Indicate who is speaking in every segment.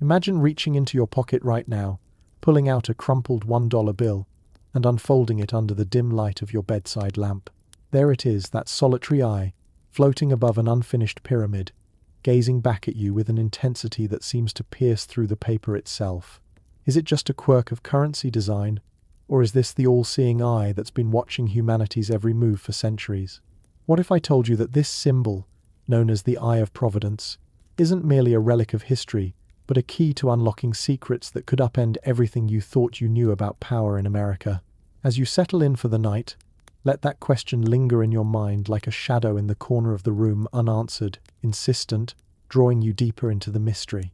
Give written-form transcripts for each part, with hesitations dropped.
Speaker 1: Imagine reaching into your pocket right now, pulling out a crumpled $1 bill, and unfolding it under the dim light of your bedside lamp. There it is, that solitary eye, floating above an unfinished pyramid, gazing back at you with an intensity that seems to pierce through the paper itself. Is it just a quirk of currency design, or is this the all-seeing eye that's been watching humanity's every move for centuries? What if I told you that this symbol, known as the Eye of Providence, isn't merely a relic of history, but a key to unlocking secrets that could upend everything you thought you knew about power in America? As you settle in for the night, let that question linger in your mind like a shadow in the corner of the room, unanswered, insistent, drawing you deeper into the mystery.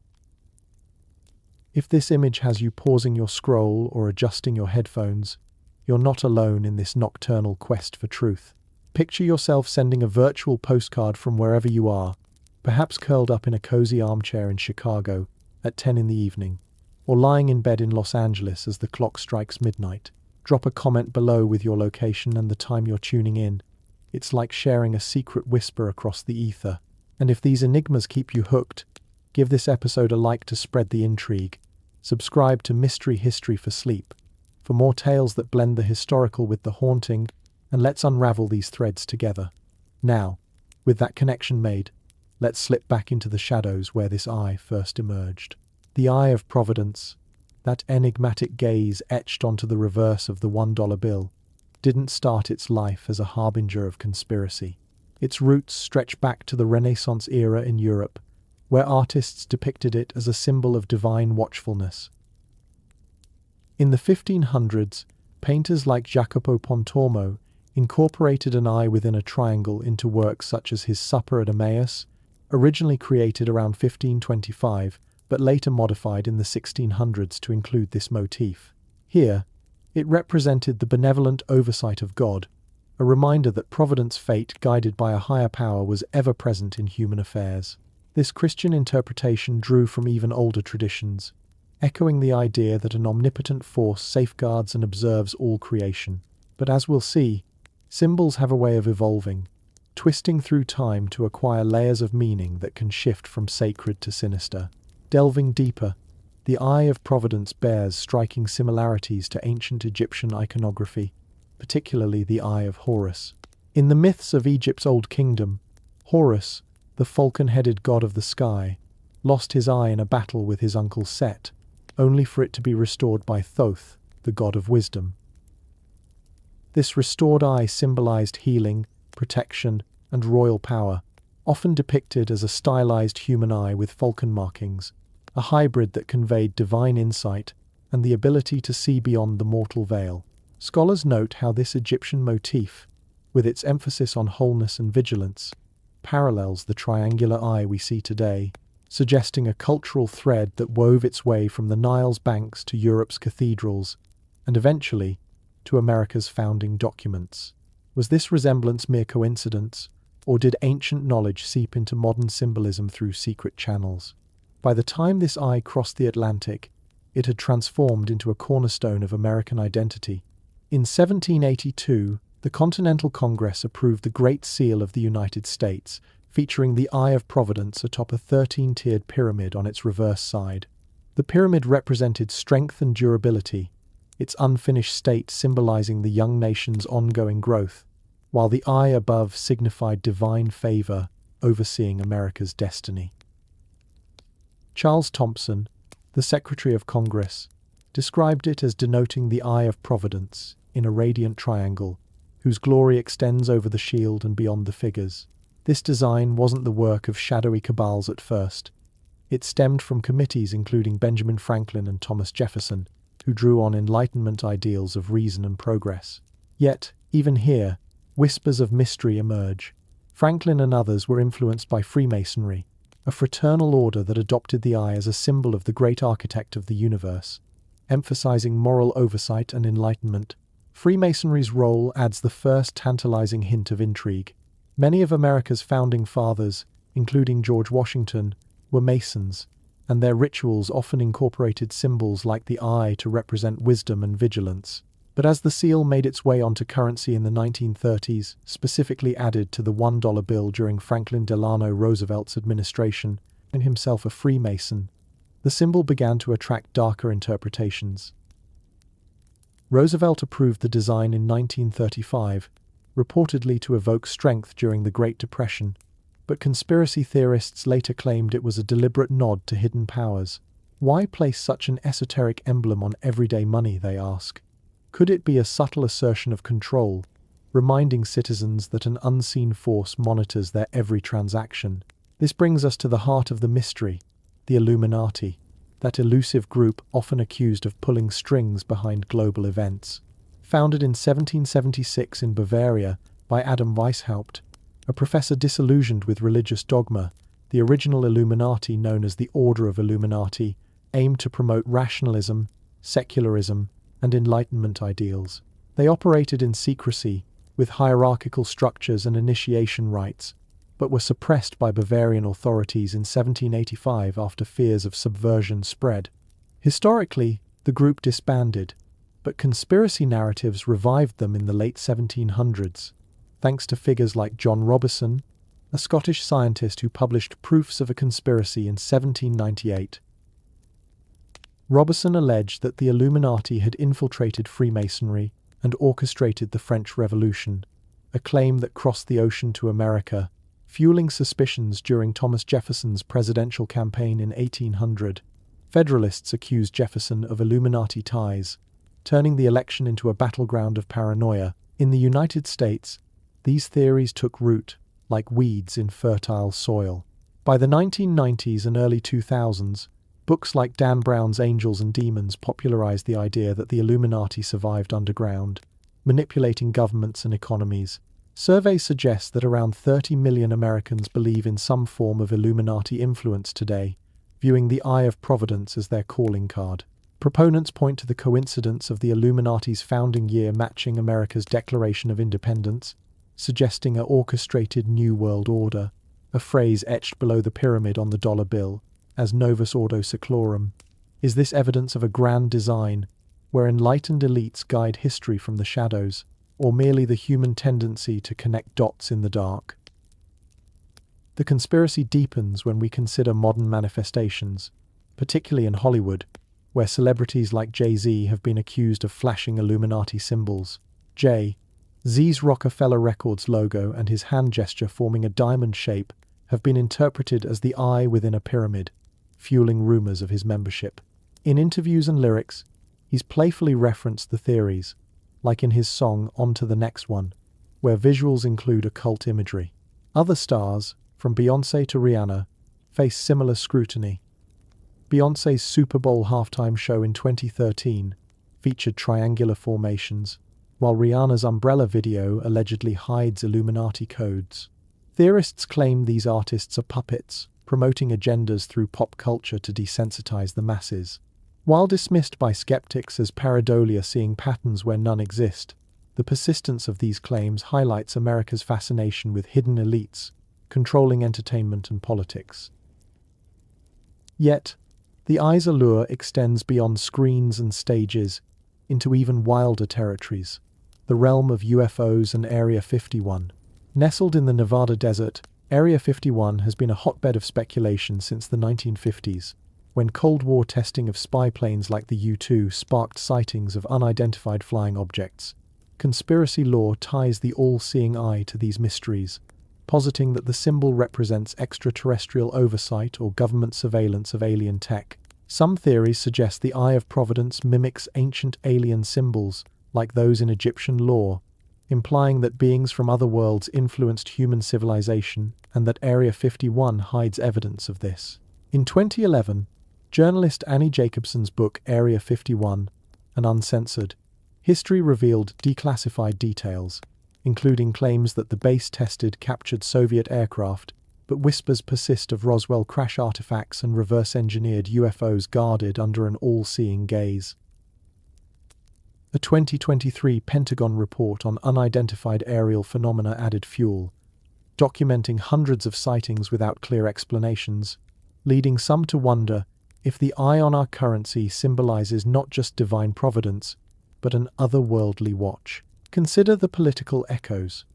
Speaker 1: If this image has you pausing your scroll or adjusting your headphones, you're not alone in this nocturnal quest for truth. Picture yourself sending a virtual postcard from wherever you are, perhaps curled up in a cozy armchair in Chicago at 10 in the evening, or lying in bed in Los Angeles as the clock strikes midnight. Drop a comment below with your location and the time you're tuning in. It's like sharing a secret whisper across the ether. And if these enigmas keep you hooked, give this episode a like to spread the intrigue. Subscribe to Mystery History for Sleep for more tales that blend the historical with the haunting, and let's unravel these threads together. Now, with that connection made, let's slip back into the shadows where this eye first emerged. The Eye of Providence, that enigmatic gaze etched onto the reverse of the $1 bill, didn't start its life as a harbinger of conspiracy. Its roots stretch back to the Renaissance era in Europe, where artists depicted it as a symbol of divine watchfulness. In the 1500s, painters like Jacopo Pontormo incorporated an eye within a triangle into works such as his Supper at Emmaus, originally created around 1525, but later modified in the 1600s to include this motif. Here, it represented the benevolent oversight of God, a reminder that providence, fate guided by a higher power, was ever present in human affairs. This Christian interpretation drew from even older traditions, echoing the idea that an omnipotent force safeguards and observes all creation. But as we'll see, symbols have a way of evolving, twisting through time to acquire layers of meaning that can shift from sacred to sinister. Delving deeper, the Eye of Providence bears striking similarities to ancient Egyptian iconography, particularly the Eye of Horus. In the myths of Egypt's Old Kingdom, Horus, the falcon-headed god of the sky, lost his eye in a battle with his uncle Set, only for it to be restored by Thoth, the god of wisdom. This restored eye symbolized healing, protection, and royal power, often depicted as a stylized human eye with falcon markings, a hybrid that conveyed divine insight and the ability to see beyond the mortal veil. Scholars note how this Egyptian motif, with its emphasis on wholeness and vigilance, parallels the triangular eye we see today, suggesting a cultural thread that wove its way from the Nile's banks to Europe's cathedrals, and eventually to America's founding documents. Was this resemblance mere coincidence, or did ancient knowledge seep into modern symbolism through secret channels? By the time this eye crossed the Atlantic, it had transformed into a cornerstone of American identity. In 1782, the Continental Congress approved the Great Seal of the United States, featuring the Eye of Providence atop a 13-tiered pyramid on its reverse side. The pyramid represented strength and durability, its unfinished state symbolizing the young nation's ongoing growth, while the eye above signified divine favor overseeing America's destiny. Charles Thompson, the Secretary of Congress, described it as denoting the Eye of Providence in a radiant triangle, whose glory extends over the shield and beyond the figures. This design wasn't the work of shadowy cabals at first. It stemmed from committees including Benjamin Franklin and Thomas Jefferson, who drew on Enlightenment ideals of reason and progress. Yet, even here, whispers of mystery emerge. Franklin and others were influenced by Freemasonry, a fraternal order that adopted the eye as a symbol of the great architect of the universe. Emphasizing moral oversight and enlightenment, Freemasonry's role adds the first tantalizing hint of intrigue. Many of America's founding fathers, including George Washington, were Masons, and their rituals often incorporated symbols like the eye to represent wisdom and vigilance. But as the seal made its way onto currency in the 1930s, specifically added to the $1 bill during Franklin Delano Roosevelt's administration, and himself a Freemason, the symbol began to attract darker interpretations. Roosevelt approved the design in 1935, reportedly to evoke strength during the Great Depression, but conspiracy theorists later claimed it was a deliberate nod to hidden powers. Why place such an esoteric emblem on everyday money, they ask? Could it be a subtle assertion of control, reminding citizens that an unseen force monitors their every transaction? This brings us to the heart of the mystery, the Illuminati, that elusive group often accused of pulling strings behind global events. Founded in 1776 in Bavaria by Adam Weishaupt, a professor disillusioned with religious dogma, the original Illuminati, known as the Order of Illuminati, aimed to promote rationalism, secularism, and Enlightenment ideals. They operated in secrecy, with hierarchical structures and initiation rites, but were suppressed by Bavarian authorities in 1785 after fears of subversion spread. Historically, the group disbanded, but conspiracy narratives revived them in the late 1700s, thanks to figures like John Robison, a Scottish scientist who published Proofs of a Conspiracy in 1798. Robison alleged that the Illuminati had infiltrated Freemasonry and orchestrated the French Revolution, a claim that crossed the ocean to America, fueling suspicions during Thomas Jefferson's presidential campaign in 1800. Federalists accused Jefferson of Illuminati ties, turning the election into a battleground of paranoia. In the United States, these theories took root, like weeds in fertile soil. By the 1990s and early 2000s, books like Dan Brown's Angels and Demons popularized the idea that the Illuminati survived underground, manipulating governments and economies. Surveys suggest that around 30 million Americans believe in some form of Illuminati influence today, viewing the Eye of Providence as their calling card. Proponents point to the coincidence of the Illuminati's founding year matching America's Declaration of Independence, suggesting an orchestrated New World Order, a phrase etched below the pyramid on the dollar bill, as Novus Ordo Seclorum. Is this evidence of a grand design, where enlightened elites guide history from the shadows, or merely the human tendency to connect dots in the dark? The conspiracy deepens when we consider modern manifestations, particularly in Hollywood, where celebrities like Jay-Z have been accused of flashing Illuminati symbols. Jay-Z's Rockefeller Records logo and his hand gesture forming a diamond shape have been interpreted as the eye within a pyramid, fueling rumors of his membership. In interviews and lyrics, he's playfully referenced the theories, like in his song On to the Next One, where visuals include occult imagery. Other stars, from Beyoncé to Rihanna, face similar scrutiny. Beyoncé's Super Bowl halftime show in 2013 featured triangular formations, while Rihanna's Umbrella video allegedly hides Illuminati codes. Theorists claim these artists are puppets, promoting agendas through pop culture to desensitize the masses. While dismissed by skeptics as pareidolia seeing patterns where none exist, the persistence of these claims highlights America's fascination with hidden elites, controlling entertainment and politics. Yet, the eye's allure extends beyond screens and stages into even wilder territories, the realm of UFOs and Area 51. Nestled in the Nevada desert, Area 51 has been a hotbed of speculation since the 1950s, when Cold War testing of spy planes like the U-2 sparked sightings of unidentified flying objects. Conspiracy lore ties the all-seeing eye to these mysteries, positing that the symbol represents extraterrestrial oversight or government surveillance of alien tech. Some theories suggest the Eye of Providence mimics ancient alien symbols, like those in Egyptian lore, implying that beings from other worlds influenced human civilization and that Area 51 hides evidence of this. In 2011, journalist Annie Jacobson's book Area 51, An Uncensored History revealed declassified details, including claims that the base tested captured Soviet aircraft, but whispers persist of Roswell crash artifacts and reverse-engineered UFOs guarded under an all-seeing gaze. A 2023 Pentagon report on unidentified aerial phenomena added fuel, documenting hundreds of sightings without clear explanations, leading some to wonder if the eye on our currency symbolizes not just divine providence, but an otherworldly watch. Consider the political echoes.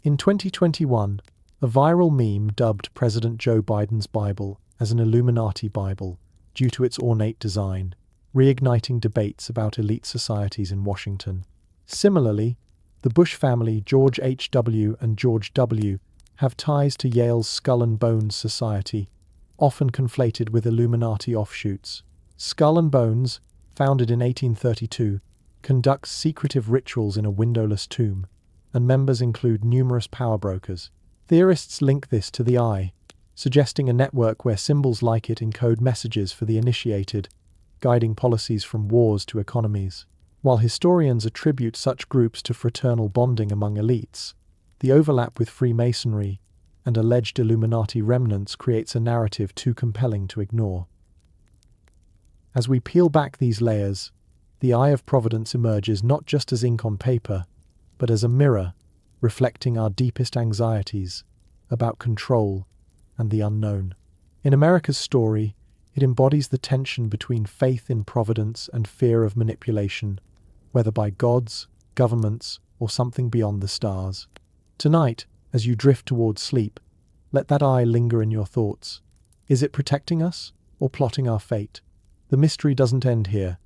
Speaker 1: In 2021, a viral meme dubbed President Joe Biden's Bible as an Illuminati Bible, due to its ornate design, reigniting debates about elite societies in Washington. Similarly, the Bush family, George H.W. and George W., have ties to Yale's Skull and Bones Society, often conflated with Illuminati offshoots. Skull and Bones, founded in 1832, conducts secretive rituals in a windowless tomb, and members include numerous power brokers. Theorists link this to the eye, suggesting a network where symbols like it encode messages for the initiated, guiding policies from wars to economies. While historians attribute such groups to fraternal bonding among elites, the overlap with Freemasonry and alleged Illuminati remnants creates a narrative too compelling to ignore. As we peel back these layers, the Eye of Providence emerges not just as ink on paper, but as a mirror reflecting our deepest anxieties about control and the unknown. In America's story, it embodies the tension between faith in providence and fear of manipulation, whether by gods, governments, or something beyond the stars. Tonight, as you drift towards sleep, let that eye linger in your thoughts. Is it protecting us or plotting our fate? The mystery doesn't end here.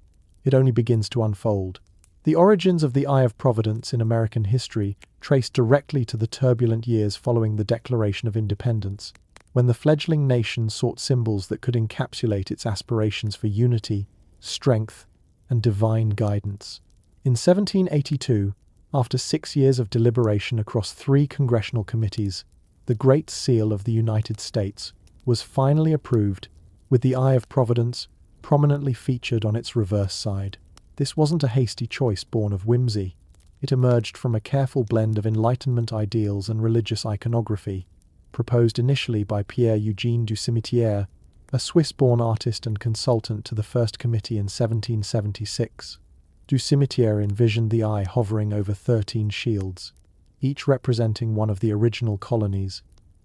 Speaker 1: It only begins to unfold. The origins of the Eye of Providence in American history trace directly to the turbulent years following the Declaration of Independence, when the fledgling nation sought symbols that could encapsulate its aspirations for unity, strength, and divine guidance. In 1782, after 6 years of deliberation across 3 congressional committees, the Great Seal of the United States was finally approved, with the Eye of Providence prominently featured on its reverse side. This wasn't a hasty choice born of whimsy. It emerged from a careful blend of Enlightenment ideals and religious iconography, proposed initially by Pierre-Eugène du Cimetière, a Swiss-born artist and consultant to the First Committee in 1776. Du Cimetière envisioned the eye hovering over 13 shields, each representing one of the original colonies,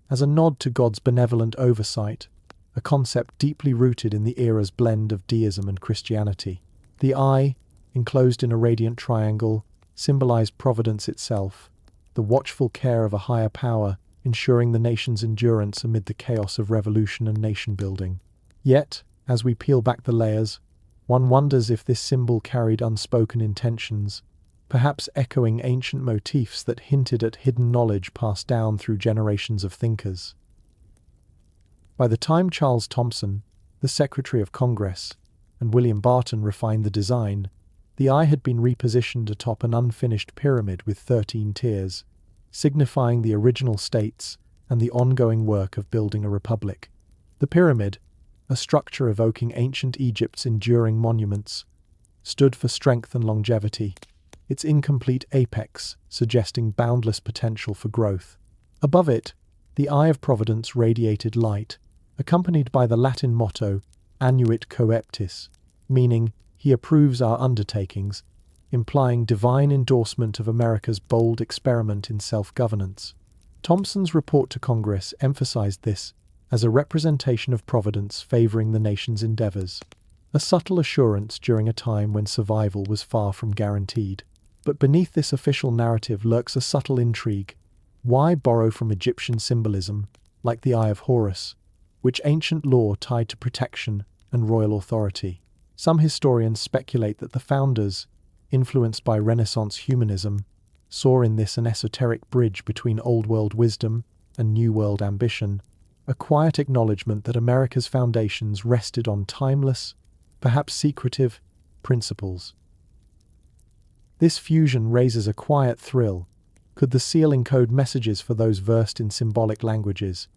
Speaker 1: as a nod to God's benevolent oversight, a concept deeply rooted in the era's blend of deism and Christianity. The eye, enclosed in a radiant triangle, symbolized providence itself, the watchful care of a higher power, ensuring the nation's endurance amid the chaos of revolution and nation-building. Yet, as we peel back the layers, one wonders if this symbol carried unspoken intentions, perhaps echoing ancient motifs that hinted at hidden knowledge passed down through generations of thinkers. By the time Charles Thomson, the Secretary of Congress, and William Barton refined the design, the eye had been repositioned atop an unfinished pyramid with 13 tiers, signifying the original states and the ongoing work of building a republic. The pyramid, a structure evoking ancient Egypt's enduring monuments, stood for strength and longevity, its incomplete apex suggesting boundless potential for growth. Above it, the Eye of Providence radiated light, accompanied by the Latin motto Annuit Coeptis, meaning he approves our undertakings, implying divine endorsement of America's bold experiment in self-governance. Thomson's report to Congress emphasized this as a representation of providence favoring the nation's endeavors, a subtle assurance during a time when survival was far from guaranteed. But beneath this official narrative lurks a subtle intrigue. Why borrow from Egyptian symbolism, like the Eye of Horus, which ancient lore tied to protection and royal authority? Some historians speculate that the founders, influenced by Renaissance humanism, saw in this an esoteric bridge between Old World wisdom and New World ambition, a quiet acknowledgement that America's foundations rested on timeless, perhaps secretive, principles. This fusion raises a quiet thrill. Could the seal encode messages for those versed in symbolic languages,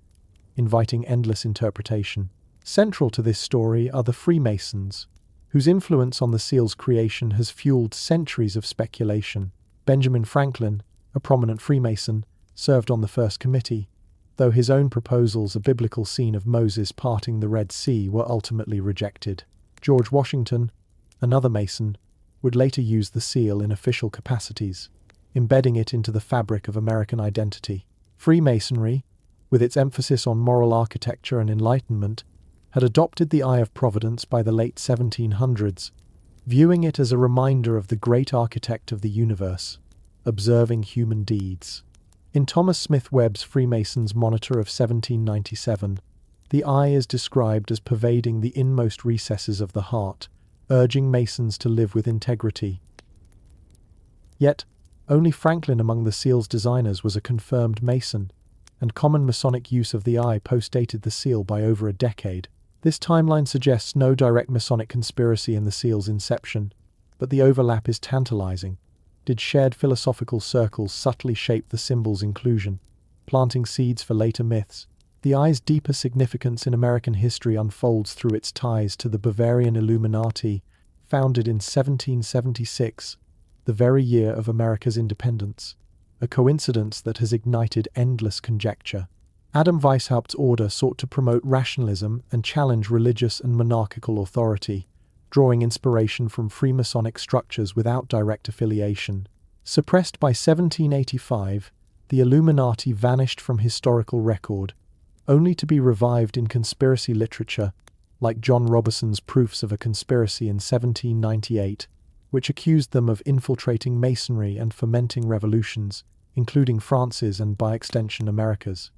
Speaker 1: inviting endless interpretation? Central to this story are the Freemasons, whose influence on the seal's creation has fueled centuries of speculation. Benjamin Franklin, a prominent Freemason, served on the First Committee, though his own proposals, a biblical scene of Moses parting the Red Sea, were ultimately rejected. George Washington, another Mason, would later use the seal in official capacities, embedding it into the fabric of American identity. Freemasonry, with its emphasis on moral architecture and enlightenment, had adopted the Eye of Providence by the late 1700s, viewing it as a reminder of the great architect of the universe, observing human deeds. In Thomas Smith Webb's Freemason's Monitor of 1797, The eye is described as pervading the inmost recesses of the heart, urging Masons to live with integrity. Yet, only Franklin among the seal's designers was a confirmed Mason, and common Masonic use of the eye postdated the seal by over a decade. This timeline suggests no direct Masonic conspiracy in the seal's inception, but the overlap is tantalizing. Did shared philosophical circles subtly shape the symbol's inclusion, planting seeds for later myths? The eye's deeper significance in American history unfolds through its ties to the Bavarian Illuminati, founded in 1776, the very year of America's independence, a coincidence that has ignited endless conjecture. Adam Weishaupt's order sought to promote rationalism and challenge religious and monarchical authority, drawing inspiration from Freemasonic structures without direct affiliation. Suppressed by 1785, the Illuminati vanished from historical record, only to be revived in conspiracy literature, like John Roberson's Proofs of a Conspiracy in 1798, which accused them of infiltrating Masonry and fomenting revolutions, including France's and, by extension, America's.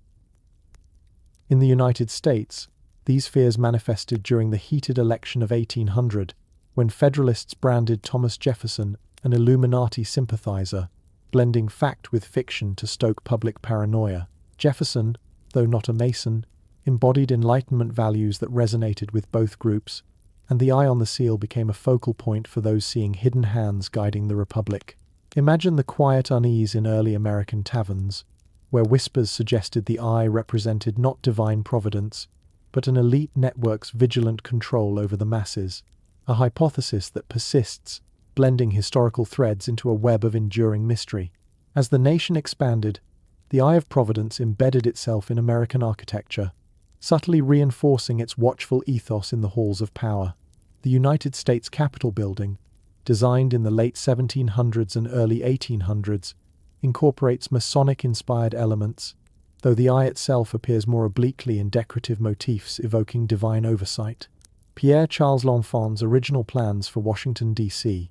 Speaker 1: In the United States, these fears manifested during the heated election of 1800, when Federalists branded Thomas Jefferson an Illuminati sympathizer, blending fact with fiction to stoke public paranoia. Jefferson, though not a Mason, embodied Enlightenment values that resonated with both groups, and the eye on the seal became a focal point for those seeing hidden hands guiding the Republic. Imagine the quiet unease in early American taverns, where whispers suggested the eye represented not divine providence, but an elite network's vigilant control over the masses, a hypothesis that persists, blending historical threads into a web of enduring mystery. As the nation expanded, the Eye of Providence embedded itself in American architecture, subtly reinforcing its watchful ethos in the halls of power. The United States Capitol building, designed in the late 1700s and early 1800s, incorporates Masonic-inspired elements, though the eye itself appears more obliquely in decorative motifs evoking divine oversight. Pierre Charles L'Enfant's original plans for Washington, D.C.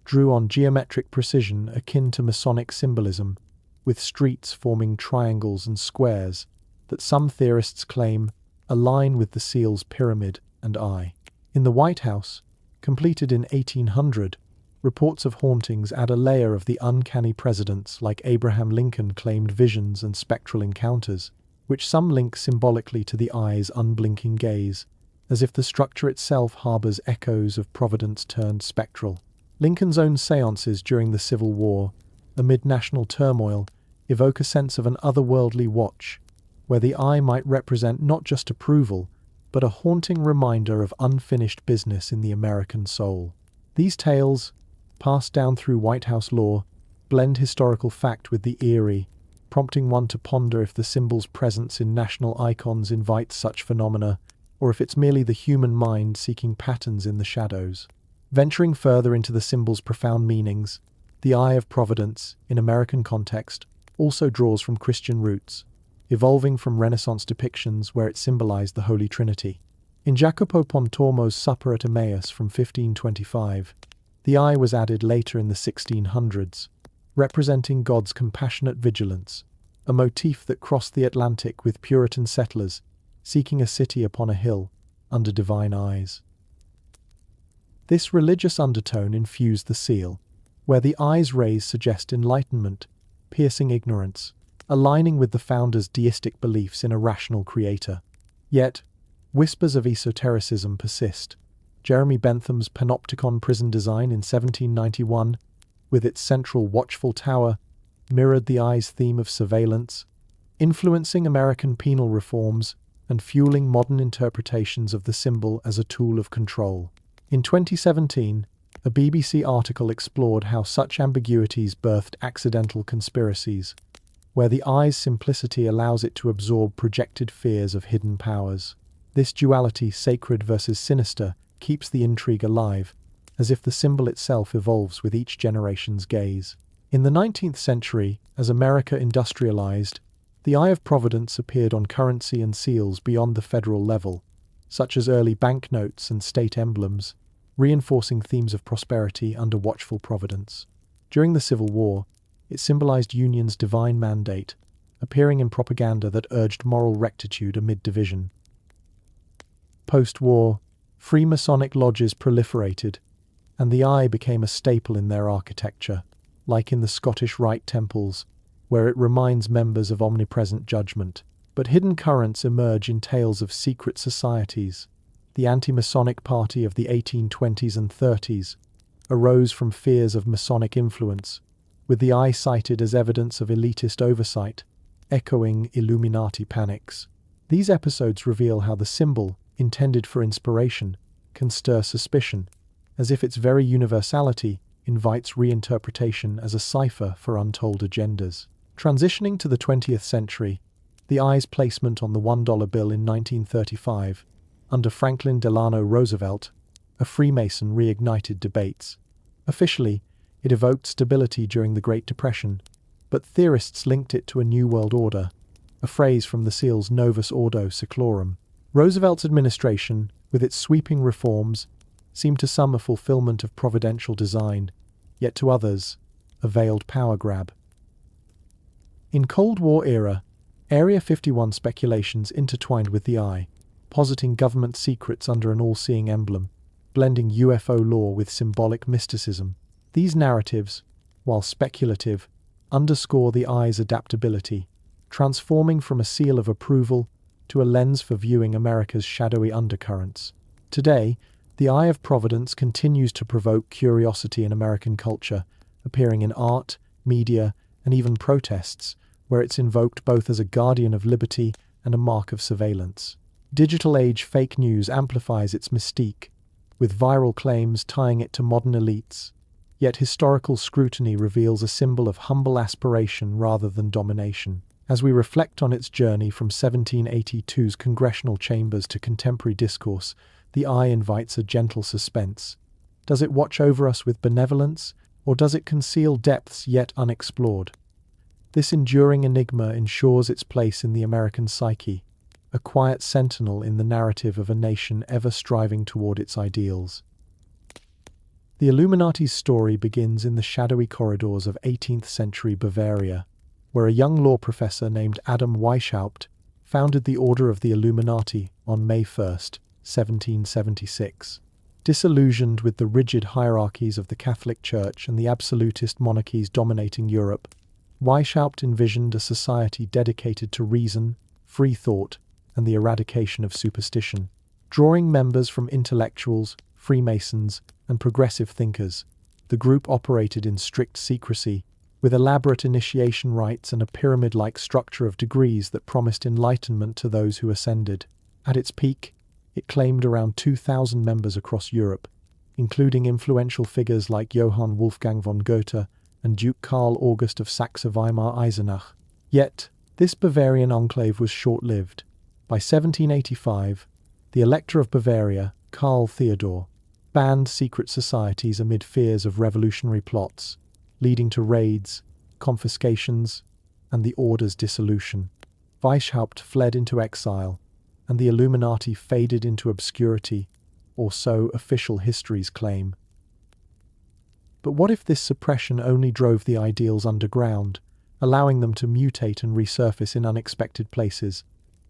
Speaker 1: drew on geometric precision akin to Masonic symbolism, with streets forming triangles and squares that some theorists claim align with the seal's pyramid and eye. In the White House, completed in 1800, reports of hauntings add a layer of the uncanny presidents like Abraham Lincoln claimed visions and spectral encounters, which some link symbolically to the eye's unblinking gaze, as if the structure itself harbors echoes of Providence turned spectral. Lincoln's own seances during the Civil War, amid national turmoil, evoke a sense of an otherworldly watch, where the eye might represent not just approval, but a haunting reminder of unfinished business in the American soul. These tales, passed down through White House lore, blend historical fact with the eerie, prompting one to ponder if the symbol's presence in national icons invites such phenomena, or if it's merely the human mind seeking patterns in the shadows. Venturing further into the symbol's profound meanings, the Eye of Providence, in American context, also draws from Christian roots, evolving from Renaissance depictions where it symbolized the Holy Trinity. In Jacopo Pontormo's Supper at Emmaus from 1525, the eye was added later in the 1600s, representing God's compassionate vigilance, a motif that crossed the Atlantic with Puritan settlers seeking a city upon a hill under divine eyes. This religious undertone infused the seal, where the eye's rays suggest enlightenment, piercing ignorance, aligning with the founder's deistic beliefs in a rational creator. Yet, whispers of esotericism persist. Jeremy Bentham's Panopticon prison design in 1791, with its central watchful tower, mirrored the eye's theme of surveillance, influencing American penal reforms and fueling modern interpretations of the symbol as a tool of control. In 2017, a BBC article explored how such ambiguities birthed accidental conspiracies, where the eye's simplicity allows it to absorb projected fears of hidden powers. This duality, sacred versus sinister, keeps the intrigue alive, as if the symbol itself evolves with each generation's gaze. In the 19th century, as America industrialized, the Eye of Providence appeared on currency and seals beyond the federal level, such as early banknotes and state emblems, reinforcing themes of prosperity under watchful providence. During the Civil War, it symbolized Union's divine mandate, appearing in propaganda that urged moral rectitude amid division. Post-war, Freemasonic lodges proliferated, and the eye became a staple in their architecture, like in the Scottish Rite temples, where it reminds members of omnipresent judgment. But hidden currents emerge in tales of secret societies. The anti-Masonic party of the 1820s and 30s arose from fears of Masonic influence, with the eye cited as evidence of elitist oversight, echoing Illuminati panics. These episodes reveal how the symbol, intended for inspiration, can stir suspicion, as if its very universality invites reinterpretation as a cipher for untold agendas. Transitioning to the 20th century, the eye's placement on the $1 bill in 1935, under Franklin Delano Roosevelt, a Freemason reignited debates. Officially, it evoked stability during the Great Depression, but theorists linked it to a New World Order, a phrase from the SEAL's Novus Ordo Seclorum. Roosevelt's administration, with its sweeping reforms, seemed to some a fulfillment of providential design, yet to others, a veiled power grab. In Cold War era, Area 51 speculations intertwined with the eye, positing government secrets under an all-seeing emblem, blending UFO lore with symbolic mysticism. These narratives, while speculative, underscore the eye's adaptability, transforming from a seal of approval to a lens for viewing America's shadowy undercurrents. Today, the Eye of Providence continues to provoke curiosity in American culture, appearing in art, media, and even protests, where it's invoked both as a guardian of liberty and a mark of surveillance. Digital age fake news amplifies its mystique, with viral claims tying it to modern elites, yet historical scrutiny reveals a symbol of humble aspiration rather than domination. As we reflect on its journey from 1782's congressional chambers to contemporary discourse, the eye invites a gentle suspense. Does it watch over us with benevolence, or does it conceal depths yet unexplored? This enduring enigma ensures its place in the American psyche, a quiet sentinel in the narrative of a nation ever striving toward its ideals. The Illuminati's story begins in the shadowy corridors of 18th-century Bavaria, where a young law professor named Adam Weishaupt founded the Order of the Illuminati on May 1st, 1776. Disillusioned with the rigid hierarchies of the Catholic Church and the absolutist monarchies dominating Europe, Weishaupt envisioned a society dedicated to reason, free thought, and the eradication of superstition. Drawing members from intellectuals, Freemasons, and progressive thinkers, the group operated in strict secrecy, with elaborate initiation rites and a pyramid-like structure of degrees that promised enlightenment to those who ascended. At its peak, it claimed around 2,000 members across Europe, including influential figures like Johann Wolfgang von Goethe and Duke Karl August of Saxe-Weimar-Eisenach. Yet, this Bavarian enclave was short-lived. By 1785, the Elector of Bavaria, Karl Theodor, banned secret societies amid fears of revolutionary plots, leading to raids, confiscations, and the order's dissolution. Weishaupt fled into exile, and the Illuminati faded into obscurity, or so official histories claim. But what if this suppression only drove the ideals underground, allowing them to mutate and resurface in unexpected places,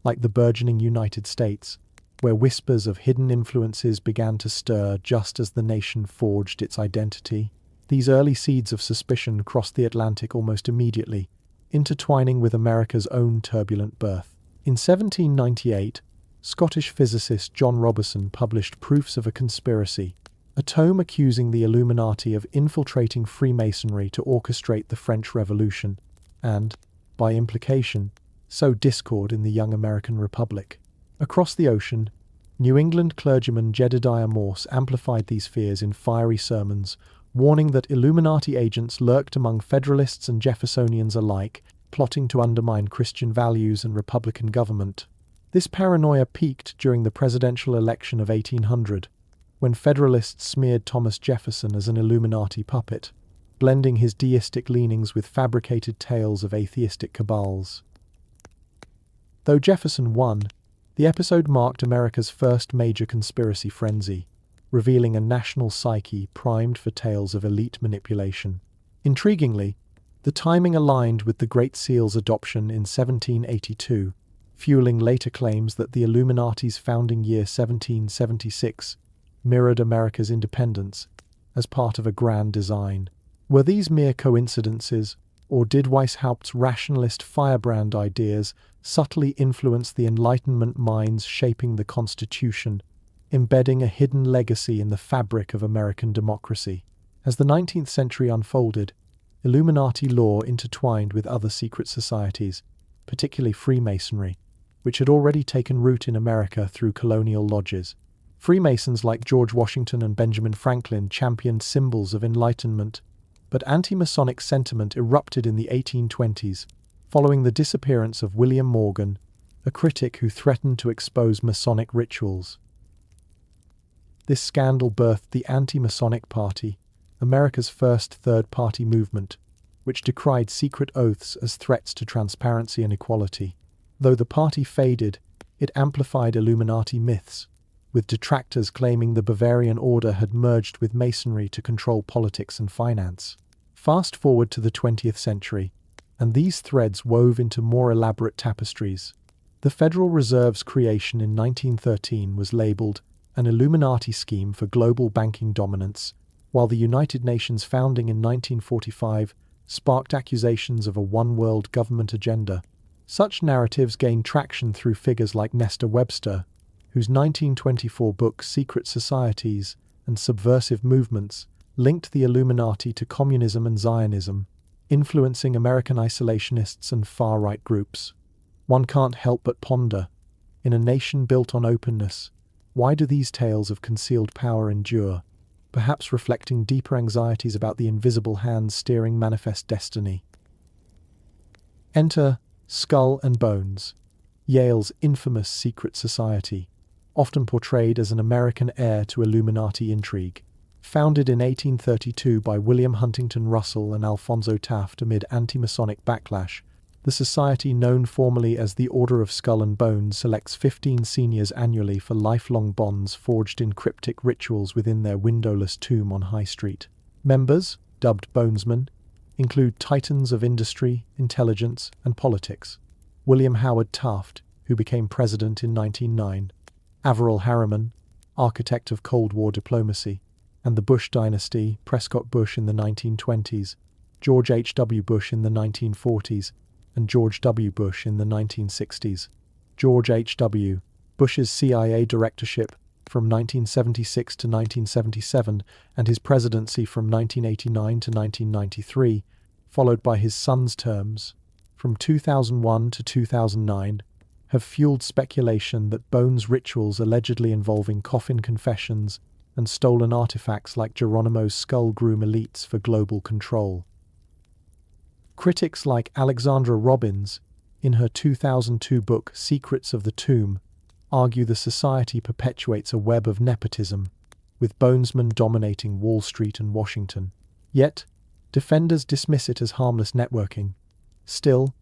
Speaker 1: like the burgeoning United States, where whispers of hidden influences began to stir just as the nation forged its identity? These early seeds of suspicion crossed the Atlantic almost immediately, intertwining with America's own turbulent birth. In 1798, Scottish physicist John Robertson published Proofs of a Conspiracy, a tome accusing the Illuminati of infiltrating Freemasonry to orchestrate the French Revolution, and, by implication, sow discord in the young American Republic. Across the ocean, New England clergyman Jedediah Morse amplified these fears in fiery sermons, warning that Illuminati agents lurked among Federalists and Jeffersonians alike, plotting to undermine Christian values and Republican government. This paranoia peaked during the presidential election of 1800, when Federalists smeared Thomas Jefferson as an Illuminati puppet, blending his deistic leanings with fabricated tales of atheistic cabals. Though Jefferson won, the episode marked America's first major conspiracy frenzy, revealing a national psyche primed for tales of elite manipulation. Intriguingly, The timing aligned with the Great Seal's adoption in 1782, fueling later claims that the Illuminati's founding year 1776 mirrored America's independence as part of a grand design. Were these mere coincidences, or did Weishaupt's rationalist firebrand ideas subtly influence the Enlightenment minds shaping the Constitution, embedding a hidden legacy in the fabric of American democracy? As the 19th century unfolded, Illuminati law intertwined with other secret societies, particularly Freemasonry, which had already taken root in America through colonial lodges. Freemasons like George Washington and Benjamin Franklin championed symbols of enlightenment, but anti-Masonic sentiment erupted in the 1820s, following the disappearance of William Morgan, a critic who threatened to expose Masonic rituals. This scandal birthed the Anti-Masonic Party, America's first third-party movement, which decried secret oaths as threats to transparency and equality. Though the party faded, it amplified Illuminati myths, with detractors claiming the Bavarian Order had merged with Masonry to control politics and finance. Fast forward to the 20th century, and these threads wove into more elaborate tapestries. The Federal Reserve's creation in 1913 was labeled an Illuminati scheme for global banking dominance, while the United Nations founding in 1945 sparked accusations of a one-world government agenda. Such narratives gained traction through figures like Nestor Webster, whose 1924 book Secret Societies and Subversive Movements linked the Illuminati to communism and Zionism, influencing American isolationists and far-right groups. One can't help but ponder, in a nation built on openness, why do these tales of concealed power endure? Perhaps reflecting deeper anxieties about the invisible hands steering manifest destiny. Enter Skull and Bones, Yale's infamous secret society, often portrayed as an American heir to Illuminati intrigue. Founded in 1832 by William Huntington Russell and Alphonso Taft amid anti-Masonic backlash, the society, known formally as the Order of Skull and Bones, selects 15 seniors annually for lifelong bonds forged in cryptic rituals within their windowless tomb on High Street. Members, dubbed Bonesmen, include titans of industry, intelligence, and politics. William Howard Taft, who became president in 1909, Averell Harriman, architect of Cold War diplomacy, and the Bush dynasty, Prescott Bush in the 1920s, George H.W. Bush in the 1940s, and George W. Bush in the 1960s. George H.W. Bush's CIA directorship from 1976 to 1977 and his presidency from 1989 to 1993, followed by his son's terms from 2001 to 2009, have fueled speculation that Bones rituals allegedly involving coffin confessions and stolen artifacts like Geronimo's skull groom elites for global control. Critics like Alexandra Robbins, in her 2002 book Secrets of the Tomb, argue the society perpetuates a web of nepotism, with Bonesmen dominating Wall Street and Washington. Yet, defenders dismiss it as harmless networking. Still,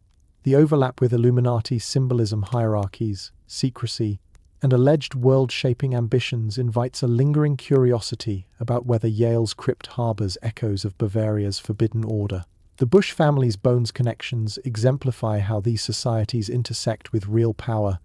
Speaker 1: the overlap with Illuminati's symbolism, hierarchies, secrecy, and alleged world-shaping ambitions invites a lingering curiosity about whether Yale's crypt harbors echoes of Bavaria's Forbidden Order. The Bush family's Bones connections exemplify how these societies intersect with real power,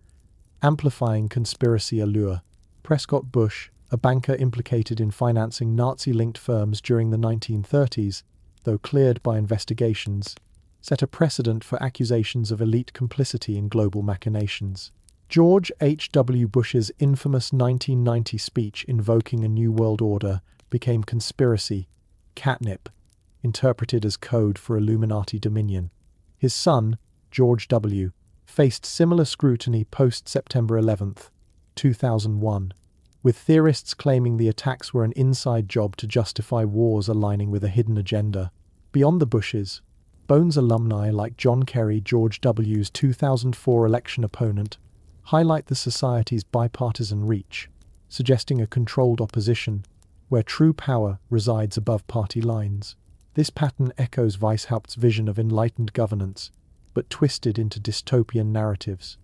Speaker 1: amplifying conspiracy allure. Prescott Bush, a banker implicated in financing Nazi-linked firms during the 1930s, though cleared by investigations, set a precedent for accusations of elite complicity in global machinations. George H.W. Bush's infamous 1990 speech invoking a new world order became conspiracy, catnip, interpreted as code for Illuminati dominion. His son, George W., faced similar scrutiny post-September 11, 2001, with theorists claiming the attacks were an inside job to justify wars aligning with a hidden agenda. Beyond the Bushes, Bones alumni like John Kerry, George W.'s 2004 election opponent, highlight the society's bipartisan reach, suggesting a controlled opposition where true power resides above party lines. This pattern echoes Weishaupt's vision of enlightened governance, but twisted into dystopian narratives.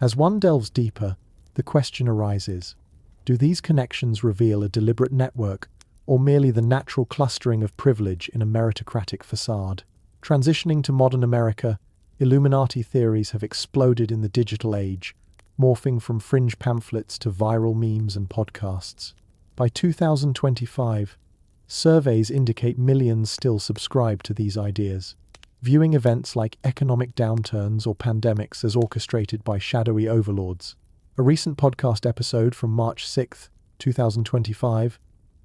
Speaker 1: As one delves deeper, the question arises, do these connections reveal a deliberate network, or merely the natural clustering of privilege in a meritocratic facade. Transitioning to modern America, Illuminati theories have exploded in the digital age, morphing from fringe pamphlets to viral memes and podcasts. By 2025, surveys indicate millions still subscribe to these ideas, viewing events like economic downturns or pandemics as orchestrated by shadowy overlords. A recent podcast episode from March 6, 2025,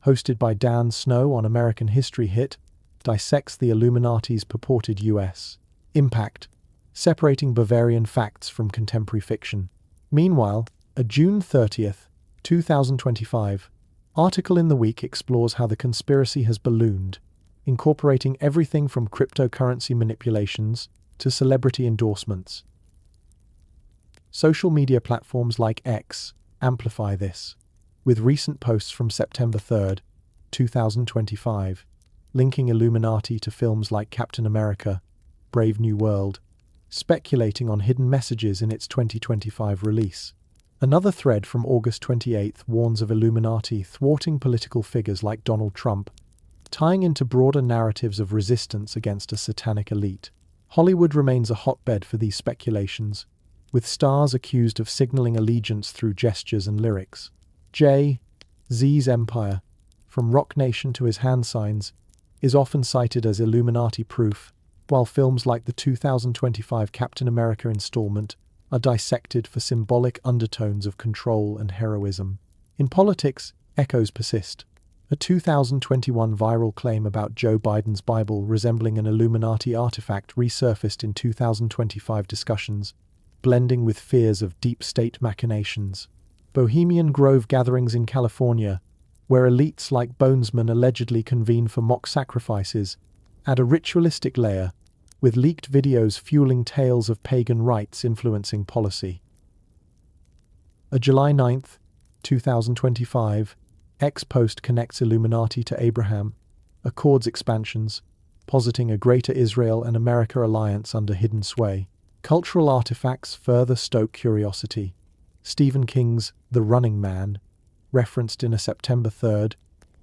Speaker 1: hosted by Dan Snow on American History Hit, dissects the Illuminati's purported U.S. impact, separating Bavarian facts from contemporary fiction. Meanwhile, a June 30th, 2025, article in The Week explores how the conspiracy has ballooned, incorporating everything from cryptocurrency manipulations to celebrity endorsements. Social media platforms like X amplify this, with recent posts from September 3rd, 2025, linking Illuminati to films like Captain America, Brave New World, speculating on hidden messages in its 2025 release. Another thread from August 28th warns of Illuminati thwarting political figures like Donald Trump, tying into broader narratives of resistance against a satanic elite. Hollywood remains a hotbed for these speculations, with stars accused of signaling allegiance through gestures and lyrics. Jay-Z's empire, from Rock Nation to his hand signs, is often cited as Illuminati proof, while films like the 2025 Captain America installment are dissected for symbolic undertones of control and heroism. In politics, echoes persist. A 2021 viral claim about Joe Biden's Bible resembling an Illuminati artifact resurfaced in 2025 discussions, blending with fears of deep state machinations. Bohemian Grove gatherings in California, where elites like Bonesman allegedly convene for mock sacrifices, add a ritualistic layer, with leaked videos fueling tales of pagan rites influencing policy. A July 9, 2025, X post connects Illuminati to Abraham Accords expansions, positing a Greater Israel and America alliance under hidden sway. Cultural artifacts further stoke curiosity. Stephen King's The Running Man, referenced in a September 3,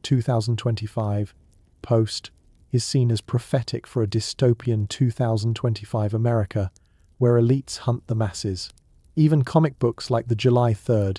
Speaker 1: 2025, post, is seen as prophetic for a dystopian 2025 America, where elites hunt the masses. Even comic books like the July 3,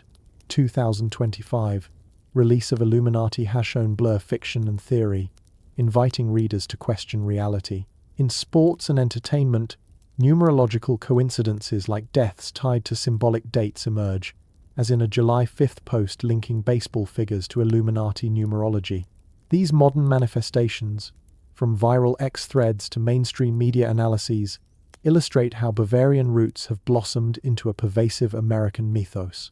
Speaker 1: 2025, release of Illuminati has shown blur fiction and theory, inviting readers to question reality. In sports and entertainment, numerological coincidences like deaths tied to symbolic dates emerge, as in a July 5 post linking baseball figures to Illuminati numerology. These modern manifestations, from viral X threads to mainstream media analyses, illustrate how Bavarian roots have blossomed into a pervasive American mythos.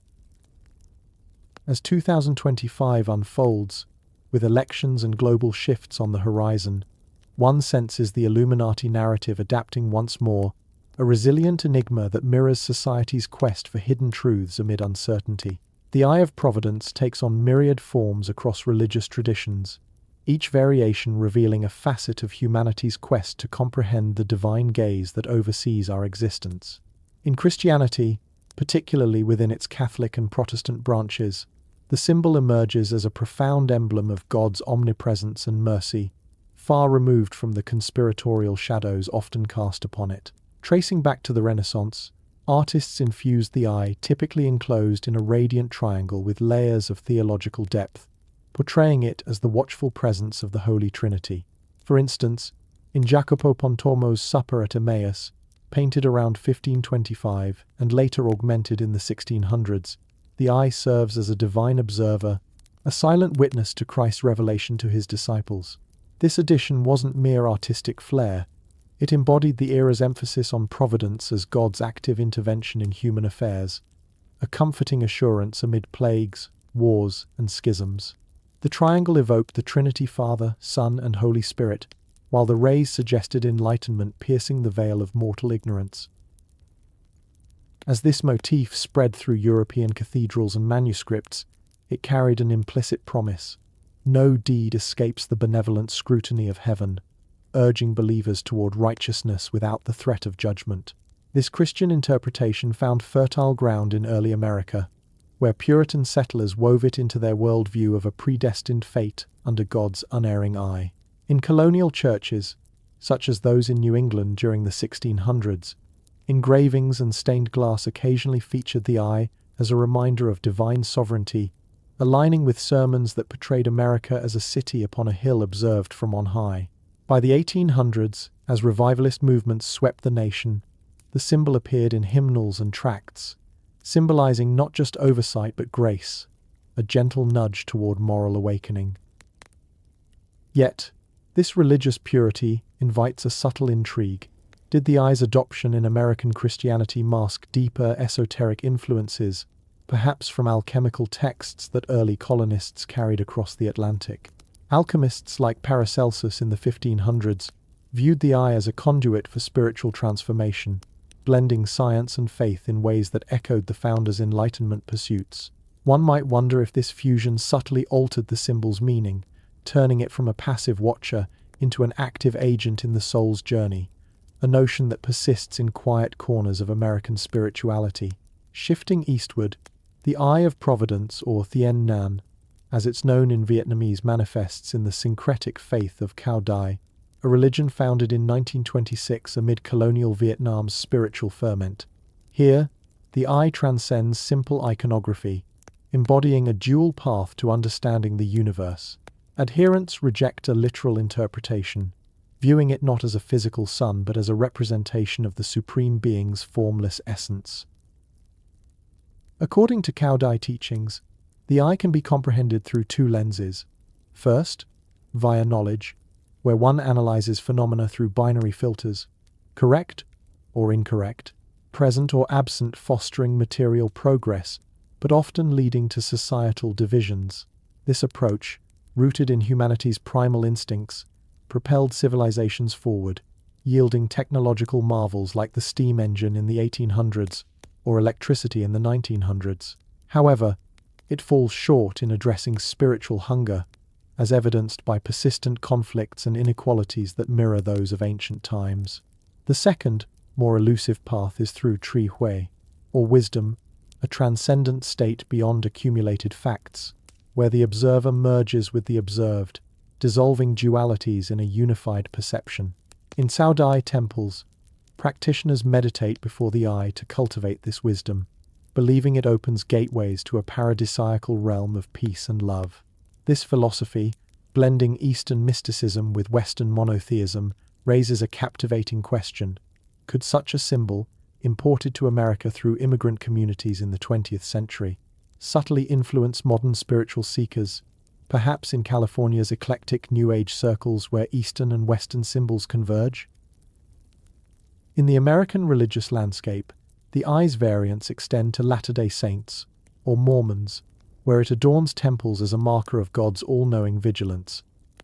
Speaker 1: As 2025 unfolds, with elections and global shifts on the horizon, one senses the Illuminati narrative adapting once more, a resilient enigma that mirrors society's quest for hidden truths amid uncertainty. The Eye of Providence takes on myriad forms across religious traditions, each variation revealing a facet of humanity's quest to comprehend the divine gaze that oversees our existence. In Christianity, particularly within its Catholic and Protestant branches, the symbol emerges as a profound emblem of God's omnipresence and mercy, far removed from the conspiratorial shadows often cast upon it. Tracing back to the Renaissance, artists infused the eye, typically enclosed in a radiant triangle with layers of theological depth, portraying it as the watchful presence of the Holy Trinity. For instance, in Jacopo Pontormo's Supper at Emmaus, painted around 1525 and later augmented in the 1600s, the eye serves as a divine observer, a silent witness to Christ's revelation to his disciples. This addition wasn't mere artistic flair. It embodied the era's emphasis on providence as God's active intervention in human affairs, a comforting assurance amid plagues, wars, and schisms. The triangle evoked the Trinity Father, Son, and Holy Spirit, while the rays suggested enlightenment piercing the veil of mortal ignorance. As this motif spread through European cathedrals and manuscripts, it carried an implicit promise. No deed escapes the benevolent scrutiny of heaven, urging believers toward righteousness without the threat of judgment. This Christian interpretation found fertile ground in early America, where Puritan settlers wove it into their worldview of a predestined fate under God's unerring eye. In colonial churches, such as those in New England during the 1600s, engravings and stained glass occasionally featured the eye as a reminder of divine sovereignty, aligning with sermons that portrayed America as a city upon a hill observed from on high. By the 1800s, as revivalist movements swept the nation, the symbol appeared in hymnals and tracts, symbolizing not just oversight but grace, a gentle nudge toward moral awakening. Yet, this religious purity invites a subtle intrigue. Did the eye's adoption in American Christianity mask deeper esoteric influences, perhaps from alchemical texts that early colonists carried across the Atlantic? Alchemists like Paracelsus in the 1500s viewed the eye as a conduit for spiritual transformation, blending science and faith in ways that echoed the founders' Enlightenment pursuits. One might wonder if this fusion subtly altered the symbol's meaning, turning it from a passive watcher into an active agent in the soul's journey, a notion that persists in quiet corners of American spirituality. Shifting eastward, the Eye of Providence, or Thien Nan, as it's known in Vietnamese, manifests in the syncretic faith of Cao Dai, a religion founded in 1926 amid colonial Vietnam's spiritual ferment. Here, the eye transcends simple iconography, embodying a dual path to understanding the universe. Adherents reject a literal interpretation, viewing it not as a physical sun but as a representation of the Supreme Being's formless essence. According to Cao Dai teachings, the eye can be comprehended through two lenses. First, via knowledge, where one analyzes phenomena through binary filters, correct or incorrect, present or absent, fostering material progress, but often leading to societal divisions. This approach, rooted in humanity's primal instincts, propelled civilizations forward, yielding technological marvels like the steam engine in the 1800s or electricity in the 1900s. However, it falls short in addressing spiritual hunger, as evidenced by persistent conflicts and inequalities that mirror those of ancient times. The second, more elusive path is through Tri Hui, or wisdom, a transcendent state beyond accumulated facts, where the observer merges with the observed, dissolving dualities in a unified perception. In Cao Dai temples, practitioners meditate before the eye to cultivate this wisdom, believing it opens gateways to a paradisiacal realm of peace and love. This philosophy, blending Eastern mysticism with Western monotheism, raises a captivating question. Could such a symbol, imported to America through immigrant communities in the 20th century, subtly influence modern spiritual seekers, perhaps in California's eclectic New Age circles where Eastern and Western symbols converge? In the American religious landscape, the eye's variants extend to Latter-day Saints, or Mormons, where it adorns temples as a marker of God's all-knowing vigilance.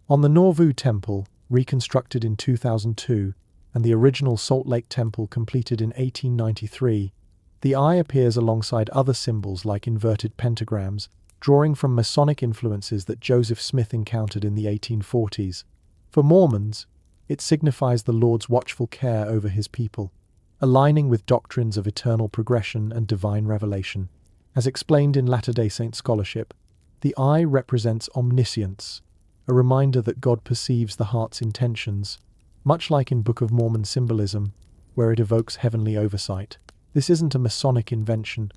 Speaker 1: On the Nauvoo Temple, reconstructed in 2002, and the original Salt Lake Temple completed in 1893, the eye appears alongside other symbols like inverted pentagrams, drawing from Masonic influences that Joseph Smith encountered in the 1840s. For Mormons, it signifies the Lord's watchful care over his people, aligning with doctrines of eternal progression and divine revelation. As explained in Latter-day Saint scholarship, the eye represents omniscience, a reminder that God perceives the heart's intentions, much like in Book of Mormon symbolism, where it evokes heavenly oversight. This isn't a Masonic invention.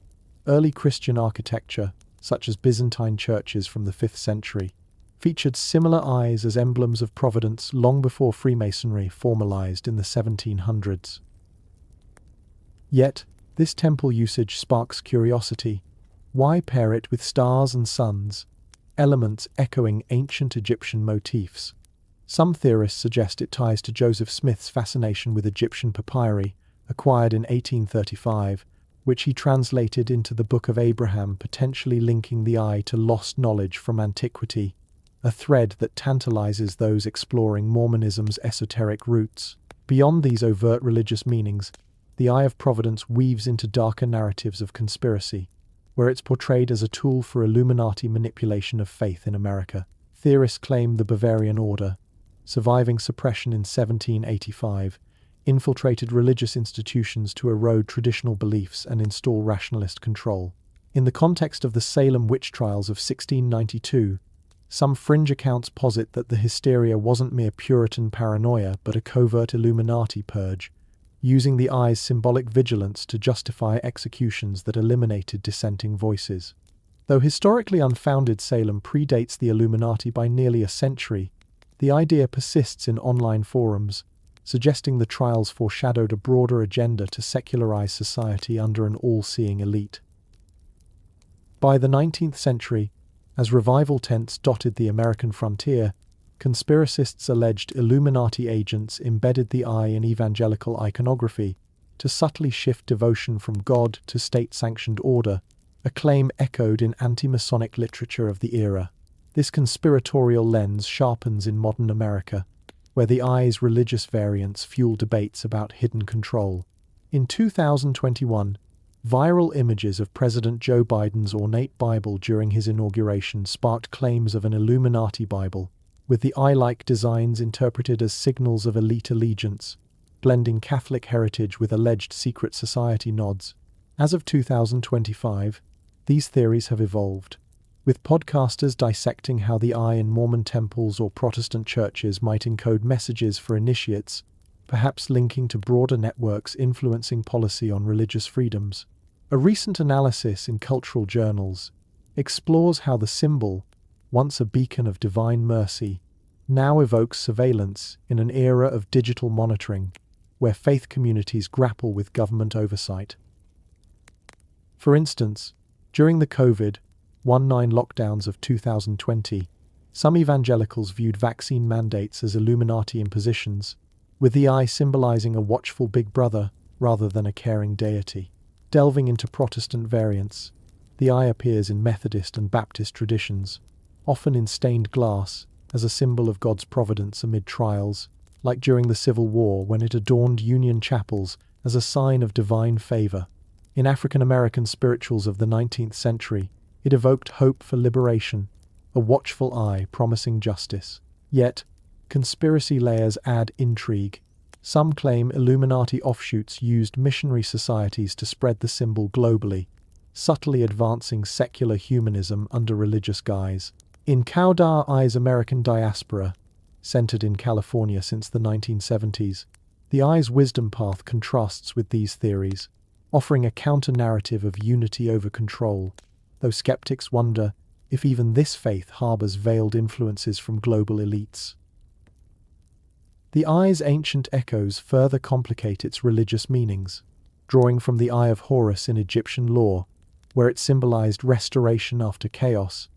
Speaker 1: Early Christian architecture, such as Byzantine churches from the 5th century, featured similar eyes as emblems of providence long before Freemasonry formalized in the 1700s. Yet, this temple usage sparks curiosity. Why pair it with stars and suns, elements echoing ancient Egyptian motifs? Some theorists suggest it ties to Joseph Smith's fascination with Egyptian papyri, acquired in 1835, which he translated into the Book of Abraham, potentially linking the eye to lost knowledge from antiquity, a thread that tantalizes those exploring Mormonism's esoteric roots. Beyond these overt religious meanings, the Eye of Providence weaves into darker narratives of conspiracy, where it's portrayed as a tool for Illuminati manipulation of faith in America. Theorists claim the Bavarian Order, surviving suppression in 1785, infiltrated religious institutions to erode traditional beliefs and install rationalist control. In the context of the Salem witch trials of 1692, some fringe accounts posit that the hysteria wasn't mere Puritan paranoia but a covert Illuminati purge, using the eye's symbolic vigilance to justify executions that eliminated dissenting voices. Though historically unfounded, Salem predates the Illuminati by nearly a century, the idea persists in online forums, suggesting the trials foreshadowed a broader agenda to secularize society under an all-seeing elite. By the 19th century, as revival tents dotted the American frontier, conspiracists alleged Illuminati agents embedded the eye in evangelical iconography to subtly shift devotion from God to state-sanctioned order, a claim echoed in anti-Masonic literature of the era. This conspiratorial lens sharpens in modern America, where the eye's religious variants fuel debates about hidden control. In 2021, viral images of President Joe Biden's ornate Bible during his inauguration sparked claims of an Illuminati Bible, with the eye-like designs interpreted as signals of elite allegiance, blending Catholic heritage with alleged secret society nods. As of 2025, these theories have evolved, with podcasters dissecting how the eye in Mormon temples or Protestant churches might encode messages for initiates, perhaps linking to broader networks influencing policy on religious freedoms. A recent analysis in Cultural Journals explores how the symbol, once a beacon of divine mercy, now evokes surveillance in an era of digital monitoring, where faith communities grapple with government oversight. For instance, during the COVID-19 lockdowns of 2020, some evangelicals viewed vaccine mandates as Illuminati impositions, with the eye symbolizing a watchful big brother rather than a caring deity. Delving into Protestant variants, the eye appears in Methodist and Baptist traditions, often in stained glass, as a symbol of God's providence amid trials, like during the Civil War when it adorned Union chapels as a sign of divine favor. In African American spirituals of the 19th century, it evoked hope for liberation, a watchful eye promising justice. Yet, conspiracy layers add intrigue. Some claim Illuminati offshoots used missionary societies to spread the symbol globally, subtly advancing secular humanism under religious guise. In Cowda Eye's American diaspora, centered in California since the 1970s, the eye's wisdom path contrasts with these theories, offering a counter-narrative of unity over control, though skeptics wonder if even this faith harbors veiled influences from global elites. The eye's ancient echoes further complicate its religious meanings, drawing from the Eye of Horus in Egyptian lore, where it symbolized restoration after chaos,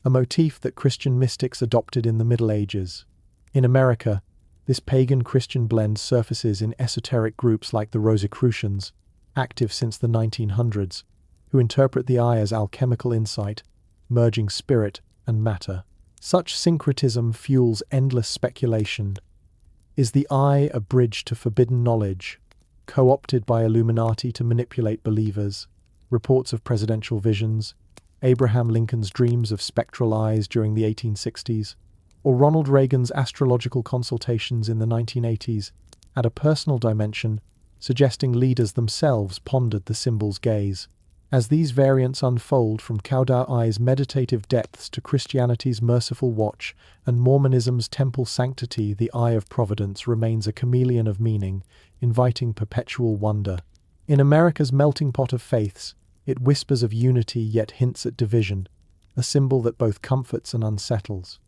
Speaker 1: a motif that Christian mystics adopted in the Middle Ages. In America, this pagan-Christian blend surfaces in esoteric groups like the Rosicrucians, active since the 1900s, who interpret the eye as alchemical insight, merging spirit and matter. Such syncretism fuels endless speculation. Is the eye a bridge to forbidden knowledge, co-opted by Illuminati to manipulate believers? Reports of presidential visions, Abraham Lincoln's dreams of spectral eyes during the 1860s, or Ronald Reagan's astrological consultations in the 1980s add a personal dimension, suggesting leaders themselves pondered the symbol's gaze. As these variants unfold from Cowda Eye's meditative depths to Christianity's merciful watch and Mormonism's temple sanctity, the Eye of Providence remains a chameleon of meaning, inviting perpetual wonder. In America's melting pot of faiths, it whispers of unity yet hints at division, a symbol that both comforts and unsettles.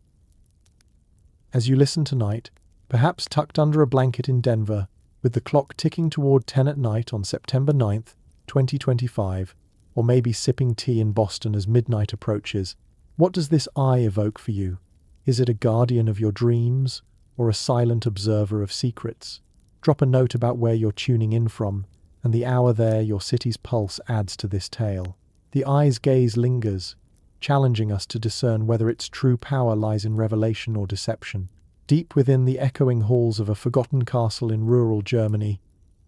Speaker 1: As you listen tonight, perhaps tucked under a blanket in Denver, with the clock ticking toward 10 at night on September 9th, 2025, or maybe sipping tea in Boston as midnight approaches, what does this eye evoke for you? Is it a guardian of your dreams, or a silent observer of secrets? Drop a note about where you're tuning in from, and the hour there your city's pulse adds to this tale. The eye's gaze lingers, challenging us to discern whether its true power lies in revelation or deception. Deep within the echoing halls of a forgotten castle in rural Germany,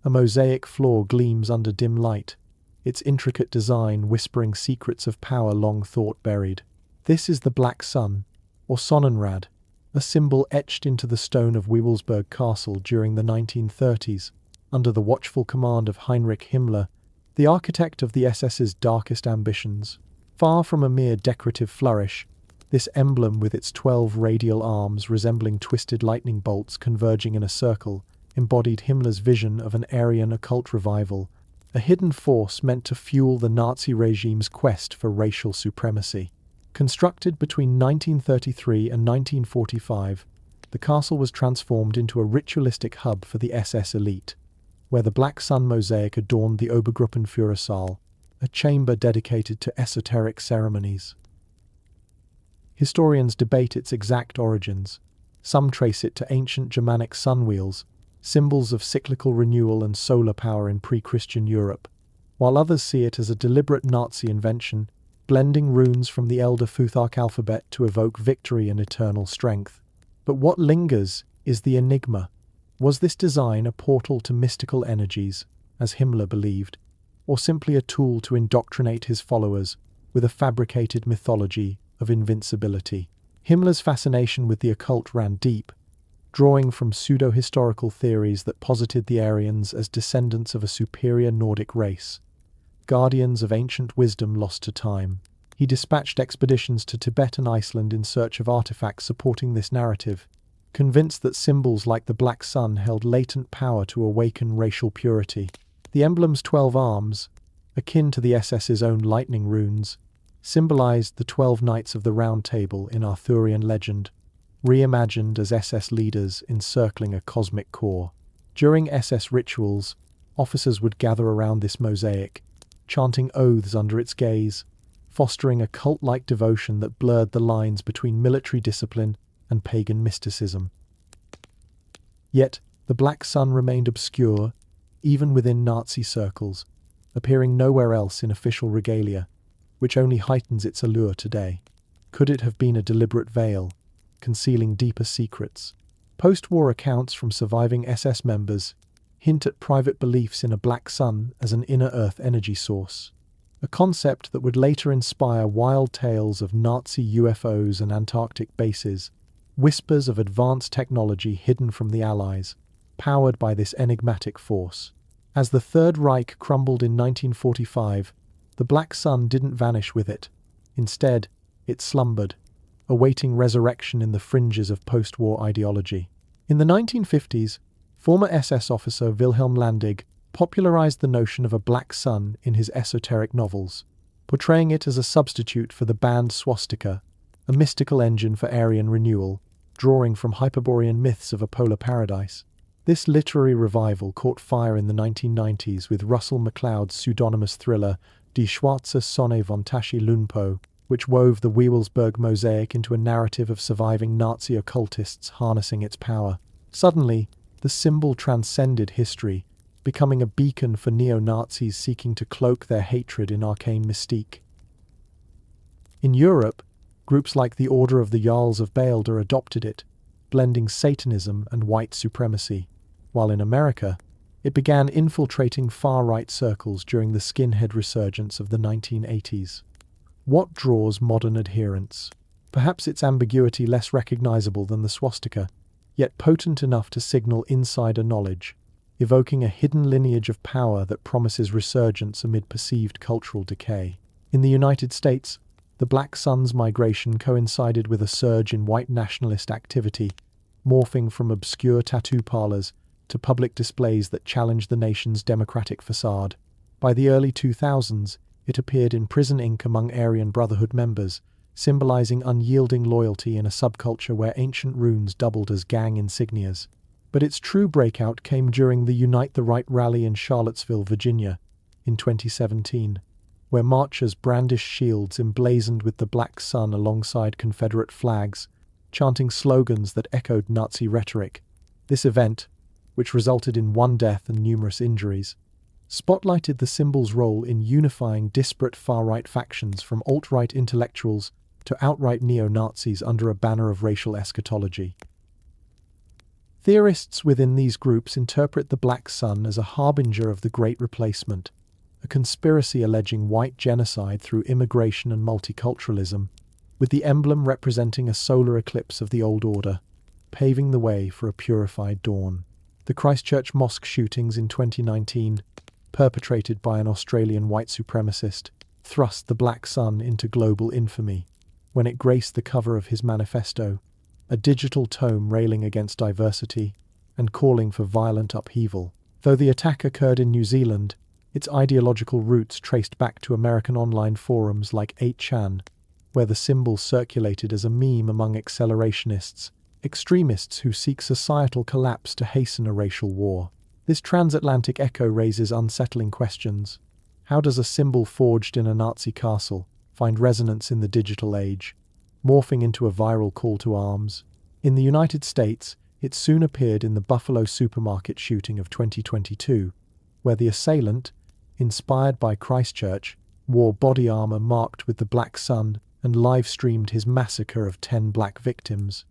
Speaker 1: a mosaic floor gleams under dim light, its intricate design whispering secrets of power long thought buried. This is the Black Sun, or Sonnenrad, a symbol etched into the stone of Wewelsburg Castle during the 1930s. Under the watchful command of Heinrich Himmler, the architect of the SS's darkest ambitions. Far from a mere decorative flourish, this emblem with its 12 radial arms resembling twisted lightning bolts converging in a circle embodied Himmler's vision of an Aryan occult revival, a hidden force meant to fuel the Nazi regime's quest for racial supremacy. Constructed between 1933 and 1945, the castle was transformed into a ritualistic hub for the SS elite, where the Black Sun mosaic adorned the Obergruppenführersaal, a chamber dedicated to esoteric ceremonies. Historians debate its exact origins. Some trace it to ancient Germanic sun wheels, symbols of cyclical renewal and solar power in pre-Christian Europe, while others see it as a deliberate Nazi invention, blending runes from the Elder Futhark alphabet to evoke victory and eternal strength. But what lingers is the enigma. Was this design a portal to mystical energies, as Himmler believed, or simply a tool to indoctrinate his followers with a fabricated mythology of invincibility? Himmler's fascination with the occult ran deep, drawing from pseudo-historical theories that posited the Aryans as descendants of a superior Nordic race, guardians of ancient wisdom lost to time. He dispatched expeditions to Tibet and Iceland in search of artifacts supporting this narrative, convinced that symbols like the Black Sun held latent power to awaken racial purity. The emblem's 12 arms, akin to the SS's own lightning runes, symbolized the 12 Knights of the Round Table in Arthurian legend, reimagined as SS leaders encircling a cosmic core. During SS rituals, officers would gather around this mosaic, chanting oaths under its gaze, fostering a cult-like devotion that blurred the lines between military discipline and pagan mysticism. Yet, the Black Sun remained obscure, even within Nazi circles, appearing nowhere else in official regalia, which only heightens its allure today. Could it have been a deliberate veil, concealing deeper secrets? Post-war accounts from surviving SS members hint at private beliefs in a Black Sun as an inner Earth energy source, a concept that would later inspire wild tales of Nazi UFOs and Antarctic bases, whispers of advanced technology hidden from the Allies, powered by this enigmatic force. As the Third Reich crumbled in 1945, the Black Sun didn't vanish with it. Instead, it slumbered, awaiting resurrection in the fringes of post-war ideology. In the 1950s, former SS officer Wilhelm Landig popularized the notion of a Black Sun in his esoteric novels, portraying it as a substitute for the banned swastika, a mystical engine for Aryan renewal, drawing from Hyperborean myths of a polar paradise. This literary revival caught fire in the 1990s with Russell McCloud's pseudonymous thriller Die Schwarze Sonne von Tashi Lunpo, which wove the Wewelsburg mosaic into a narrative of surviving Nazi occultists harnessing its power. Suddenly, the symbol transcended history, becoming a beacon for neo-Nazis seeking to cloak their hatred in arcane mystique. In Europe, groups like the Order of the Jarls of Baalder adopted it, blending Satanism and white supremacy, while in America, it began infiltrating far-right circles during the skinhead resurgence of the 1980s. What draws modern adherents? Perhaps its ambiguity less recognizable than the swastika, yet potent enough to signal insider knowledge, evoking a hidden lineage of power that promises resurgence amid perceived cultural decay. In the United States, the Black Sun's migration coincided with a surge in white nationalist activity, morphing from obscure tattoo parlors to public displays that challenged the nation's democratic facade. By the early 2000s, it appeared in Prison Inc. among Aryan Brotherhood members, symbolizing unyielding loyalty in a subculture where ancient runes doubled as gang insignias. But its true breakout came during the Unite the Right rally in Charlottesville, Virginia, in 2017, where marchers brandished shields emblazoned with the Black Sun alongside Confederate flags, chanting slogans that echoed Nazi rhetoric. This event, which resulted in one death and numerous injuries, spotlighted the symbol's role in unifying disparate far-right factions from alt-right intellectuals to outright neo-Nazis under a banner of racial eschatology. Theorists within these groups interpret the Black Sun as a harbinger of the Great Replacement, a conspiracy alleging white genocide through immigration and multiculturalism, with the emblem representing a solar eclipse of the old order, paving the way for a purified dawn. The Christchurch mosque shootings in 2019, perpetrated by an Australian white supremacist, thrust the Black Sun into global infamy when it graced the cover of his manifesto, a digital tome railing against diversity and calling for violent upheaval. Though the attack occurred in New Zealand, its ideological roots traced back to American online forums like 8chan, where the symbol circulated as a meme among accelerationists, extremists who seek societal collapse to hasten a racial war. This transatlantic echo raises unsettling questions. How does a symbol forged in a Nazi castle find resonance in the digital age, morphing into a viral call to arms? In the United States, it soon appeared in the Buffalo supermarket shooting of 2022, where the assailant, inspired by Christchurch, wore body armor marked with the Black Sun and live-streamed his massacre of 10 black victims.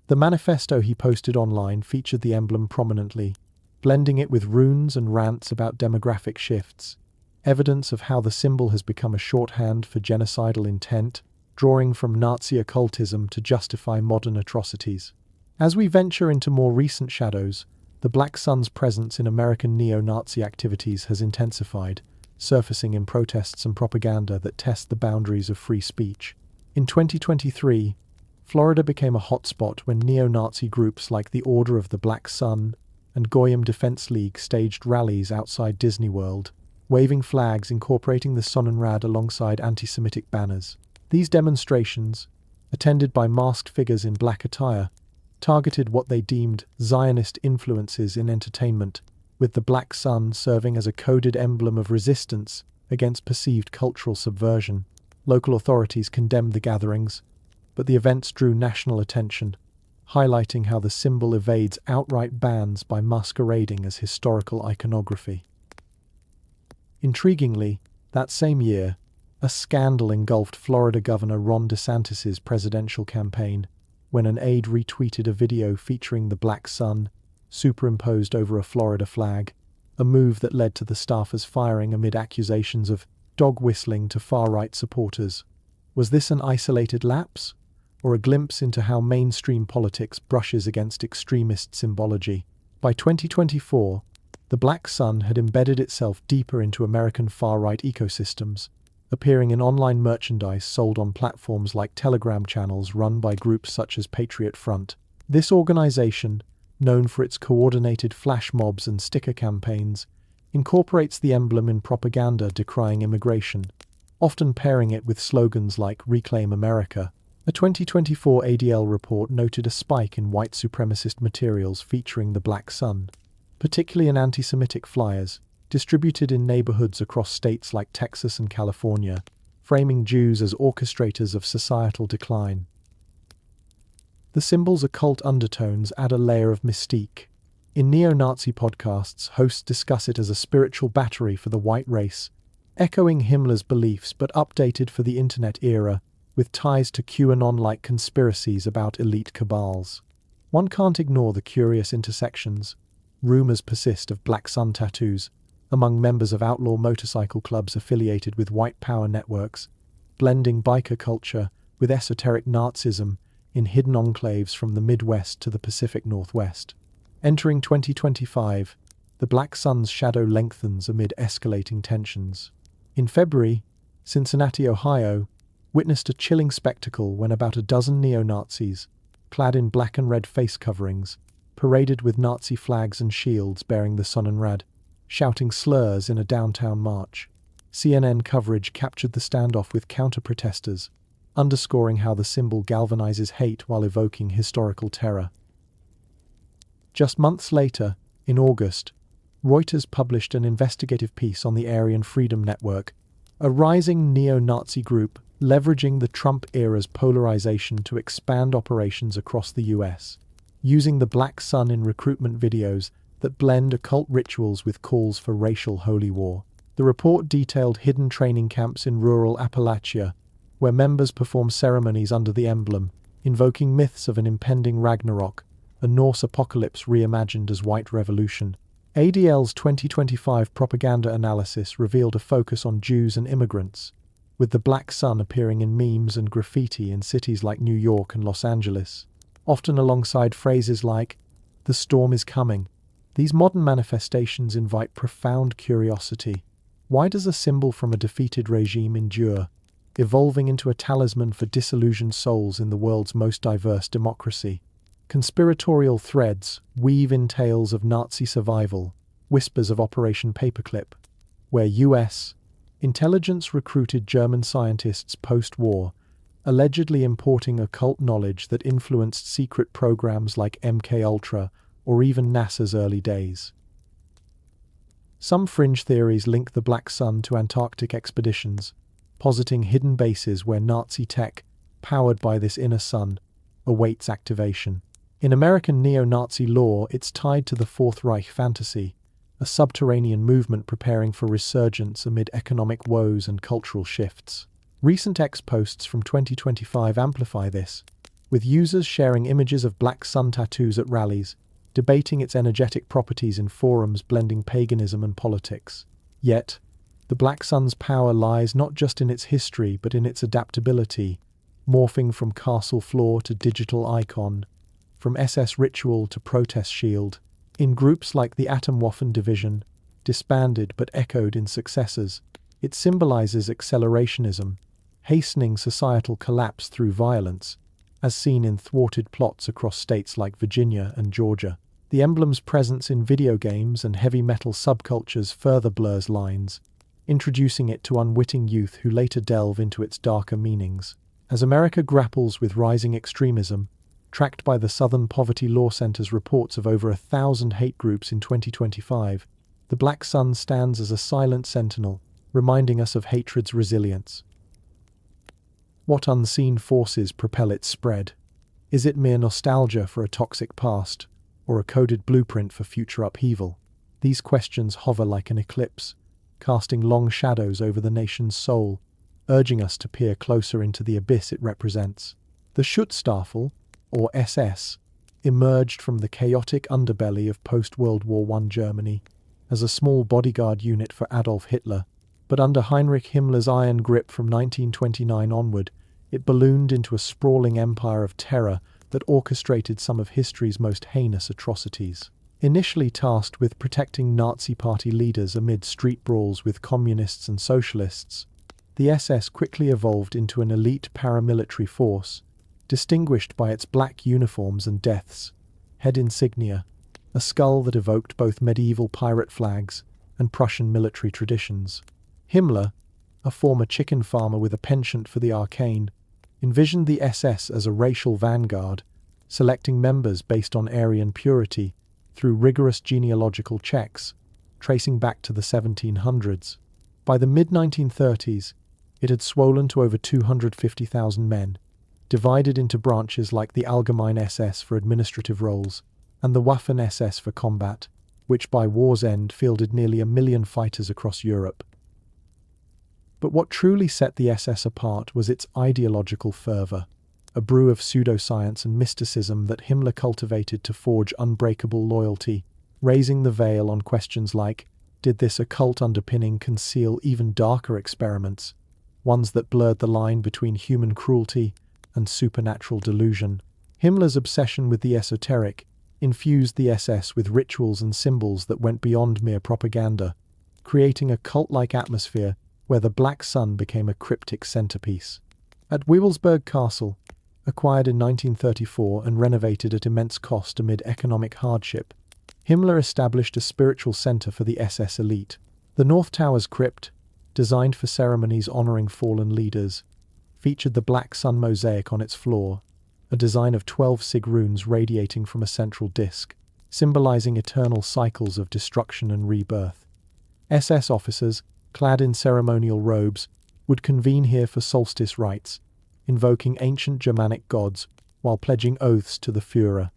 Speaker 1: The manifesto he posted online featured the emblem prominently, blending it with runes and rants about demographic shifts, evidence of how the symbol has become a shorthand for genocidal intent, drawing from Nazi occultism to justify modern atrocities. As we venture into more recent shadows, the Black Sun's presence in American neo-Nazi activities has intensified, surfacing in protests and propaganda that test the boundaries of free speech. In 2023, Florida became a hotspot when neo-Nazi groups like the Order of the Black Sun and Goyim Defense League staged rallies outside Disney World, waving flags incorporating the Sonnenrad alongside anti-Semitic banners. These demonstrations, attended by masked figures in black attire, targeted what they deemed Zionist influences in entertainment, with the Black Sun serving as a coded emblem of resistance against perceived cultural subversion. Local authorities condemned the gatherings, but the events drew national attention, highlighting how the symbol evades outright bans by masquerading as historical iconography. Intriguingly, that same year, a scandal engulfed Florida Governor Ron DeSantis' presidential campaign when an aide retweeted a video featuring the Black Sun superimposed over a Florida flag, a move that led to the staffers firing amid accusations of dog whistling to far-right supporters. Was this an isolated lapse, or a glimpse into how mainstream politics brushes against extremist symbology? By 2024, the Black Sun had embedded itself deeper into American far-right ecosystems, appearing in online merchandise sold on platforms like Telegram channels run by groups such as Patriot Front. This organization, known for its coordinated flash mobs and sticker campaigns, incorporates the emblem in propaganda decrying immigration, often pairing it with slogans like Reclaim America. A 2024 ADL report noted a spike in white supremacist materials featuring the Black Sun, particularly in anti-Semitic flyers, distributed in neighborhoods across states like Texas and California, framing Jews as orchestrators of societal decline. The symbol's occult undertones add a layer of mystique. In neo-Nazi podcasts, hosts discuss it as a spiritual battery for the white race, echoing Himmler's beliefs but updated for the internet era, with ties to QAnon-like conspiracies about elite cabals. One can't ignore the curious intersections. Rumors persist of Black Sun tattoos among members of outlaw motorcycle clubs affiliated with white power networks, blending biker culture with esoteric Nazism in hidden enclaves from the Midwest to the Pacific Northwest. Entering 2025, the Black Sun's shadow lengthens amid escalating tensions. In February, Cincinnati, Ohio, witnessed a chilling spectacle when about a dozen neo-Nazis, clad in black and red face coverings, paraded with Nazi flags and shields bearing the Sonnenrad, shouting slurs in a downtown march. CNN coverage captured the standoff with counter-protesters, underscoring how the symbol galvanizes hate while evoking historical terror. Just months later, in August, Reuters published an investigative piece on the Aryan Freedom Network, a rising neo-Nazi group leveraging the Trump-era's polarization to expand operations across the US, using the Black Sun in recruitment videos that blend occult rituals with calls for racial holy war. The report detailed hidden training camps in rural Appalachia, where members perform ceremonies under the emblem, invoking myths of an impending Ragnarok, a Norse apocalypse reimagined as white revolution. ADL's 2025 propaganda analysis revealed a focus on Jews and immigrants, with the Black Sun appearing in memes and graffiti in cities like New York and Los Angeles, often alongside phrases like, "The storm is coming," These modern manifestations invite profound curiosity. Why does a symbol from a defeated regime endure, evolving into a talisman for disillusioned souls in the world's most diverse democracy? Conspiratorial threads weave in tales of Nazi survival, whispers of Operation Paperclip, where US intelligence recruited German scientists post-war, allegedly importing occult knowledge that influenced secret programs like MKUltra or even NASA's early days. Some fringe theories link the Black Sun to Antarctic expeditions, positing hidden bases where Nazi tech, powered by this inner sun, awaits activation. In American neo-Nazi lore, it's tied to the Fourth Reich fantasy, a subterranean movement preparing for resurgence amid economic woes and cultural shifts. Recent X posts from 2025 amplify this, with users sharing images of Black Sun tattoos at rallies, debating its energetic properties in forums blending paganism and politics. Yet, the Black Sun's power lies not just in its history but in its adaptability, morphing from castle floor to digital icon, from SS ritual to protest shield. In groups like the Atomwaffen Division, disbanded but echoed in successors, it symbolizes accelerationism, hastening societal collapse through violence, as seen in thwarted plots across states like Virginia and Georgia. The emblem's presence in video games and heavy metal subcultures further blurs lines, introducing it to unwitting youth who later delve into its darker meanings. As America grapples with rising extremism, tracked by the Southern Poverty Law Center's reports of over 1,000 hate groups in 2025, the Black Sun stands as a silent sentinel, reminding us of hatred's resilience. What unseen forces propel its spread? Is it mere nostalgia for a toxic past, or a coded blueprint for future upheaval? These questions hover like an eclipse, casting long shadows over the nation's soul, urging us to peer closer into the abyss it represents. The Schutzstaffel, or SS, emerged from the chaotic underbelly of post-World War I Germany as a small bodyguard unit for Adolf Hitler, but under Heinrich Himmler's iron grip from 1929 onward, it ballooned into a sprawling empire of terror that orchestrated some of history's most heinous atrocities. Initially tasked with protecting Nazi Party leaders amid street brawls with communists and socialists, the SS quickly evolved into an elite paramilitary force, distinguished by its black uniforms and death's head insignia, a skull that evoked both medieval pirate flags and Prussian military traditions. Himmler, a former chicken farmer with a penchant for the arcane, envisioned the SS as a racial vanguard, selecting members based on Aryan purity through rigorous genealogical checks, tracing back to the 1700s. By the mid-1930s, it had swollen to over 250,000 men, divided into branches like the Allgemeine SS for administrative roles and the Waffen-SS for combat, which by war's end fielded nearly 1 million fighters across Europe. But what truly set the SS apart was its ideological fervor, a brew of pseudoscience and mysticism that Himmler cultivated to forge unbreakable loyalty, raising the veil on questions like, did this occult underpinning conceal even darker experiments, ones that blurred the line between human cruelty and supernatural delusion? Himmler's obsession with the esoteric infused the SS with rituals and symbols that went beyond mere propaganda, creating a cult-like atmosphere where the Black Sun became a cryptic centerpiece. At Wewelsburg Castle, acquired in 1934 and renovated at immense cost amid economic hardship, Himmler established a spiritual center for the SS elite. The North Tower's crypt, designed for ceremonies honoring fallen leaders, featured the Black Sun mosaic on its floor, a design of 12 Sig runes radiating from a central disk, symbolizing eternal cycles of destruction and rebirth. SS officers, clad in ceremonial robes, would convene here for solstice rites, invoking ancient Germanic gods while pledging oaths to the Führer.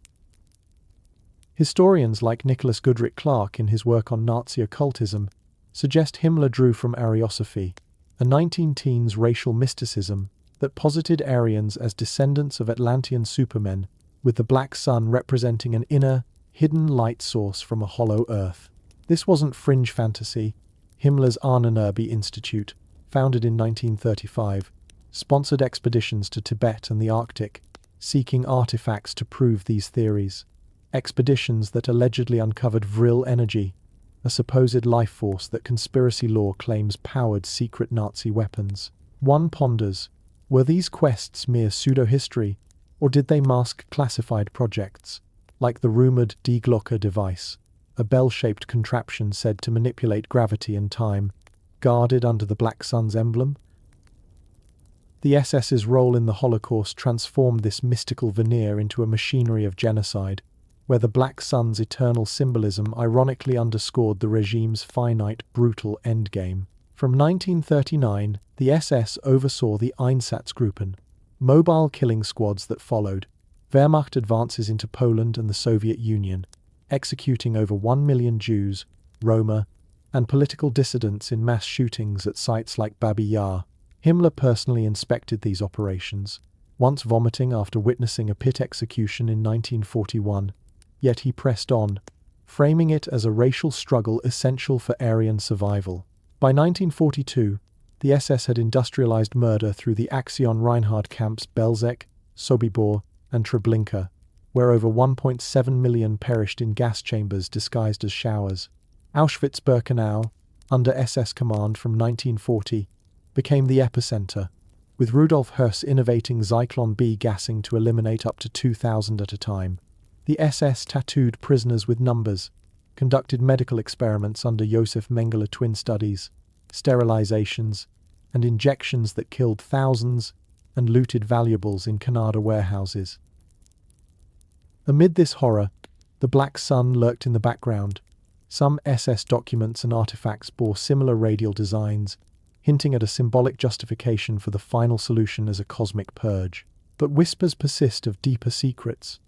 Speaker 1: Historians like Nicholas Goodrick Clark in his work on Nazi occultism suggest Himmler drew from Ariosophy, a 19-teens racial mysticism that posited Aryans as descendants of Atlantean supermen, with the Black Sun representing an inner, hidden light source from a hollow earth. This wasn't fringe fantasy. Himmler's Ahnenerbe Institute, founded in 1935, sponsored expeditions to Tibet and the Arctic, seeking artifacts to prove these theories. expeditions that allegedly uncovered Vril energy, a supposed life force that conspiracy lore claims powered secret Nazi weapons. One ponders, were these quests mere pseudo-history, or did they mask classified projects, like the rumored Die Glocke device, a bell-shaped contraption said to manipulate gravity and time, guarded under the Black Sun's emblem? The SS's role in the Holocaust transformed this mystical veneer into a machinery of genocide, where the Black Sun's eternal symbolism ironically underscored the regime's finite, brutal endgame. From 1939, the SS oversaw the Einsatzgruppen, mobile killing squads that followed Wehrmacht advances into Poland and the Soviet Union, executing over 1 million Jews, Roma, and political dissidents in mass shootings at sites like Babi Yar. Himmler personally inspected these operations, once vomiting after witnessing a pit execution in 1941, yet he pressed on, framing it as a racial struggle essential for Aryan survival. By 1942, the SS had industrialized murder through the Aktion Reinhard camps Belzec, Sobibor, and Treblinka, where over 1.7 million perished in gas chambers disguised as showers. Auschwitz-Birkenau, under SS command from 1940, became the epicenter, with Rudolf Höss innovating Zyklon B gassing to eliminate up to 2,000 at a time. The SS tattooed prisoners with numbers, conducted medical experiments under Josef Mengele twin studies, sterilizations, and injections that killed thousands, and looted valuables in Canada warehouses. Amid this horror, the Black Sun lurked in the background. Some SS documents and artifacts bore similar radial designs, hinting at a symbolic justification for the final solution as a cosmic purge. But whispers persist of deeper secrets.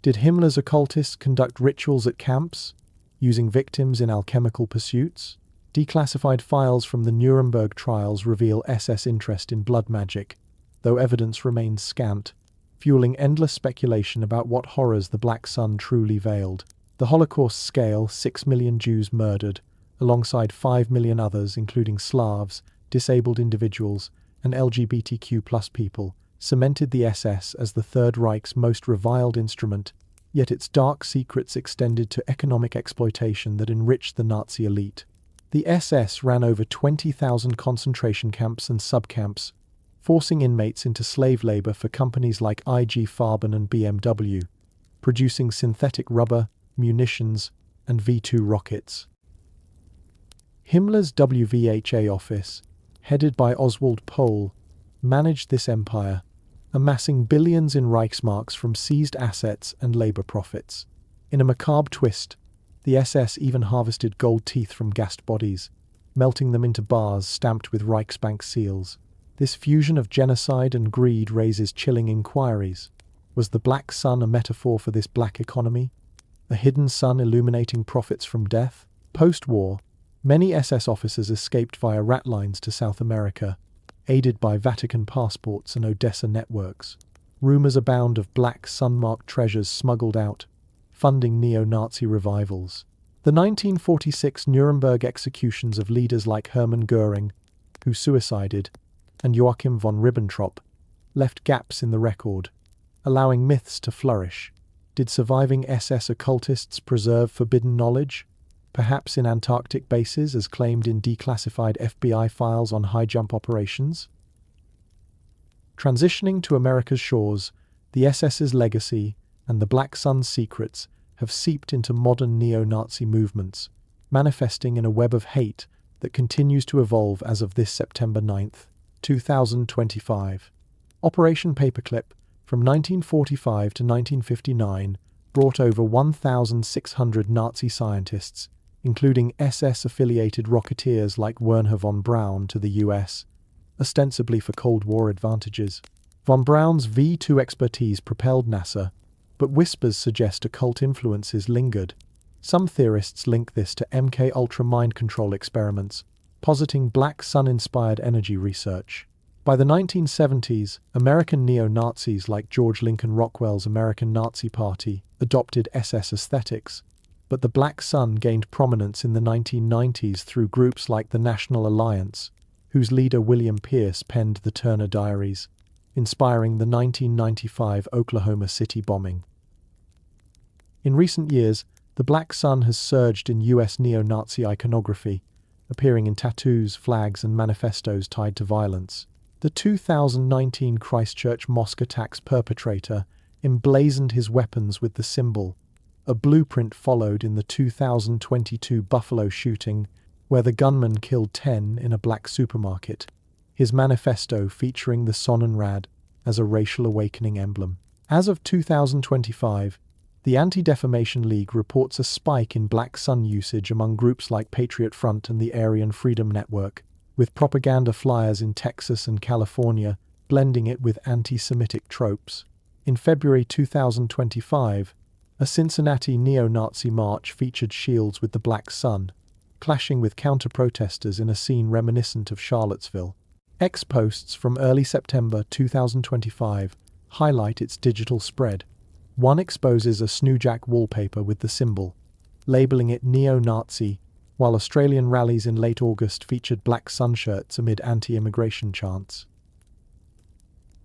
Speaker 1: Did Himmler's occultists conduct rituals at camps, using victims in alchemical pursuits? Declassified files from the Nuremberg trials reveal SS interest in blood magic, though evidence remains scant, fueling endless speculation about what horrors the Black Sun truly veiled. The Holocaust scale, 6 million Jews murdered, alongside 5 million others, including Slavs, disabled individuals, and LGBTQ+ people, cemented the SS as the Third Reich's most reviled instrument, yet its dark secrets extended to economic exploitation that enriched the Nazi elite. The SS ran over 20,000 concentration camps and subcamps, forcing inmates into slave labor for companies like IG Farben and BMW, producing synthetic rubber, munitions, and V-2 rockets. Himmler's WVHA office, headed by Oswald Pohl, managed this empire, amassing billions in Reichsmarks from seized assets and labor profits. In a macabre twist, the SS even harvested gold teeth from gassed bodies, melting them into bars stamped with Reichsbank seals. This fusion of genocide and greed raises chilling inquiries. Was the Black Sun a metaphor for this black economy? A hidden sun illuminating profits from death? Post-war, many SS officers escaped via ratlines to South America, aided by Vatican passports and Odessa networks. Rumors abound of Black Sun-marked treasures smuggled out, funding neo-Nazi revivals. The 1946 Nuremberg executions of leaders like Hermann Göring, who suicided, and Joachim von Ribbentrop, left gaps in the record, allowing myths to flourish. Did surviving SS occultists preserve forbidden knowledge, perhaps in Antarctic bases as claimed in declassified FBI files on high-jump operations? Transitioning to America's shores, the SS's legacy and the Black Sun's secrets have seeped into modern neo-Nazi movements, manifesting in a web of hate that continues to evolve as of this September 9th, 2025. Operation Paperclip, from 1945 to 1959, brought over 1,600 Nazi scientists, including SS-affiliated rocketeers like Wernher von Braun, to the US, ostensibly for Cold War advantages. Von Braun's V-2 expertise propelled NASA, but whispers suggest occult influences lingered. Some theorists link this to MK-Ultra mind control experiments, positing Black Sun-inspired energy research. By the 1970s, American neo-Nazis like George Lincoln Rockwell's American Nazi Party adopted SS aesthetics, but the Black Sun gained prominence in the 1990s through groups like the National Alliance, whose leader William Pierce penned the Turner Diaries, inspiring the 1995 Oklahoma City bombing. In recent years, the Black Sun has surged in US neo-Nazi iconography, appearing in tattoos, flags, and manifestos tied to violence. The 2019 Christchurch mosque attacks perpetrator emblazoned his weapons with the symbol. A blueprint followed in the 2022 Buffalo shooting, where the gunman killed 10 in a black supermarket. His manifesto featuring the Sonnenrad as a racial awakening emblem. As of 2025, the Anti-Defamation League reports a spike in Black Sun usage among groups like Patriot Front and the Aryan Freedom Network, with propaganda flyers in Texas and California blending it with anti-Semitic tropes. In February 2025, a Cincinnati neo-Nazi march featured shields with the Black Sun, clashing with counter-protesters in a scene reminiscent of Charlottesville. X posts from early September 2025 highlight its digital spread. One exposes a Snoojack wallpaper with the symbol, labeling it neo-Nazi, while Australian rallies in late August featured Black Sun shirts amid anti-immigration chants.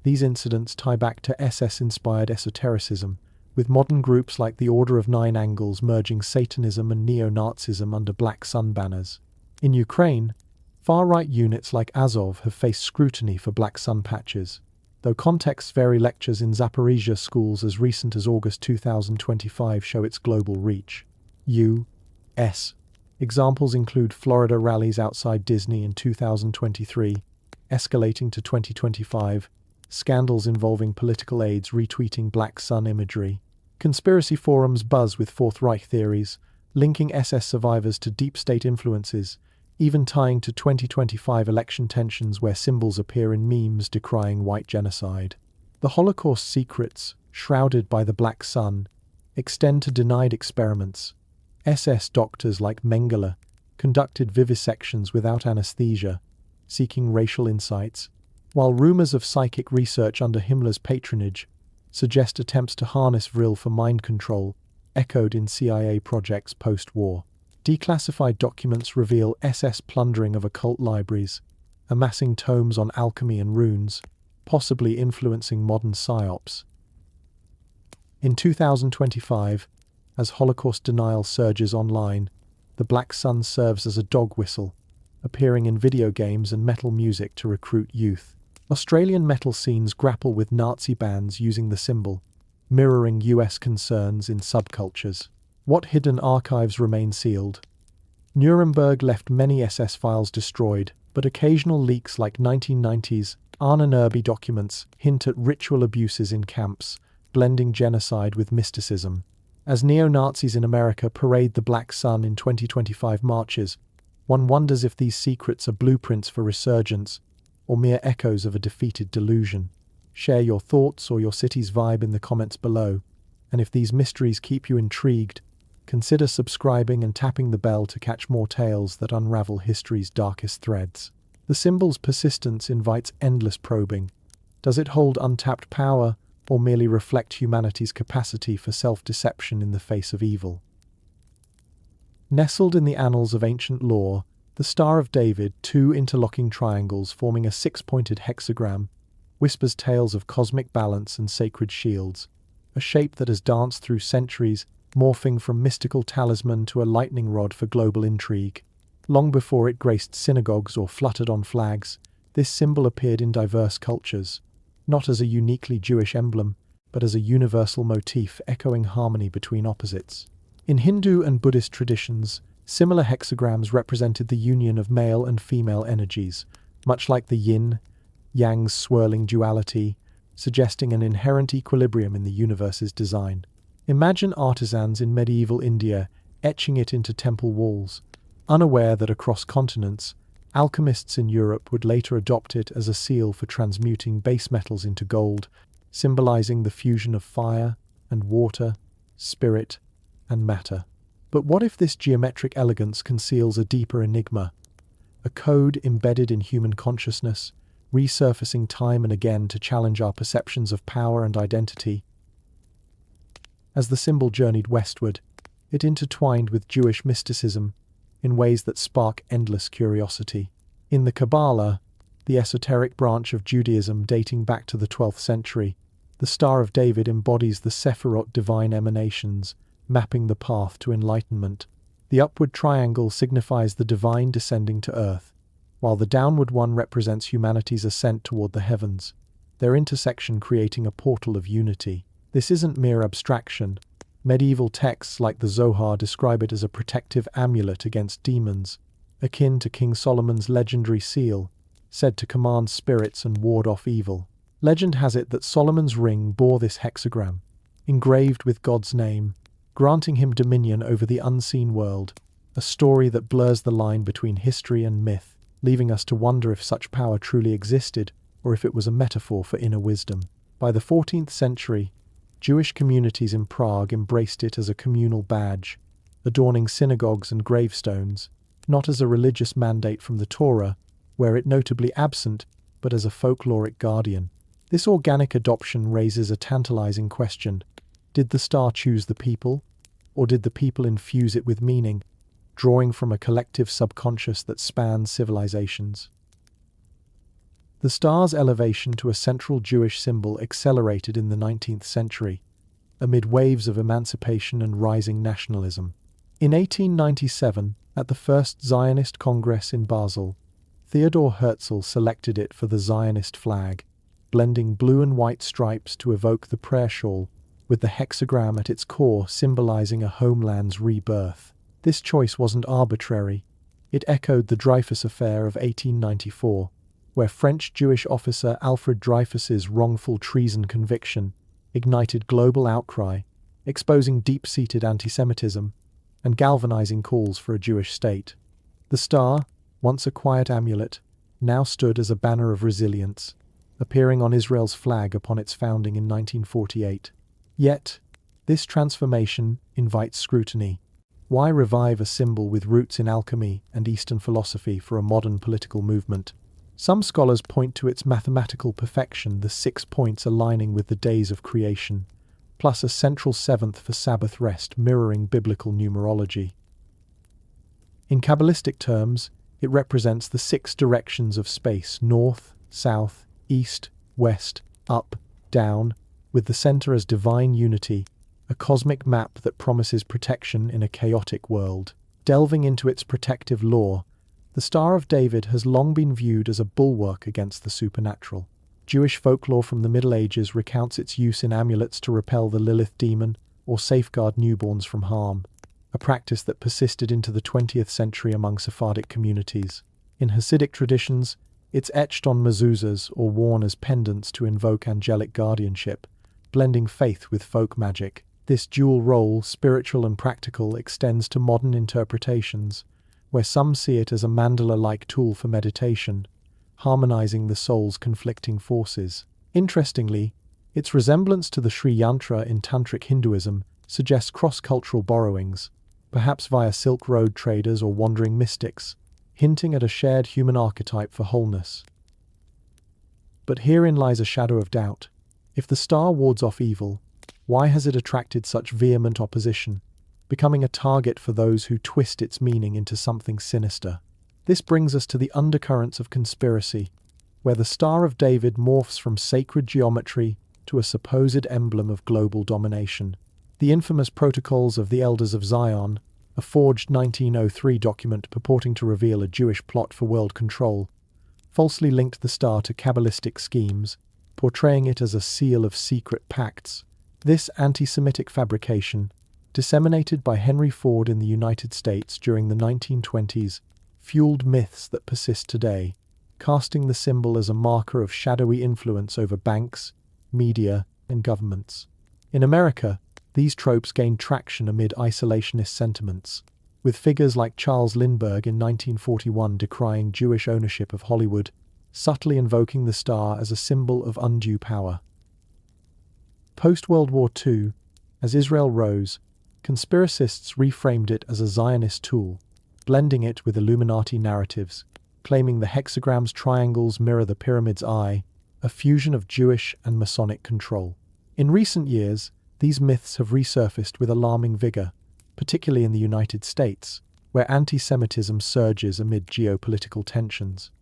Speaker 1: These incidents tie back to SS-inspired esotericism, with modern groups like the Order of Nine Angles merging Satanism and neo-Nazism under Black Sun banners. In Ukraine, far-right units like Azov have faced scrutiny for Black Sun patches, though contexts vary. Lectures in Zaporizhia schools as recent as August 2025 show its global reach. U.S. examples include Florida rallies outside Disney in 2023, escalating to 2025, scandals involving political aides retweeting Black Sun imagery. Conspiracy forums buzz with Fourth Reich theories, linking SS survivors to deep state influences, even tying to 2025 election tensions where symbols appear in memes decrying white genocide. The Holocaust secrets, shrouded by the Black Sun, extend to denied experiments. SS doctors like Mengele conducted vivisections without anesthesia, seeking racial insights, while rumors of psychic research under Himmler's patronage suggest attempts to harness Vril for mind control, echoed in CIA projects post-war. Declassified documents reveal SS plundering of occult libraries, amassing tomes on alchemy and runes, possibly influencing modern psyops. In 2025, as Holocaust denial surges online, the Black Sun serves as a dog whistle, appearing in video games and metal music to recruit youth. Australian metal scenes grapple with Nazi bands using the symbol, mirroring US concerns in subcultures. What hidden archives remain sealed? Nuremberg left many SS files destroyed, but occasional leaks like 1990s Ahnenerbe documents hint at ritual abuses in camps, blending genocide with mysticism. As neo-Nazis in America parade the Black Sun in 2025 marches, one wonders if these secrets are blueprints for resurgence or mere echoes of a defeated delusion. Share your thoughts or your city's vibe in the comments below, and if these mysteries keep you intrigued, consider subscribing and tapping the bell to catch more tales that unravel history's darkest threads. The symbol's persistence invites endless probing. Does it hold untapped power, or merely reflect humanity's capacity for self-deception in the face of evil? Nestled in the annals of ancient lore, the Star of David, two interlocking triangles forming a six-pointed hexagram, whispers tales of cosmic balance and sacred shields, a shape that has danced through centuries, morphing from mystical talisman to a lightning rod for global intrigue. Long before it graced synagogues or fluttered on flags, this symbol appeared in diverse cultures, not as a uniquely Jewish emblem, but as a universal motif echoing harmony between opposites. In Hindu and Buddhist traditions, similar hexagrams represented the union of male and female energies, much like the yin-yang's swirling duality, suggesting an inherent equilibrium in the universe's design. Imagine artisans in medieval India etching it into temple walls, unaware that across continents, alchemists in Europe would later adopt it as a seal for transmuting base metals into gold, symbolizing the fusion of fire and water, spirit and matter. But what if this geometric elegance conceals a deeper enigma, a code embedded in human consciousness, resurfacing time and again to challenge our perceptions of power and identity? As the symbol journeyed westward, it intertwined with Jewish mysticism in ways that spark endless curiosity. In the Kabbalah, the esoteric branch of Judaism dating back to the 12th century, the Star of David embodies the Sephirot divine emanations, mapping the path to enlightenment. The upward triangle signifies the divine descending to earth, while the downward one represents humanity's ascent toward the heavens, their intersection creating a portal of unity. This isn't mere abstraction. Medieval texts like the Zohar describe it as a protective amulet against demons, akin to King Solomon's legendary seal, said to command spirits and ward off evil. Legend has it that Solomon's ring bore this hexagram, engraved with God's name, granting him dominion over the unseen world, a story that blurs the line between history and myth, leaving us to wonder if such power truly existed or if it was a metaphor for inner wisdom. By the 14th century, Jewish communities in Prague embraced it as a communal badge, adorning synagogues and gravestones, not as a religious mandate from the Torah, where it notably absent, but as a folkloric guardian. This organic adoption raises a tantalizing question. Did the star choose the people, or did the people infuse it with meaning, drawing from a collective subconscious that spans civilizations? The star's elevation to a central Jewish symbol accelerated in the 19th century, amid waves of emancipation and rising nationalism. In 1897, at the First Zionist Congress in Basel, Theodor Herzl selected it for the Zionist flag, blending blue and white stripes to evoke the prayer shawl, with the hexagram at its core symbolizing a homeland's rebirth. This choice wasn't arbitrary. It echoed the Dreyfus Affair of 1894, where French Jewish officer Alfred Dreyfus's wrongful treason conviction ignited global outcry, exposing deep-seated anti-Semitism and galvanizing calls for a Jewish state. The star, once a quiet amulet, now stood as a banner of resilience, appearing on Israel's flag upon its founding in 1948. Yet, this transformation invites scrutiny. Why revive a symbol with roots in alchemy and Eastern philosophy for a modern political movement? Some scholars point to its mathematical perfection, the 6 points aligning with the days of creation, plus a central seventh for Sabbath rest mirroring biblical numerology. In Kabbalistic terms, it represents the 6 directions of space: north, south, east, west, up, down, with the center as divine unity, a cosmic map that promises protection in a chaotic world. Delving into its protective lore, the Star of David has long been viewed as a bulwark against the supernatural. Jewish folklore from the Middle Ages recounts its use in amulets to repel the Lilith demon or safeguard newborns from harm, a practice that persisted into the 20th century among Sephardic communities. In Hasidic traditions, it's etched on mezuzahs or worn as pendants to invoke angelic guardianship, blending faith with folk magic. This dual role, spiritual and practical, extends to modern interpretations, where some see it as a mandala-like tool for meditation, harmonizing the soul's conflicting forces. Interestingly, its resemblance to the Sri Yantra in Tantric Hinduism suggests cross-cultural borrowings, perhaps via Silk Road traders or wandering mystics, hinting at a shared human archetype for wholeness. But herein lies a shadow of doubt. If the star wards off evil, why has it attracted such vehement opposition, becoming a target for those who twist its meaning into something sinister? This brings us to the undercurrents of conspiracy, where the Star of David morphs from sacred geometry to a supposed emblem of global domination. The infamous Protocols of the Elders of Zion, a forged 1903 document purporting to reveal a Jewish plot for world control, falsely linked the star to Kabbalistic schemes, portraying it as a seal of secret pacts. This anti-Semitic fabrication, disseminated by Henry Ford in the United States during the 1920s, fueled myths that persist today, casting the symbol as a marker of shadowy influence over banks, media, and governments. In America, these tropes gained traction amid isolationist sentiments, with figures like Charles Lindbergh in 1941 decrying Jewish ownership of Hollywood, subtly invoking the star as a symbol of undue power. Post-World War II, as Israel rose, conspiracists reframed it as a Zionist tool, blending it with Illuminati narratives, claiming the hexagram's triangles mirror the pyramid's eye, a fusion of Jewish and Masonic control. In recent years, these myths have resurfaced with alarming vigor, particularly in the United States, where anti-Semitism surges amid geopolitical tensions.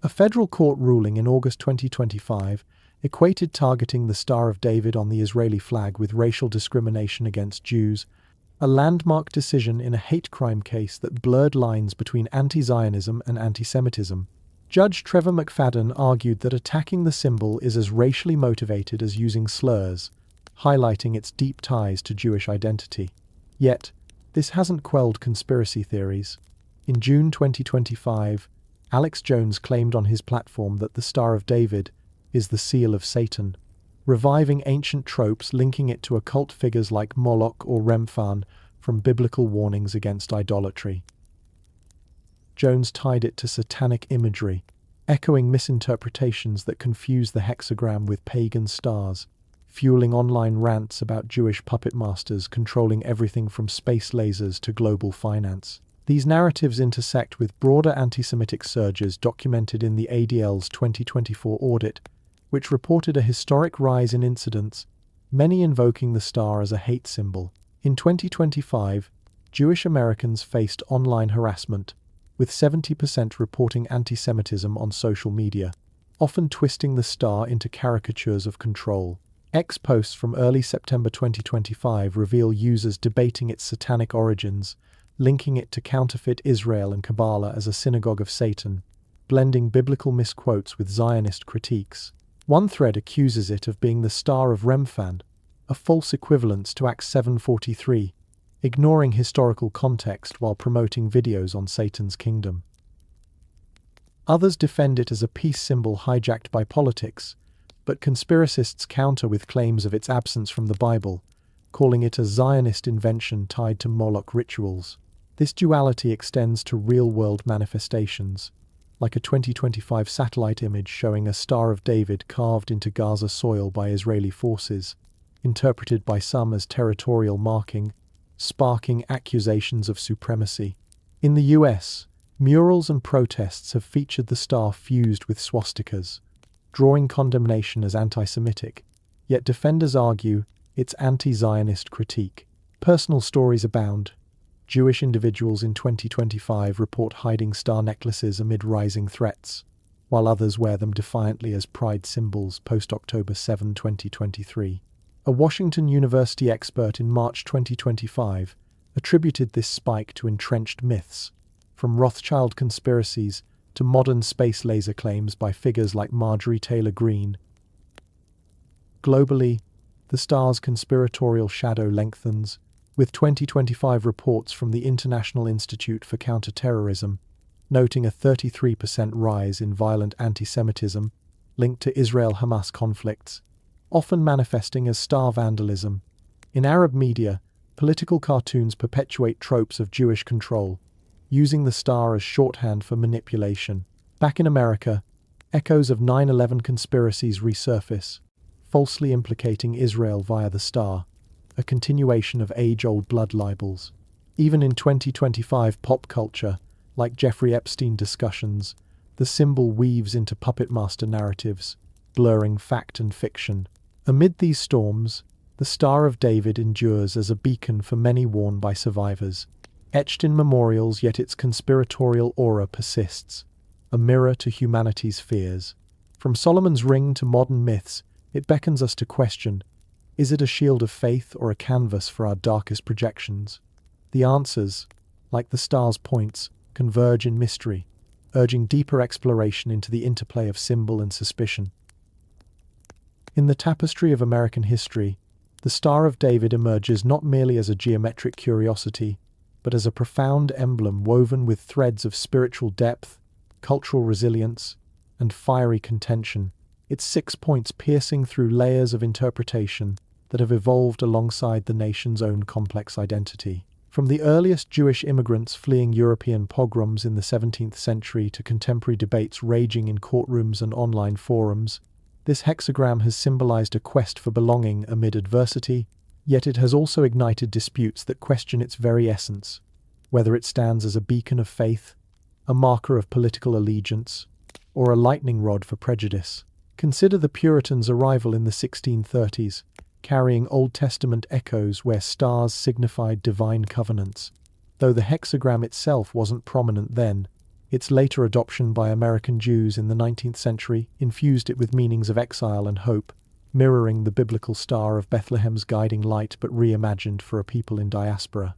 Speaker 1: A federal court ruling in August 2025 equated targeting the Star of David on the Israeli flag with racial discrimination against Jews, a landmark decision in a hate crime case that blurred lines between anti-Zionism and anti-Semitism. Judge Trevor McFadden argued that attacking the symbol is as racially motivated as using slurs, highlighting its deep ties to Jewish identity. Yet, this hasn't quelled conspiracy theories. In June 2025, Alex Jones claimed on his platform that the Star of David is the seal of Satan, reviving ancient tropes linking it to occult figures like Moloch or Remphan from biblical warnings against idolatry. Jones tied it to satanic imagery, echoing misinterpretations that confuse the hexagram with pagan stars, fueling online rants about Jewish puppet masters controlling everything from space lasers to global finance. These narratives intersect with broader anti-Semitic surges documented in the ADL's 2024 audit, which reported a historic rise in incidents, many invoking the star as a hate symbol. In 2025, Jewish Americans faced online harassment, with 70% reporting anti-Semitism on social media, often twisting the star into caricatures of control. X posts from early September 2025 reveal users debating its satanic origins, linking it to counterfeit Israel and Kabbalah as a synagogue of Satan, blending biblical misquotes with Zionist critiques. One thread accuses it of being the Star of Remphan, a false equivalence to Acts 7:43, ignoring historical context while promoting videos on Satan's kingdom. Others defend it as a peace symbol hijacked by politics, but conspiracists counter with claims of its absence from the Bible, calling it a Zionist invention tied to Moloch rituals. This duality extends to real-world manifestations, like a 2025 satellite image showing a Star of David carved into Gaza soil by Israeli forces, interpreted by some as territorial marking, sparking accusations of supremacy. In the US, murals and protests have featured the star fused with swastikas, drawing condemnation as anti-Semitic, yet defenders argue it's anti-Zionist critique. Personal stories abound. Jewish individuals in 2025 report hiding star necklaces amid rising threats, while others wear them defiantly as pride symbols post-October 7, 2023. A Washington University expert in March 2025 attributed this spike to entrenched myths, from Rothschild conspiracies to modern space laser claims by figures like Marjorie Taylor Greene. Globally, the star's conspiratorial shadow lengthens, with 2025 reports from the International Institute for Counterterrorism noting a 33% rise in violent anti-Semitism linked to Israel-Hamas conflicts, often manifesting as star vandalism. In Arab media, political cartoons perpetuate tropes of Jewish control, using the star as shorthand for manipulation. Back in America, echoes of 9/11 conspiracies resurface, falsely implicating Israel via the star, a continuation of age-old blood libels. Even in 2025 pop culture, like Jeffrey Epstein discussions, the symbol weaves into puppet master narratives, blurring fact and fiction. Amid these storms, the Star of David endures as a beacon for many worn by survivors. Etched in memorials, yet its conspiratorial aura persists, a mirror to humanity's fears. From Solomon's Ring to modern myths, it beckons us to question, is it a shield of faith or a canvas for our darkest projections? The answers, like the star's points, converge in mystery, urging deeper exploration into the interplay of symbol and suspicion. In the tapestry of American history, the Star of David emerges not merely as a geometric curiosity, but as a profound emblem woven with threads of spiritual depth, cultural resilience, and fiery contention, its 6 points piercing through layers of interpretation that have evolved alongside the nation's own complex identity. From the earliest Jewish immigrants fleeing European pogroms in the 17th century to contemporary debates raging in courtrooms and online forums, this hexagram has symbolized a quest for belonging amid adversity, yet it has also ignited disputes that question its very essence, whether it stands as a beacon of faith, a marker of political allegiance, or a lightning rod for prejudice. Consider the Puritans' arrival in the 1630s, carrying Old Testament echoes where stars signified divine covenants. Though the hexagram itself wasn't prominent then, its later adoption by American Jews in the 19th century infused it with meanings of exile and hope, mirroring the biblical Star of Bethlehem's guiding light but reimagined for a people in diaspora.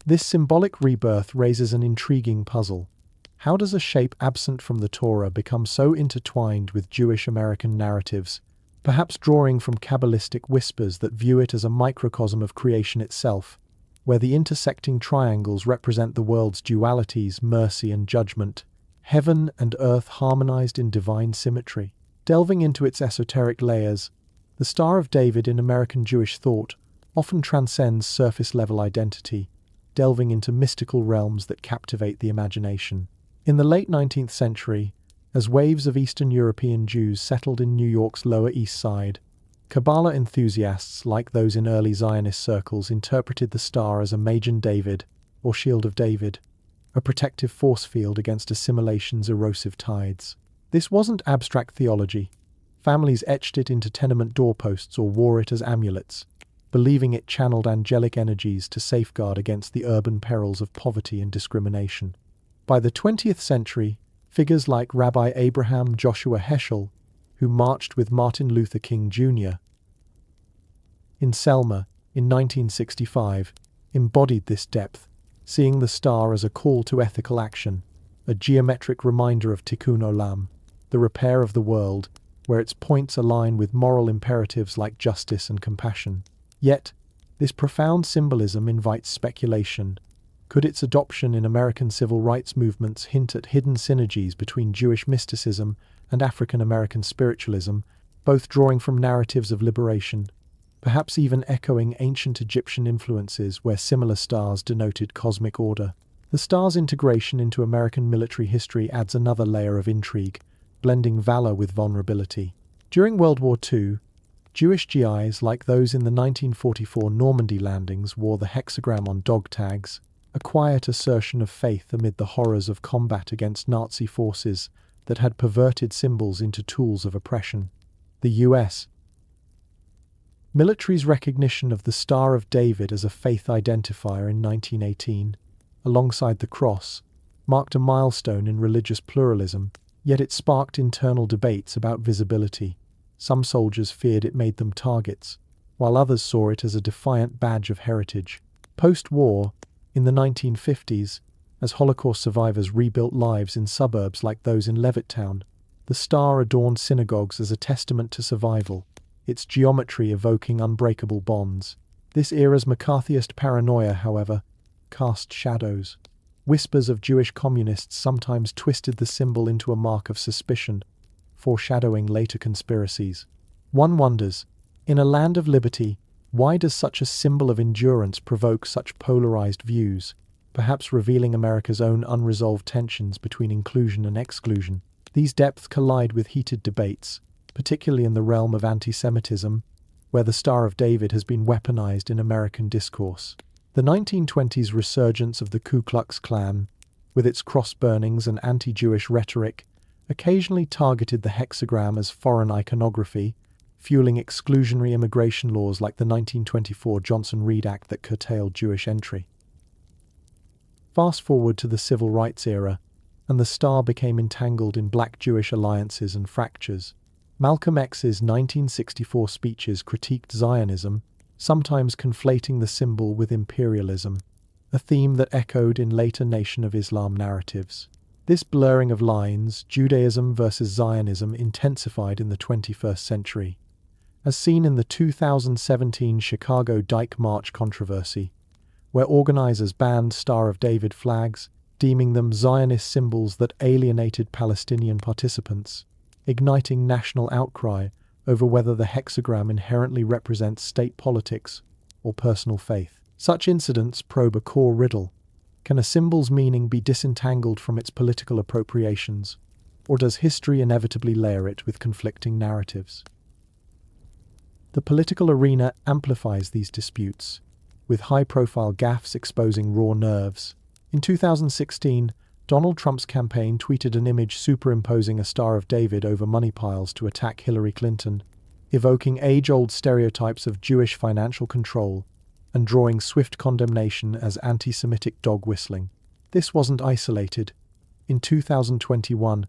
Speaker 1: This symbolic rebirth raises an intriguing puzzle. How does a shape absent from the Torah become so intertwined with Jewish American narratives, perhaps drawing from Kabbalistic whispers that view it as a microcosm of creation itself, where the intersecting triangles represent the world's dualities, mercy and judgment, heaven and earth harmonized in divine symmetry? Delving into its esoteric layers, the Star of David in American Jewish thought often transcends surface-level identity, delving into mystical realms that captivate the imagination. In the late 19th century, as waves of Eastern European Jews settled in New York's Lower East Side, Kabbalah enthusiasts like those in early Zionist circles interpreted the star as a Magen David, or Shield of David, a protective force field against assimilation's erosive tides. This wasn't abstract theology. Families etched it into tenement doorposts or wore it as amulets, believing it channeled angelic energies to safeguard against the urban perils of poverty and discrimination. By the 20th century, figures like Rabbi Abraham Joshua Heschel, who marched with Martin Luther King Jr. in Selma in 1965, embodied this depth, seeing the star as a call to ethical action, a geometric reminder of Tikkun Olam, the repair of the world, where its points align with moral imperatives like justice and compassion. Yet, this profound symbolism invites speculation. Could its adoption in American civil rights movements hint at hidden synergies between Jewish mysticism and African American spiritualism, both drawing from narratives of liberation, perhaps even echoing ancient Egyptian influences where similar stars denoted cosmic order? The star's integration into American military history adds another layer of intrigue, blending valor with vulnerability. During World War II, Jewish GIs like those in the 1944 Normandy landings wore the hexagram on dog tags, a quiet assertion of faith amid the horrors of combat against Nazi forces that had perverted symbols into tools of oppression. The U.S. military's recognition of the Star of David as a faith identifier in 1918, alongside the cross, marked a milestone in religious pluralism, yet it sparked internal debates about visibility. Some soldiers feared it made them targets, while others saw it as a defiant badge of heritage. Post-war, in the 1950s, as Holocaust survivors rebuilt lives in suburbs like those in Levittown, the star adorned synagogues as a testament to survival, its geometry evoking unbreakable bonds. This era's McCarthyist paranoia, however, cast shadows. Whispers of Jewish communists sometimes twisted the symbol into a mark of suspicion, foreshadowing later conspiracies. One wonders, in a land of liberty, why does such a symbol of endurance provoke such polarized views, perhaps revealing America's own unresolved tensions between inclusion and exclusion? These depths collide with heated debates, particularly in the realm of anti-Semitism, where the Star of David has been weaponized in American discourse. The 1920s resurgence of the Ku Klux Klan, with its cross-burnings and anti-Jewish rhetoric, occasionally targeted the hexagram as foreign iconography, fueling exclusionary immigration laws like the 1924 Johnson-Reed Act that curtailed Jewish entry. Fast forward to the Civil Rights era, and the star became entangled in black-Jewish alliances and fractures. Malcolm X's 1964 speeches critiqued Zionism, sometimes conflating the symbol with imperialism, a theme that echoed in later Nation of Islam narratives. This blurring of lines, Judaism versus Zionism, intensified in the 21st century, as seen in the 2017 Chicago Dyke March controversy, where organizers banned Star of David flags, deeming them Zionist symbols that alienated Palestinian participants, igniting national outcry over whether the hexagram inherently represents state politics or personal faith. Such incidents probe a core riddle. Can a symbol's meaning be disentangled from its political appropriations, or does history inevitably layer it with conflicting narratives? The political arena amplifies these disputes, with high-profile gaffes exposing raw nerves. In 2016, Donald Trump's campaign tweeted an image superimposing a Star of David over money piles to attack Hillary Clinton, evoking age-old stereotypes of Jewish financial control and drawing swift condemnation as anti-Semitic dog whistling. This wasn't isolated. In 2021,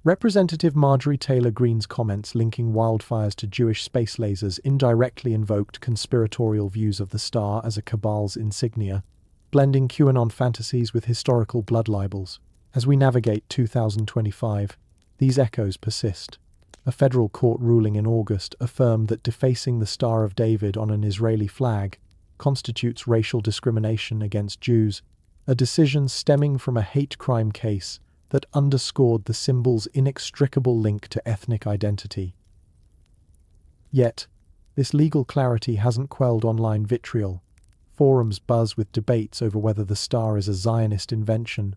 Speaker 1: Representative Marjorie Taylor Greene's comments linking wildfires to Jewish space lasers indirectly invoked conspiratorial views of the star as a cabal's insignia, blending QAnon fantasies with historical blood libels. As we navigate 2025, these echoes persist. A federal court ruling in August affirmed that defacing the Star of David on an Israeli flag constitutes racial discrimination against Jews, a decision stemming from a hate crime case that underscored the symbol's inextricable link to ethnic identity. Yet, this legal clarity hasn't quelled online vitriol. Forums buzz with debates over whether the star is a Zionist invention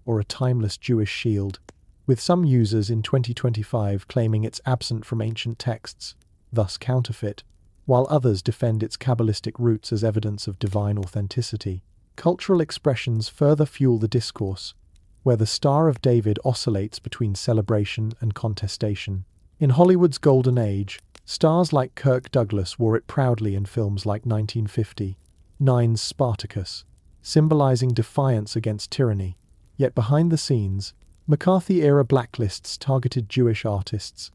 Speaker 1: or a timeless Jewish shield, with some users in 2025 claiming it's absent from ancient texts, thus counterfeit, while others defend its Kabbalistic roots as evidence of divine authenticity. Cultural expressions further fuel the discourse, where the Star of David oscillates between celebration and contestation. In Hollywood's golden age, stars like Kirk Douglas wore it proudly in films like 1959's Spartacus, symbolizing defiance against tyranny. Yet behind the scenes, McCarthy-era blacklists targeted Jewish artists,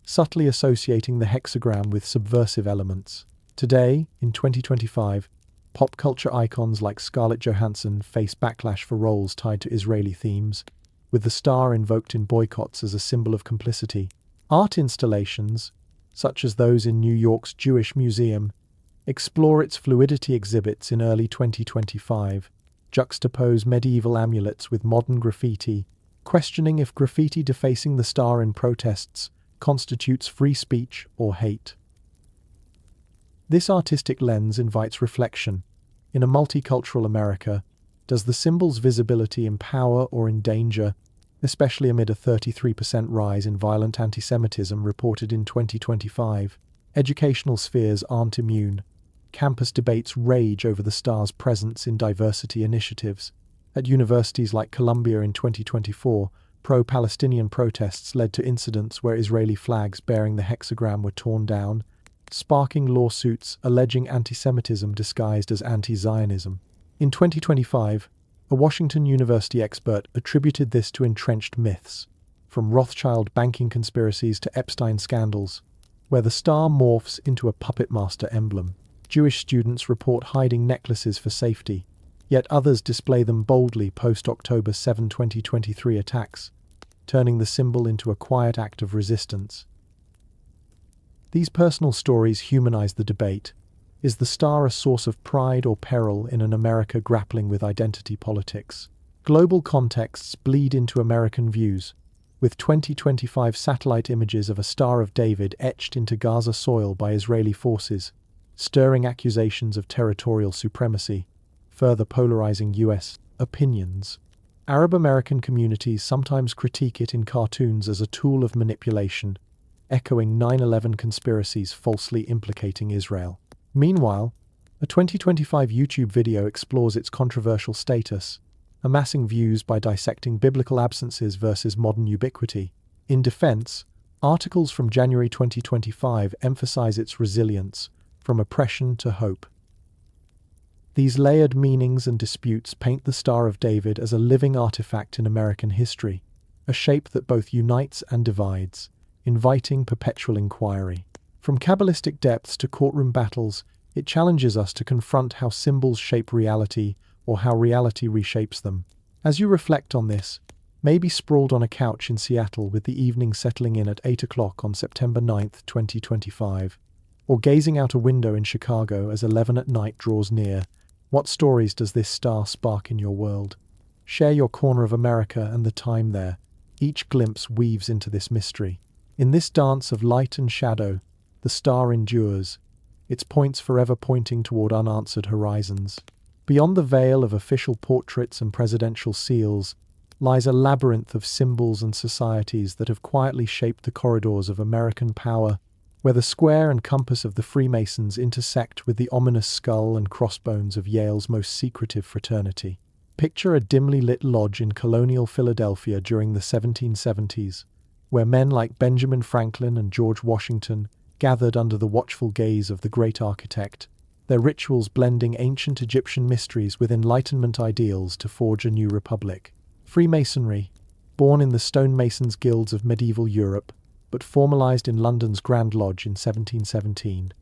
Speaker 1: subtly associating the hexagram with subversive elements. Today, in 2025, pop culture icons like Scarlett Johansson face backlash for roles tied to Israeli themes, with the star invoked in boycotts as a symbol of complicity. Art installations, such as those in New York's Jewish Museum, explore its fluidity. Exhibits in early 2025 juxtapose medieval amulets with modern graffiti, questioning if graffiti defacing the star in protests constitutes free speech or hate. This artistic lens invites reflection. In a multicultural America, does the symbol's visibility empower or endanger, especially amid a 33% rise in violent anti-Semitism reported in 2025? Educational spheres aren't immune. Campus debates rage over the star's presence in diversity initiatives. At universities like Columbia in 2024, pro-Palestinian protests led to incidents where Israeli flags bearing the hexagram were torn down, sparking lawsuits alleging anti-Semitism disguised as anti-Zionism. In 2025, a Washington University expert attributed this to entrenched myths, from Rothschild banking conspiracies to Epstein scandals, where the star morphs into a puppet master emblem. Jewish students report hiding necklaces for safety, yet others display them boldly post-October 7, 2023 attacks, turning the symbol into a quiet act of resistance. These personal stories humanize the debate. Is the star a source of pride or peril in an America grappling with identity politics? Global contexts bleed into American views, with 2025 satellite images of a Star of David etched into Gaza soil by Israeli forces, stirring accusations of territorial supremacy, further polarizing U.S. opinions. Arab American communities sometimes critique it in cartoons as a tool of manipulation, echoing 9/11 conspiracies falsely implicating Israel. Meanwhile, a 2025 YouTube video explores its controversial status, amassing views by dissecting biblical absences versus modern ubiquity. In defense, articles from January 2025 emphasize its resilience, from oppression to hope. These layered meanings and disputes paint the Star of David as a living artifact in American history, a shape that both unites and divides, inviting perpetual inquiry. From Kabbalistic depths to courtroom battles, it challenges us to confront how symbols shape reality or how reality reshapes them. As you reflect on this, maybe sprawled on a couch in Seattle with the evening settling in at 8 o'clock on September 9, 2025, or gazing out a window in Chicago as 11 at night draws near, what stories does this star spark in your world? Share your corner of America and the time there. Each glimpse weaves into this mystery. In this dance of light and shadow, the star endures, its points forever pointing toward unanswered horizons. Beyond the veil of official portraits and presidential seals lies a labyrinth of symbols and societies that have quietly shaped the corridors of American power, where the square and compass of the Freemasons intersect with the ominous skull and crossbones of Yale's most secretive fraternity. Picture a dimly lit lodge in colonial Philadelphia during the 1770s, where men like Benjamin Franklin and George Washington gathered under the watchful gaze of the great architect, their rituals blending ancient Egyptian mysteries with Enlightenment ideals to forge a new republic. Freemasonry, Born in the stonemasons' guilds of medieval Europe, but formalized in London's Grand Lodge in 1717,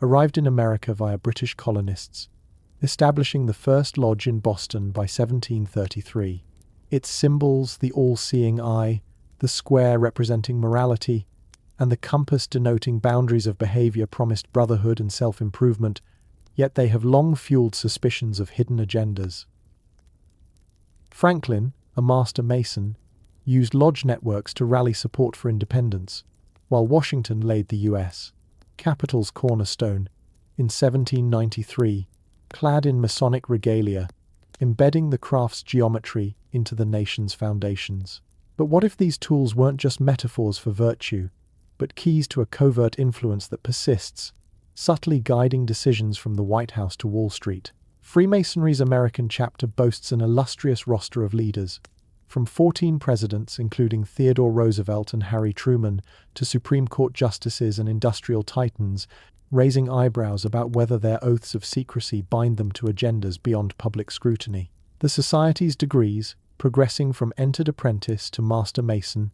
Speaker 1: arrived in America via British colonists, establishing the first lodge in Boston by 1733. Its symbols, the all-seeing eye, the square representing morality, and the compass denoting boundaries of behavior, promised brotherhood and self-improvement, yet they have long fueled suspicions of hidden agendas. Franklin, a master mason, used lodge networks to rally support for independence, while Washington laid the U.S. Capitol's cornerstone in 1793, clad in Masonic regalia, embedding the craft's geometry into the nation's foundations. But what if these tools weren't just metaphors for virtue, but keys to a covert influence that persists, subtly guiding decisions from the White House to Wall Street? Freemasonry's American chapter boasts an illustrious roster of leaders, from 14 presidents, including Theodore Roosevelt and Harry Truman, to Supreme Court justices and industrial titans, raising eyebrows about whether their oaths of secrecy bind them to agendas beyond public scrutiny. The society's degrees, progressing from entered apprentice to master mason,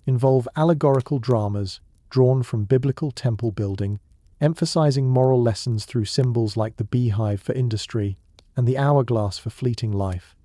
Speaker 1: involve allegorical dramas drawn from biblical temple building, emphasizing moral lessons through symbols like the beehive for industry and the hourglass for fleeting life.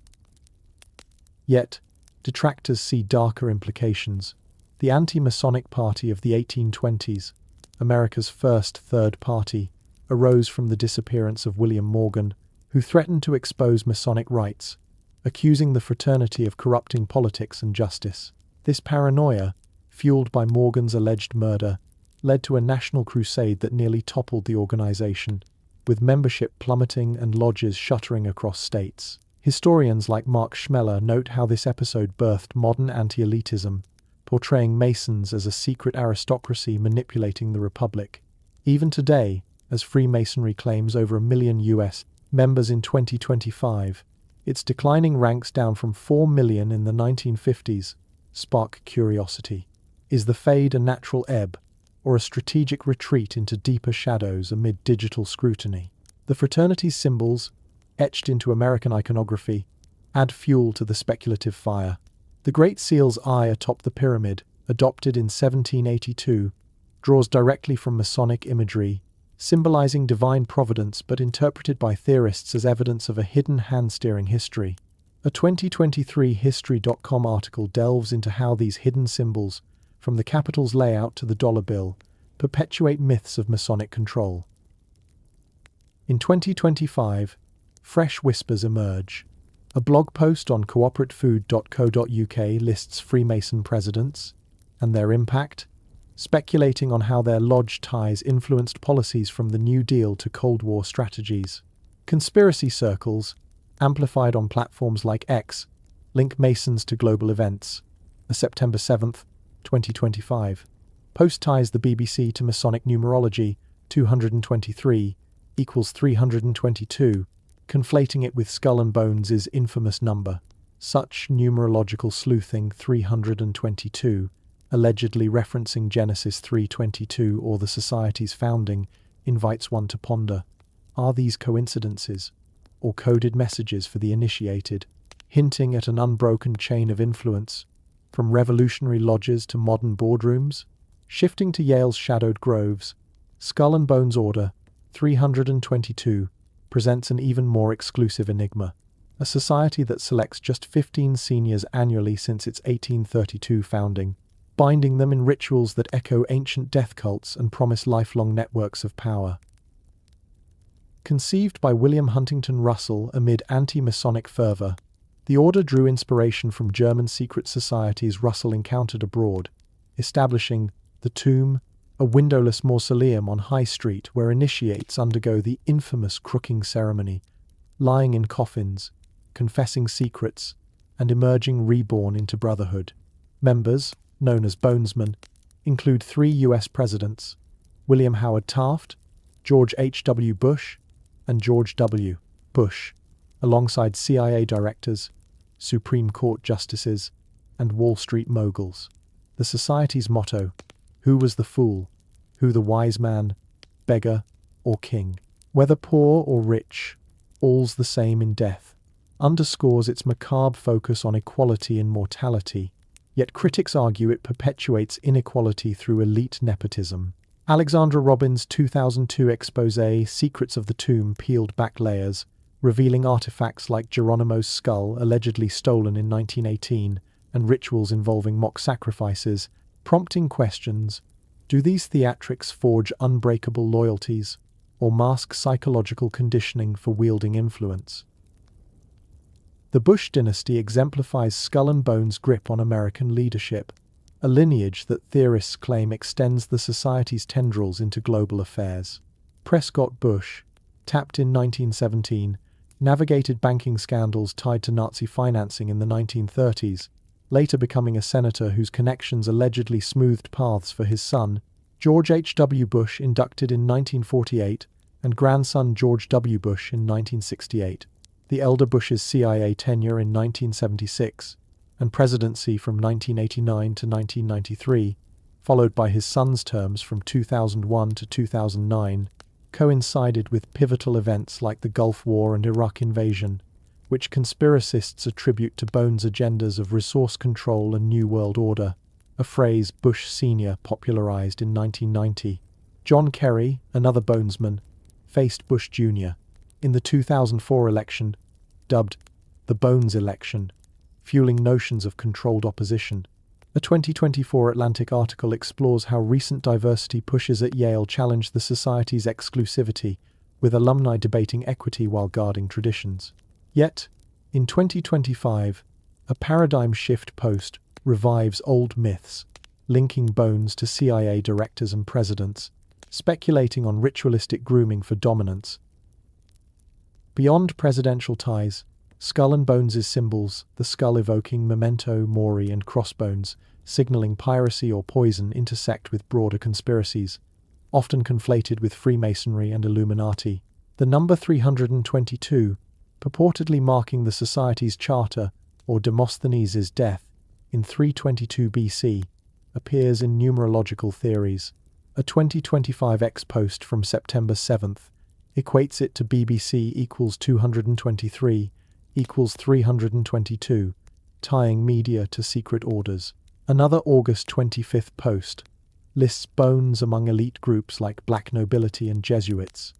Speaker 1: Yet, detractors see darker implications. The anti-Masonic Party of the 1820s, America's first third party, arose from the disappearance of William Morgan, who threatened to expose Masonic rites, accusing the fraternity of corrupting politics and justice. This paranoia, fueled by Morgan's alleged murder, led to a national crusade that nearly toppled the organization, with membership plummeting and lodges shuttering across states. Historians like Mark Schmeller note how this episode birthed modern anti-elitism, portraying Masons as a secret aristocracy manipulating the Republic. Even today, as Freemasonry claims over 1 million U.S. members in 2025, its declining ranks down from 4 million in the 1950s spark curiosity. Is the fade a natural ebb, or a strategic retreat into deeper shadows amid digital scrutiny? The fraternity's symbols, etched into American iconography, add fuel to the speculative fire. The Great Seal's eye atop the pyramid, adopted in 1782, draws directly from Masonic imagery, symbolizing divine providence but interpreted by theorists as evidence of a hidden hand-steering history. A 2023 History.com article delves into how these hidden symbols, from the Capitol's layout to the dollar bill, perpetuate myths of Masonic control. In 2025, fresh whispers emerge. A blog post on cooperatefood.co.uk lists Freemason presidents and their impact, speculating on how their lodge ties influenced policies from the New Deal to Cold War strategies. Conspiracy circles, amplified on platforms like X, link Masons to global events. A September 7, 2025 post ties the BBC to Masonic numerology 223 equals 322, conflating it with Skull and Bones' infamous number. Such numerological sleuthing 322, allegedly referencing Genesis 3:22 or the Society's founding, invites one to ponder. Are these coincidences, or coded messages for the initiated, hinting at an unbroken chain of influence, from revolutionary lodges to modern boardrooms? Shifting to Yale's shadowed groves, Skull and Bones Order 322 presents an even more exclusive enigma. A society that selects just 15 seniors annually since its 1832 founding, binding them in rituals that echo ancient death cults and promise lifelong networks of power. Conceived by William Huntington Russell amid anti-Masonic fervor, the order drew inspiration from German secret societies Russell encountered abroad, establishing the Tomb, a windowless mausoleum on High Street where initiates undergo the infamous crooking ceremony, lying in coffins, confessing secrets, and emerging reborn into brotherhood. Members, known as Bonesmen, include 3 U.S. presidents, William Howard Taft, George H.W. Bush, and George W. Bush, alongside CIA directors, Supreme Court justices, and Wall Street moguls. The Society's motto, "Who was the fool? Who the wise man, beggar, or king? Whether poor or rich, all's the same in death," underscores its macabre focus on equality and mortality, Yet critics argue it perpetuates inequality through elite nepotism. Alexandra Robbins' 2002 exposé, Secrets of the Tomb, peeled back layers, revealing artifacts like Geronimo's skull, allegedly stolen in 1918, and rituals involving mock sacrifices, prompting questions: do these theatrics forge unbreakable loyalties, or mask psychological conditioning for wielding influence? The Bush dynasty exemplifies Skull and Bones' grip on American leadership, a lineage that theorists claim extends the society's tendrils into global affairs. Prescott Bush, tapped in 1917, navigated banking scandals tied to Nazi financing in the 1930s, later becoming a senator whose connections allegedly smoothed paths for his son, George H. W. Bush, inducted in 1948, and grandson George W. Bush in 1968. The elder Bush's CIA tenure in 1976, and presidency from 1989 to 1993, followed by his son's terms from 2001 to 2009, coincided with pivotal events like the Gulf War and Iraq invasion, which conspiracists attribute to Bones' agendas of resource control and New World Order, a phrase Bush Sr. popularized in 1990. John Kerry, another Bonesman, faced Bush Jr. in the 2004 election, dubbed the Bones election, fueling notions of controlled opposition. A 2024 Atlantic article explores how recent diversity pushes at Yale challenged the society's exclusivity, with alumni debating equity while guarding traditions. Yet, in 2025, a paradigm shift post revives old myths, linking Bones to CIA directors and presidents, speculating on ritualistic grooming for dominance. Beyond presidential ties, Skull and Bones' symbols, the skull evoking memento mori and crossbones, signaling piracy or poison, intersect with broader conspiracies, often conflated with Freemasonry and Illuminati. The number 322, purportedly marking the society's charter or Demosthenes' death in 322 BC, appears in numerological theories. A 2025 ex-post from September 7th equates it to BBC equals 223 equals 322, tying media to secret orders. Another August 25th post lists Bones among elite groups like Black nobility and Jesuits,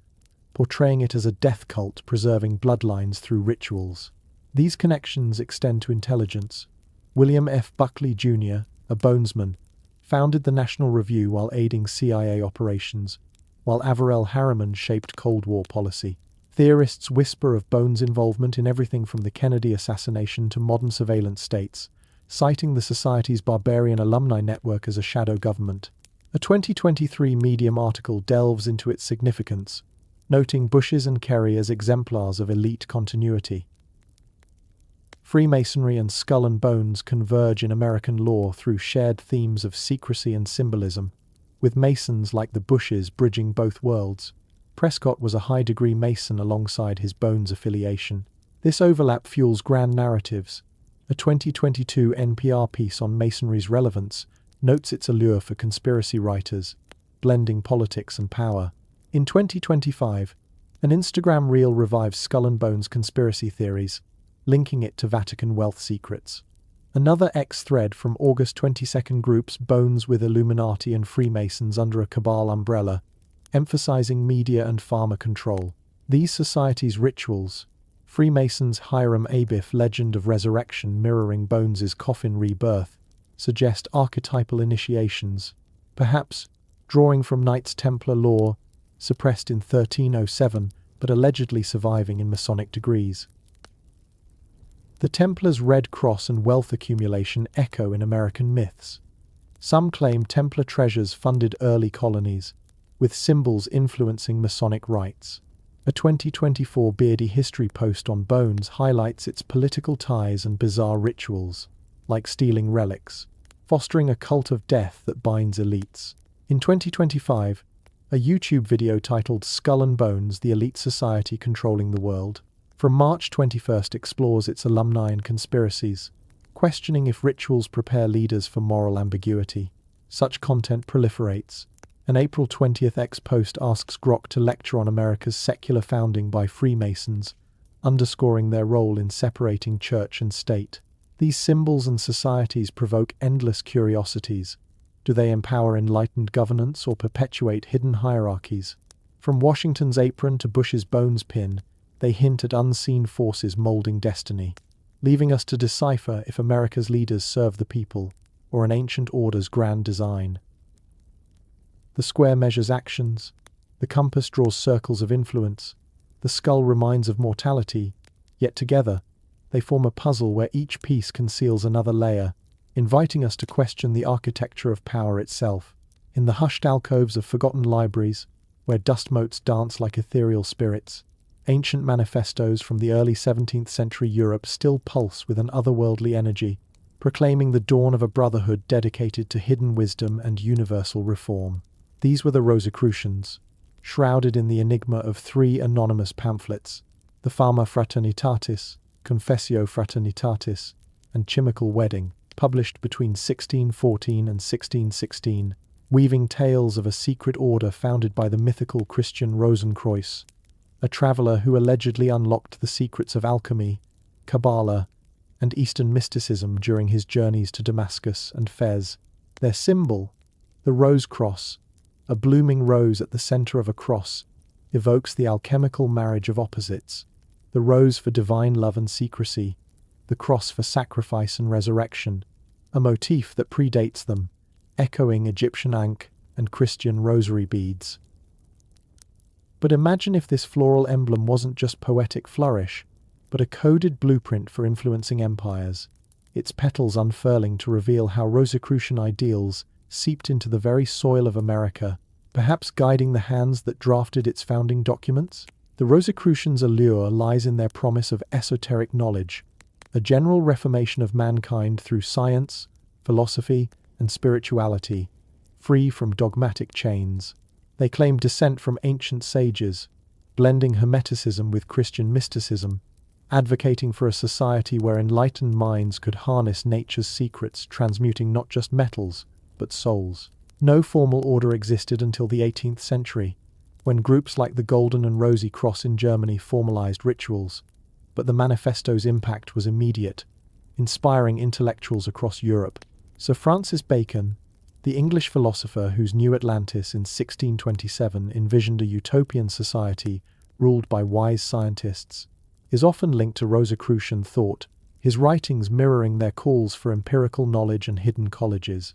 Speaker 1: portraying it as a death cult preserving bloodlines through rituals. These connections extend to intelligence. William F. Buckley Jr., a Bonesman, founded the National Review while aiding CIA operations, while Averell Harriman shaped Cold War policy. Theorists whisper of Bones' involvement in everything from the Kennedy assassination to modern surveillance states, citing the Society's barbarian alumni network as a shadow government. A 2023 Medium article delves into its significance, noting Bush's and Kerry as exemplars of elite continuity. Freemasonry and Skull and Bones converge in American law through shared themes of secrecy and symbolism, with Masons like the Bushes bridging both worlds. Prescott was a high-degree Mason alongside his Bones affiliation. This overlap fuels grand narratives. A 2022 NPR piece on Masonry's relevance notes its allure for conspiracy writers, blending politics and power. In 2025, an Instagram reel revives Skull and Bones conspiracy theories, linking it to Vatican wealth secrets. Another X thread from August 22 groups Bones with Illuminati and Freemasons under a cabal umbrella, emphasizing media and pharma control. These societies' rituals, Freemasons' Hiram Abiff legend of resurrection mirroring Bones' coffin rebirth, suggest archetypal initiations, perhaps drawing from Knights Templar lore, suppressed in 1307 but allegedly surviving in Masonic degrees. The Templars' Red Cross and wealth accumulation echo in American myths. Some claim Templar treasures funded early colonies, with symbols influencing Masonic rites. A 2024 Beardy history post on Bones highlights its political ties and bizarre rituals, like stealing relics, fostering a cult of death that binds elites. In 2025, a YouTube video titled Skull and Bones, the Elite Society Controlling the World, from March 21st explores its alumni and conspiracies, questioning if rituals prepare leaders for moral ambiguity. Such content proliferates. An April 20th ex-post asks Grok to lecture on America's secular founding by Freemasons, underscoring their role in separating church and state. These symbols and societies provoke endless curiosities. Do they empower enlightened governance or perpetuate hidden hierarchies? From Washington's apron to Bush's bones pin, they hint at unseen forces molding destiny, leaving us to decipher if America's leaders serve the people or an ancient order's grand design. The square measures actions, the compass draws circles of influence, the skull reminds of mortality, yet together they form a puzzle where each piece conceals another layer, inviting us to question the architecture of power itself. In the hushed alcoves of forgotten libraries, where dust motes dance like ethereal spirits, ancient manifestos from the early 17th century Europe still pulse with an otherworldly energy, proclaiming the dawn of a brotherhood dedicated to hidden wisdom and universal reform. These were the Rosicrucians, shrouded in the enigma of 3 anonymous pamphlets, the Fama Fraternitatis, Confessio Fraternitatis, and Chimical Wedding, published between 1614 and 1616, weaving tales of a secret order founded by the mythical Christian Rosenkreuz, a traveler who allegedly unlocked the secrets of alchemy, Kabbalah, and Eastern mysticism during his journeys to Damascus and Fez. Their symbol, the rose cross, a blooming rose at the center of a cross, evokes the alchemical marriage of opposites, the rose for divine love and secrecy, the cross for sacrifice and resurrection, a motif that predates them, echoing Egyptian ankh and Christian rosary beads. But imagine if this floral emblem wasn't just poetic flourish, but a coded blueprint for influencing empires, its petals unfurling to reveal how Rosicrucian ideals seeped into the very soil of America, perhaps guiding the hands that drafted its founding documents. The Rosicrucians' allure lies in their promise of esoteric knowledge, a general reformation of mankind through science, philosophy, and spirituality, free from dogmatic chains. They claim descent from ancient sages, blending Hermeticism with Christian mysticism, advocating for a society where enlightened minds could harness nature's secrets, transmuting not just metals, but souls. No formal order existed until the 18th century, when groups like the Golden and Rosy Cross in Germany formalized rituals, but the manifesto's impact was immediate, inspiring intellectuals across Europe. Sir Francis Bacon, the English philosopher whose New Atlantis in 1627 envisioned a utopian society ruled by wise scientists, is often linked to Rosicrucian thought, his writings mirroring their calls for empirical knowledge and hidden colleges.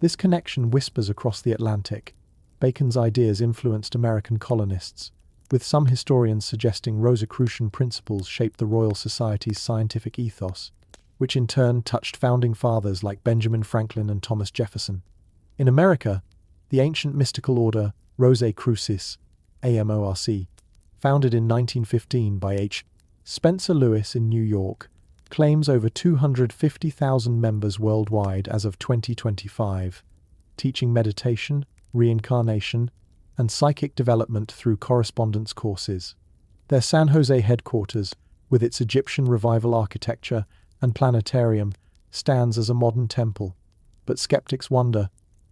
Speaker 1: This connection whispers across the Atlantic. Bacon's ideas influenced American colonists, with some historians suggesting Rosicrucian principles shaped the Royal Society's scientific ethos, which in turn touched founding fathers like Benjamin Franklin and Thomas Jefferson. In America, the ancient mystical order Rosicrucis, AMORC, founded in 1915 by H. Spencer Lewis in New York, claims over 250,000 members worldwide as of 2025, teaching meditation, reincarnation, and psychic development through correspondence courses. Their San Jose headquarters, with its Egyptian revival architecture and planetarium, stands as a modern temple. But skeptics wonder,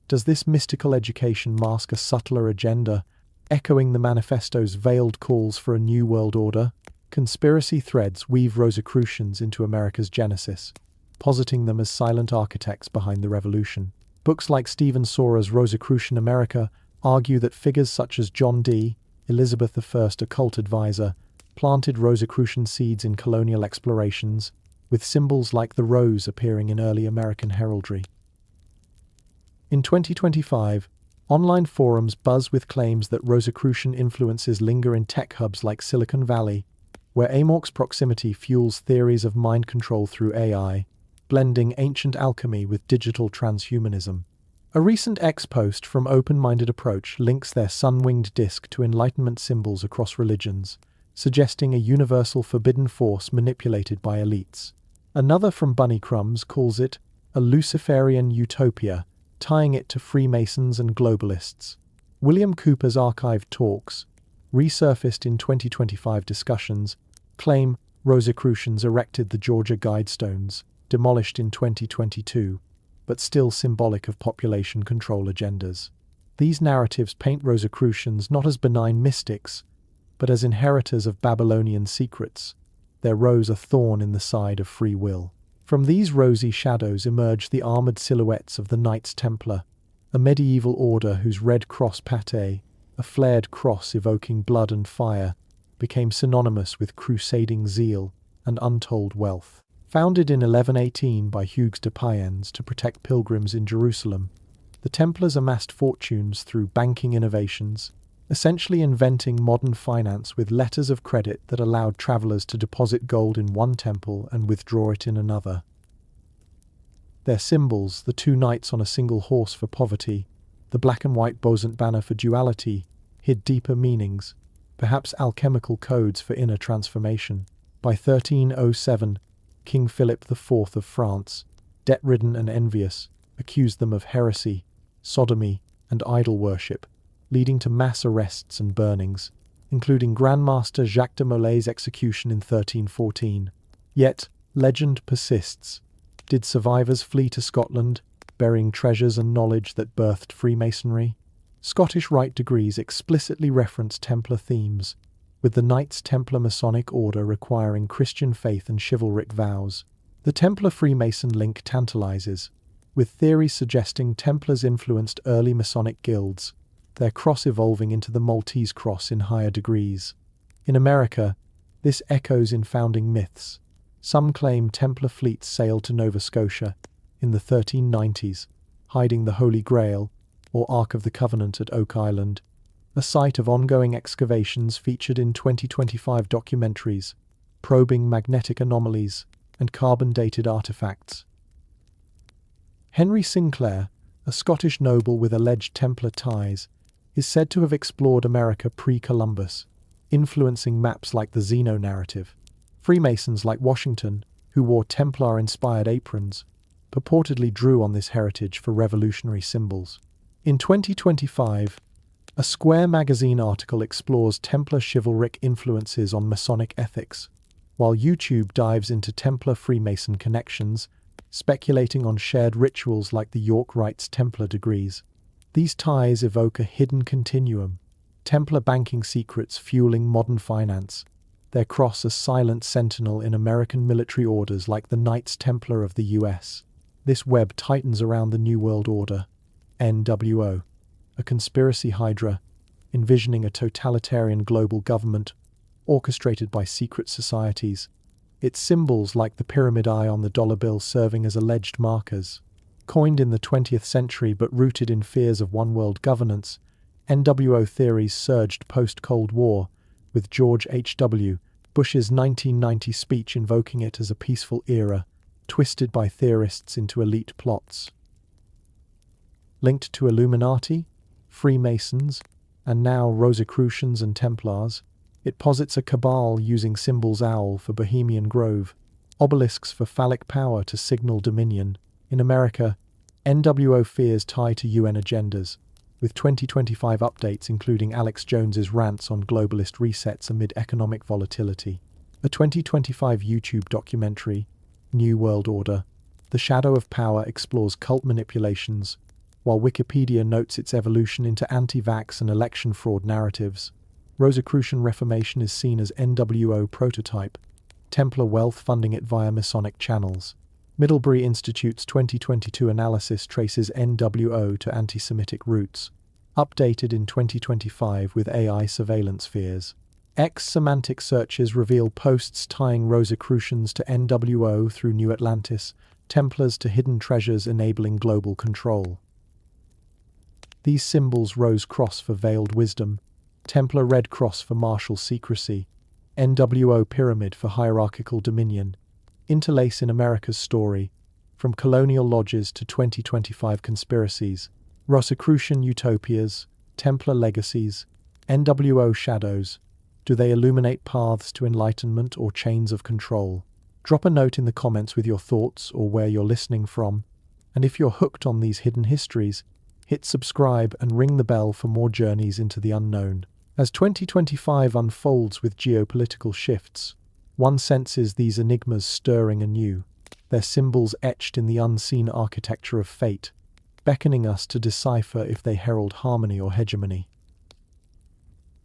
Speaker 1: does this mystical education mask a subtler agenda, echoing the manifesto's veiled calls for a new world order? Conspiracy threads weave Rosicrucians into America's genesis, positing them as silent architects behind the revolution. Books like Stephen Sora's Rosicrucian America argue that figures such as John Dee, Elizabeth I occult advisor, planted Rosicrucian seeds in colonial explorations, with symbols like the rose appearing in early American heraldry. In 2025, online forums buzz with claims that Rosicrucian influences linger in tech hubs like Silicon Valley, where AMORC's proximity fuels theories of mind control through AI, blending ancient alchemy with digital transhumanism. A recent X post from Open Minded Approach links their sun-winged disk to Enlightenment symbols across religions, suggesting a universal forbidden force manipulated by elites. Another from Bunny Crumbs calls it a Luciferian utopia, tying it to Freemasons and globalists. William Cooper's archived talks, resurfaced in 2025 discussions, claim Rosicrucians erected the Georgia Guidestones, demolished in 2022, but still symbolic of population control agendas. These narratives paint Rosicrucians not as benign mystics, but as inheritors of Babylonian secrets, There rose a thorn in the side of free will. From these rosy shadows emerged the armored silhouettes of the Knights Templar, a medieval order whose red cross paté, a flared cross evoking blood and fire, became synonymous with crusading zeal and untold wealth. Founded in 1118 by Hugues de Payens to protect pilgrims in Jerusalem, the Templars amassed fortunes through banking innovations, essentially inventing modern finance with letters of credit that allowed travelers to deposit gold in one temple and withdraw it in another. Their symbols, the two knights on a single horse for poverty, the black and white Bosant banner for duality, hid deeper meanings, perhaps alchemical codes for inner transformation. By 1307, King Philip IV of France, debt-ridden and envious, accused them of heresy, sodomy, and idol worship, leading to mass arrests and burnings, including Grandmaster Jacques de Molay's execution in 1314. Yet, legend persists. Did survivors flee to Scotland, burying treasures and knowledge that birthed Freemasonry? Scottish Rite degrees explicitly reference Templar themes, with the Knights Templar Masonic Order requiring Christian faith and chivalric vows. The Templar Freemason link tantalizes, with theories suggesting Templars influenced early Masonic guilds, their cross evolving into the Maltese cross in higher degrees. In America, this echoes in founding myths. Some claim Templar fleets sailed to Nova Scotia in the 1390s, hiding the Holy Grail, or Ark of the Covenant at Oak Island, a site of ongoing excavations featured in 2025 documentaries, probing magnetic anomalies and carbon-dated artifacts. Henry Sinclair, a Scottish noble with alleged Templar ties, is said to have explored America pre-Columbus, influencing maps like the Zeno narrative. Freemasons like Washington, who wore Templar-inspired aprons, purportedly drew on this heritage for revolutionary symbols. In 2025, a Square magazine article explores Templar chivalric influences on Masonic ethics, while YouTube dives into Templar Freemason connections, speculating on shared rituals like the York Rites Templar degrees. These ties evoke a hidden continuum, Templar banking secrets fueling modern finance, their cross a silent sentinel in American military orders like the Knights Templar of the US. This web tightens around the New World Order, NWO, a conspiracy hydra, envisioning a totalitarian global government orchestrated by secret societies, its symbols like the pyramid eye on the dollar bill serving as alleged markers. Coined in the 20th century but rooted in fears of one-world governance, NWO theories surged post-Cold War, with George H.W. Bush's 1990 speech invoking it as a peaceful era, twisted by theorists into elite plots. Linked to Illuminati, Freemasons, and now Rosicrucians and Templars, it posits a cabal using symbols owl for Bohemian Grove, obelisks for phallic power to signal dominion. In America, NWO fears tie to UN agendas, with 2025 updates including Alex Jones's rants on globalist resets amid economic volatility. A 2025 YouTube documentary, New World Order, The Shadow of Power, explores cult manipulations, while Wikipedia notes its evolution into anti-vax and election fraud narratives. Rosicrucian Reformation is seen as NWO prototype, Templar wealth funding it via Masonic channels. Middlebury Institute's 2022 analysis traces NWO to anti-Semitic roots, updated in 2025 with AI surveillance fears. X-semantic searches reveal posts tying Rosicrucians to NWO through New Atlantis, Templars to hidden treasures enabling global control. These symbols: Rose Cross for veiled wisdom, Templar Red Cross for martial secrecy, NWO Pyramid for hierarchical dominion, interlace in America's story, from colonial lodges to 2025 conspiracies, Rosicrucian utopias, Templar legacies, NWO shadows. Do they illuminate paths to enlightenment or chains of control? Drop a note in the comments with your thoughts or where you're listening from. And if you're hooked on these hidden histories, hit subscribe and ring the bell for more journeys into the unknown. As 2025 unfolds with geopolitical shifts, one senses these enigmas stirring anew, their symbols etched in the unseen architecture of fate, beckoning us to decipher if they herald harmony or hegemony.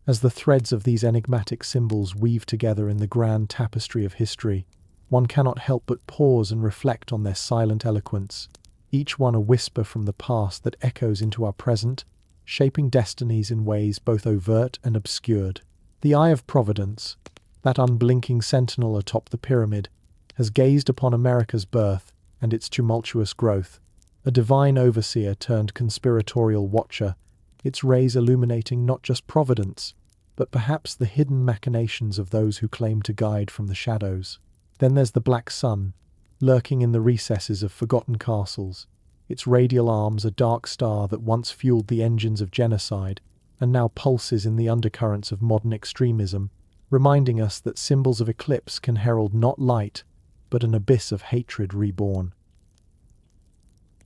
Speaker 1: As the threads of these enigmatic symbols weave together in the grand tapestry of history, one cannot help but pause and reflect on their silent eloquence, each one a whisper from the past that echoes into our present, shaping destinies in ways both overt and obscured. The Eye of Providence, that unblinking sentinel atop the pyramid, has gazed upon America's birth and its tumultuous growth, a divine overseer turned conspiratorial watcher, its rays illuminating not just providence, but perhaps the hidden machinations of those who claim to guide from the shadows. Then there's the Black Sun, lurking in the recesses of forgotten castles, its radial arms a dark star that once fueled the engines of genocide and now pulses in the undercurrents of modern extremism, reminding us that symbols of eclipse can herald not light, but an abyss of hatred reborn.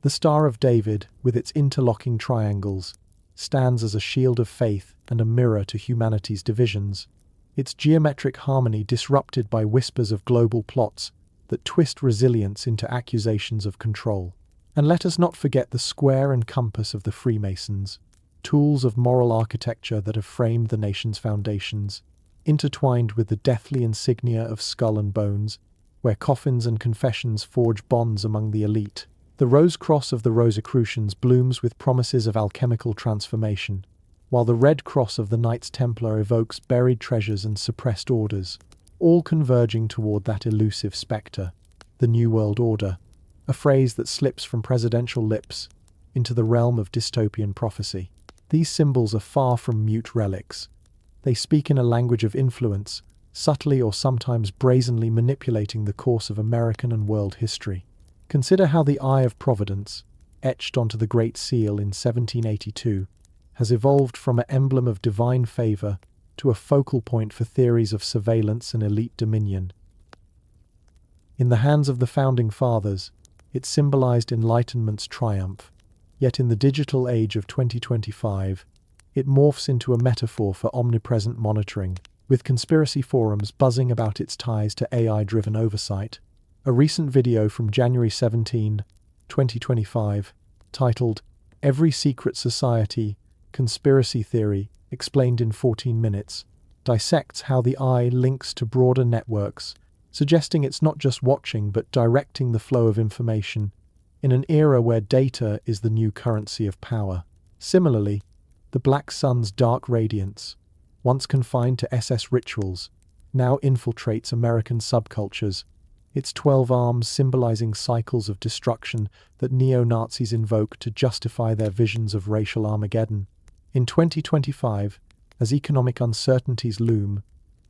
Speaker 1: The Star of David, with its interlocking triangles, stands as a shield of faith and a mirror to humanity's divisions, its geometric harmony disrupted by whispers of global plots that twist resilience into accusations of control. And let us not forget the square and compass of the Freemasons, tools of moral architecture that have framed the nation's foundations, intertwined with the deathly insignia of Skull and Bones, where coffins and confessions forge bonds among the elite. The Rose Cross of the Rosicrucians blooms with promises of alchemical transformation, while the Red Cross of the Knights Templar evokes buried treasures and suppressed orders, all converging toward that elusive spectre, the New World Order, a phrase that slips from presidential lips into the realm of dystopian prophecy. These symbols are far from mute relics. They speak in a language of influence, subtly or sometimes brazenly manipulating the course of American and world history. Consider how the Eye of Providence, etched onto the Great Seal in 1782, has evolved from an emblem of divine favor to a focal point for theories of surveillance and elite dominion. In the hands of the Founding Fathers, it symbolized Enlightenment's triumph, yet in the digital age of 2025, it morphs into a metaphor for omnipresent monitoring, with conspiracy forums buzzing about its ties to AI-driven oversight. A recent video from January 17, 2025, titled "Every Secret Society, Conspiracy Theory Explained in 14 Minutes," dissects how the eye links to broader networks, suggesting it's not just watching but directing the flow of information in an era where data is the new currency of power. Similarly, the Black Sun's dark radiance, once confined to SS rituals, now infiltrates American subcultures, its 12 arms symbolizing cycles of destruction that neo-Nazis invoke to justify their visions of racial Armageddon. In 2025, as economic uncertainties loom,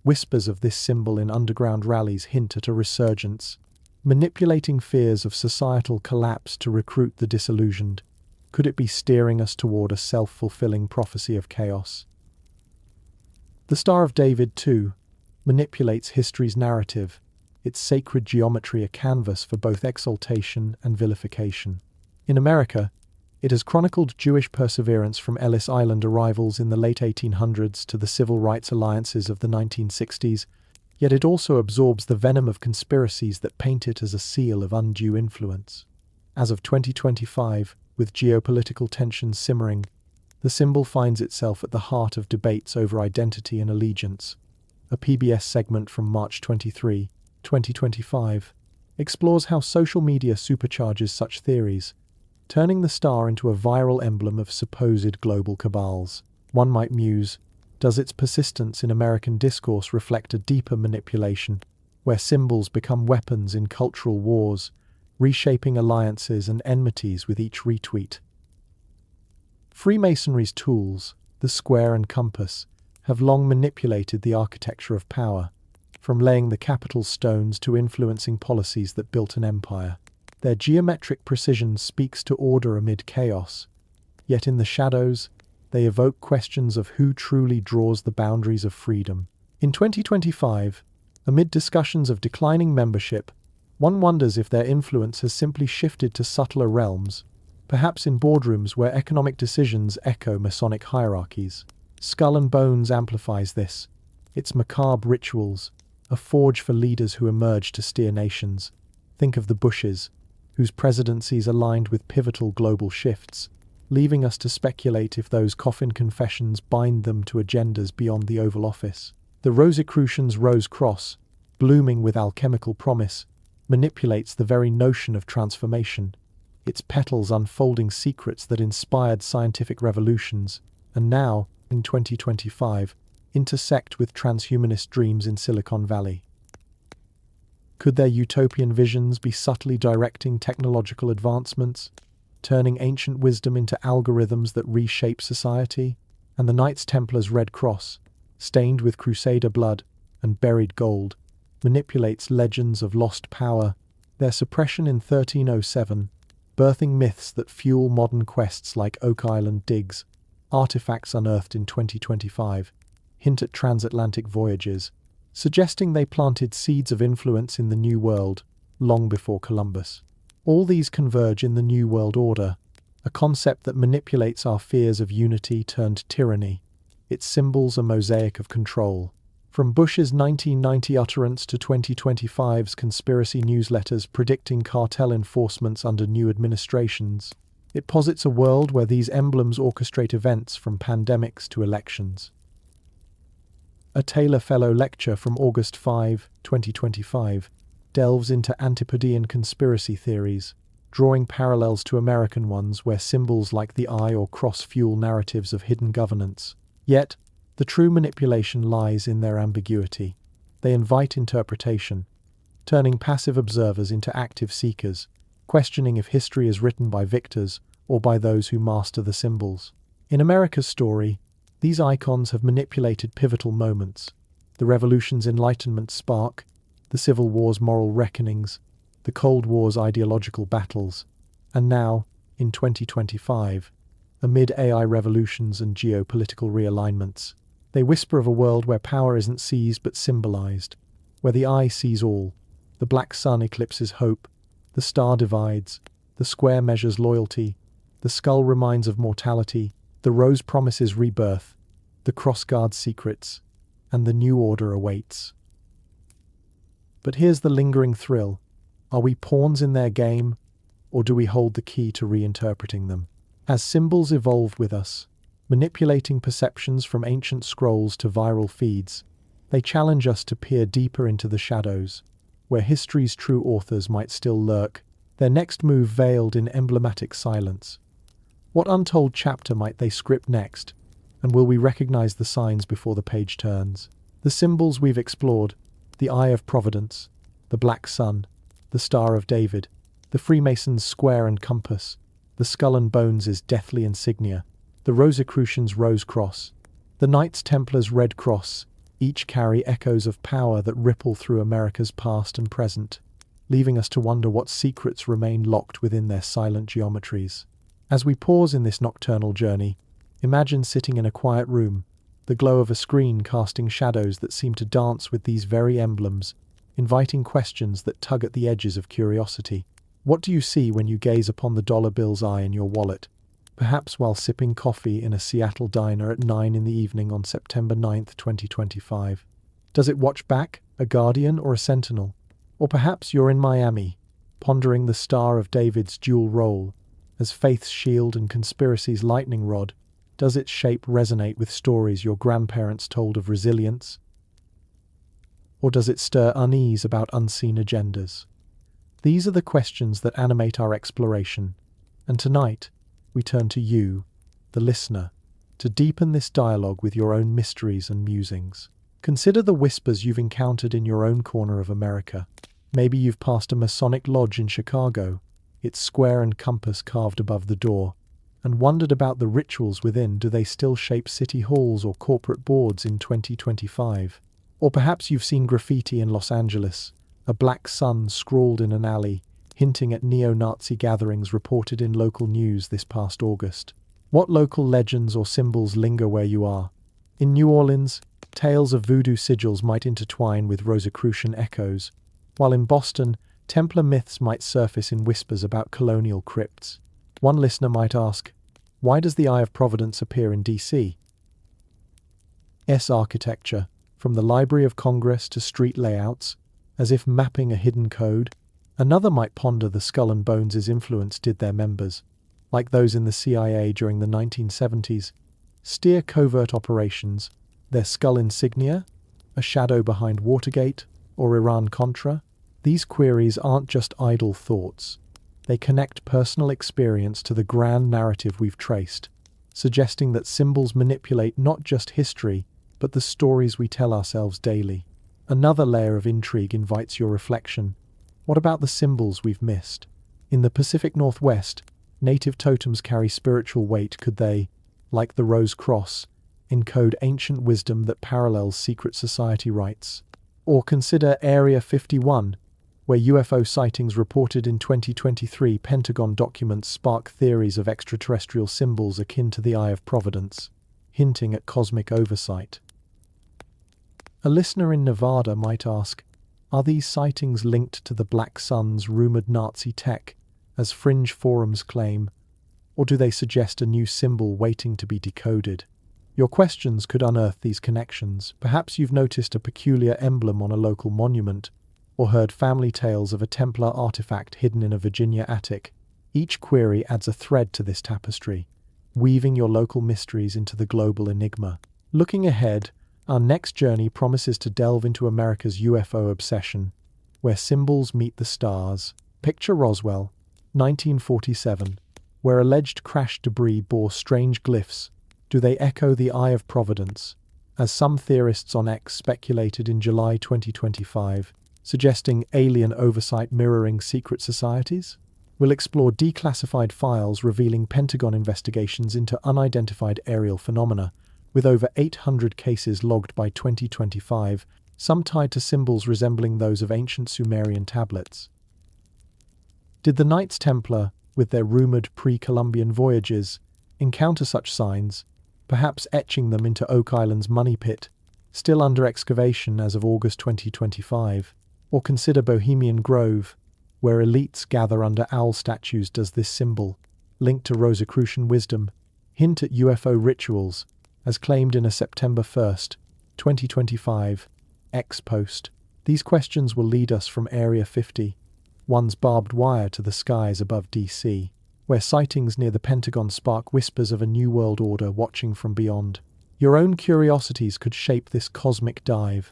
Speaker 1: whispers of this symbol in underground rallies hint at a resurgence, manipulating fears of societal collapse to recruit the disillusioned. Could it be steering us toward a self-fulfilling prophecy of chaos? The Star of David, too, manipulates history's narrative, its sacred geometry a canvas for both exaltation and vilification. In America, it has chronicled Jewish perseverance from Ellis Island arrivals in the late 1800s to the civil rights alliances of the 1960s, yet it also absorbs the venom of conspiracies that paint it as a seal of undue influence. As of 2025, with geopolitical tensions simmering, the symbol finds itself at the heart of debates over identity and allegiance. A PBS segment from March 23, 2025, explores how social media supercharges such theories, turning the star into a viral emblem of supposed global cabals. One might muse, does its persistence in American discourse reflect a deeper manipulation, where symbols become weapons in cultural wars, reshaping alliances and enmities with each retweet? Freemasonry's tools, the square and compass, have long manipulated the architecture of power, from laying the capital stones to influencing policies that built an empire. Their geometric precision speaks to order amid chaos, yet in the shadows, they evoke questions of who truly draws the boundaries of freedom. In 2025, amid discussions of declining membership, one wonders if their influence has simply shifted to subtler realms, perhaps in boardrooms where economic decisions echo Masonic hierarchies. Skull and Bones amplifies this, its macabre rituals, a forge for leaders who emerge to steer nations. Think of the Bushes, whose presidencies aligned with pivotal global shifts, leaving us to speculate if those coffin confessions bind them to agendas beyond the Oval Office. The Rosicrucians' rose cross, blooming with alchemical promise, manipulates the very notion of transformation, its petals unfolding secrets that inspired scientific revolutions, and now, in 2025, intersect with transhumanist dreams in Silicon Valley. Could their utopian visions be subtly directing technological advancements, turning ancient wisdom into algorithms that reshape society? And the Knights Templar's red cross, stained with Crusader blood and buried gold, manipulates legends of lost power, their suppression in 1307, birthing myths that fuel modern quests like Oak Island digs. Artifacts unearthed in 2025 hint at transatlantic voyages, suggesting they planted seeds of influence in the New World long before Columbus. All these converge in the New World Order, a concept that manipulates our fears of unity turned tyranny, its symbols a mosaic of control. From Bush's 1990 utterance to 2025's conspiracy newsletters predicting cartel enforcements under new administrations, it posits a world where these emblems orchestrate events from pandemics to elections. A Taylor Fellow lecture from August 5, 2025, delves into Antipodean conspiracy theories, drawing parallels to American ones where symbols like the eye or cross fuel narratives of hidden governance. Yet, the true manipulation lies in their ambiguity. They invite interpretation, turning passive observers into active seekers, questioning if history is written by victors or by those who master the symbols. In America's story, these icons have manipulated pivotal moments: the Revolution's Enlightenment spark, the Civil War's moral reckonings, the Cold War's ideological battles, and now, in 2025, amid AI revolutions and geopolitical realignments, they whisper of a world where power isn't seized but symbolized, where the eye sees all, the black sun eclipses hope, the star divides, the square measures loyalty, the skull reminds of mortality, the rose promises rebirth, the cross guards secrets, and the new order awaits. But here's the lingering thrill. Are we pawns in their game, or do we hold the key to reinterpreting them? As symbols evolve with us, manipulating perceptions from ancient scrolls to viral feeds, they challenge us to peer deeper into the shadows, where history's true authors might still lurk, their next move veiled in emblematic silence. What untold chapter might they script next, and will we recognize the signs before the page turns? The symbols we've explored, the Eye of Providence, the Black Sun, the Star of David, the Freemason's square and compass, the Skull and Bones' deathly insignia, the Rosicrucians' rose cross, the Knights Templar's red cross, each carry echoes of power that ripple through America's past and present, leaving us to wonder what secrets remain locked within their silent geometries. As we pause in this nocturnal journey, imagine sitting in a quiet room, the glow of a screen casting shadows that seem to dance with these very emblems, inviting questions that tug at the edges of curiosity. What do you see when you gaze upon the dollar bill's eye in your wallet? Perhaps while sipping coffee in a Seattle diner at 9 in the evening on September 9th, 2025. Does it watch back, a guardian or a sentinel? Or perhaps you're in Miami, pondering the Star of David's dual role. As faith's shield and conspiracy's lightning rod, does its shape resonate with stories your grandparents told of resilience? Or does it stir unease about unseen agendas? These are the questions that animate our exploration, and tonight we turn to you, the listener, to deepen this dialogue with your own mysteries and musings. Consider the whispers you've encountered in your own corner of America. Maybe you've passed a Masonic lodge in Chicago, its square and compass carved above the door, and wondered about the rituals within. Do they still shape city halls or corporate boards in 2025? Or perhaps you've seen graffiti in Los Angeles, a black sun scrawled in an alley, hinting at neo-Nazi gatherings reported in local news this past August. What local legends or symbols linger where you are? In New Orleans, tales of voodoo sigils might intertwine with Rosicrucian echoes, while in Boston, Templar myths might surface in whispers about colonial crypts. One listener might ask, why does the Eye of Providence appear in D.C.'s architecture, from the Library of Congress to street layouts, as if mapping a hidden code? Another might ponder the Skull and Bones' influence. Did their members, like those in the CIA during the 1970s, steer covert operations, their skull insignia, a shadow behind Watergate, or Iran-Contra? These queries aren't just idle thoughts. They connect personal experience to the grand narrative we've traced, suggesting that symbols manipulate not just history, but the stories we tell ourselves daily. Another layer of intrigue invites your reflection. What about the symbols we've missed? In the Pacific Northwest, native totems carry spiritual weight. Could they, like the Rose Cross, encode ancient wisdom that parallels secret society rites? Or consider Area 51, where UFO sightings reported in 2023 Pentagon documents spark theories of extraterrestrial symbols akin to the Eye of Providence, hinting at cosmic oversight. A listener in Nevada might ask, are these sightings linked to the Black Sun's rumored Nazi tech, as fringe forums claim, or do they suggest a new symbol waiting to be decoded? Your questions could unearth these connections. Perhaps you've noticed a peculiar emblem on a local monument, or heard family tales of a Templar artifact hidden in a Virginia attic. Each query adds a thread to this tapestry, weaving your local mysteries into the global enigma. Looking ahead, our next journey promises to delve into America's UFO obsession, where symbols meet the stars. Picture Roswell, 1947, where alleged crash debris bore strange glyphs. Do they echo the Eye of Providence, as some theorists on X speculated in July 2025, suggesting alien oversight mirroring secret societies? We'll explore declassified files revealing Pentagon investigations into unidentified aerial phenomena, with over 800 cases logged by 2025, some tied to symbols resembling those of ancient Sumerian tablets. Did the Knights Templar, with their rumored pre-Columbian voyages, encounter such signs, perhaps etching them into Oak Island's money pit, still under excavation as of August 2025? Or consider Bohemian Grove, where elites gather under owl statues. Does this symbol, linked to Rosicrucian wisdom, hint at UFO rituals, as claimed in a September 1st, 2025, X post? These questions will lead us from Area 51's barbed wire to the skies above DC, where sightings near the Pentagon spark whispers of a new world order watching from beyond. Your own curiosities could shape this cosmic dive.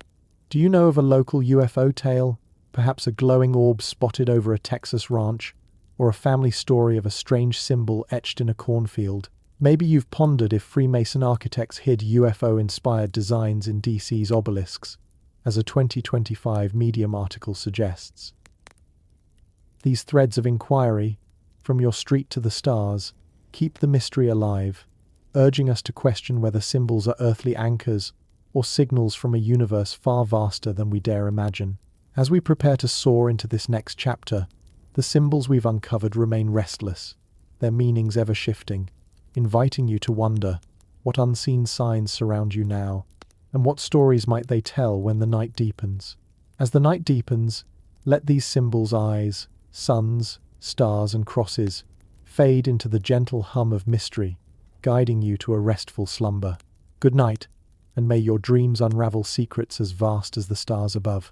Speaker 1: Do you know of a local UFO tale, perhaps a glowing orb spotted over a Texas ranch, or a family story of a strange symbol etched in a cornfield? Maybe you've pondered if Freemason architects hid UFO-inspired designs in DC's obelisks, as a 2025 Medium article suggests. These threads of inquiry, from your street to the stars, keep the mystery alive, urging us to question whether symbols are earthly anchors or signals from a universe far vaster than we dare imagine. As we prepare to soar into this next chapter, the symbols we've uncovered remain restless, their meanings ever shifting, inviting you to wonder what unseen signs surround you now, and what stories might they tell when the night deepens. As the night deepens, let these symbols' eyes, suns, stars, and crosses fade into the gentle hum of mystery, guiding you to a restful slumber. Good night, and may your dreams unravel secrets as vast as the stars above.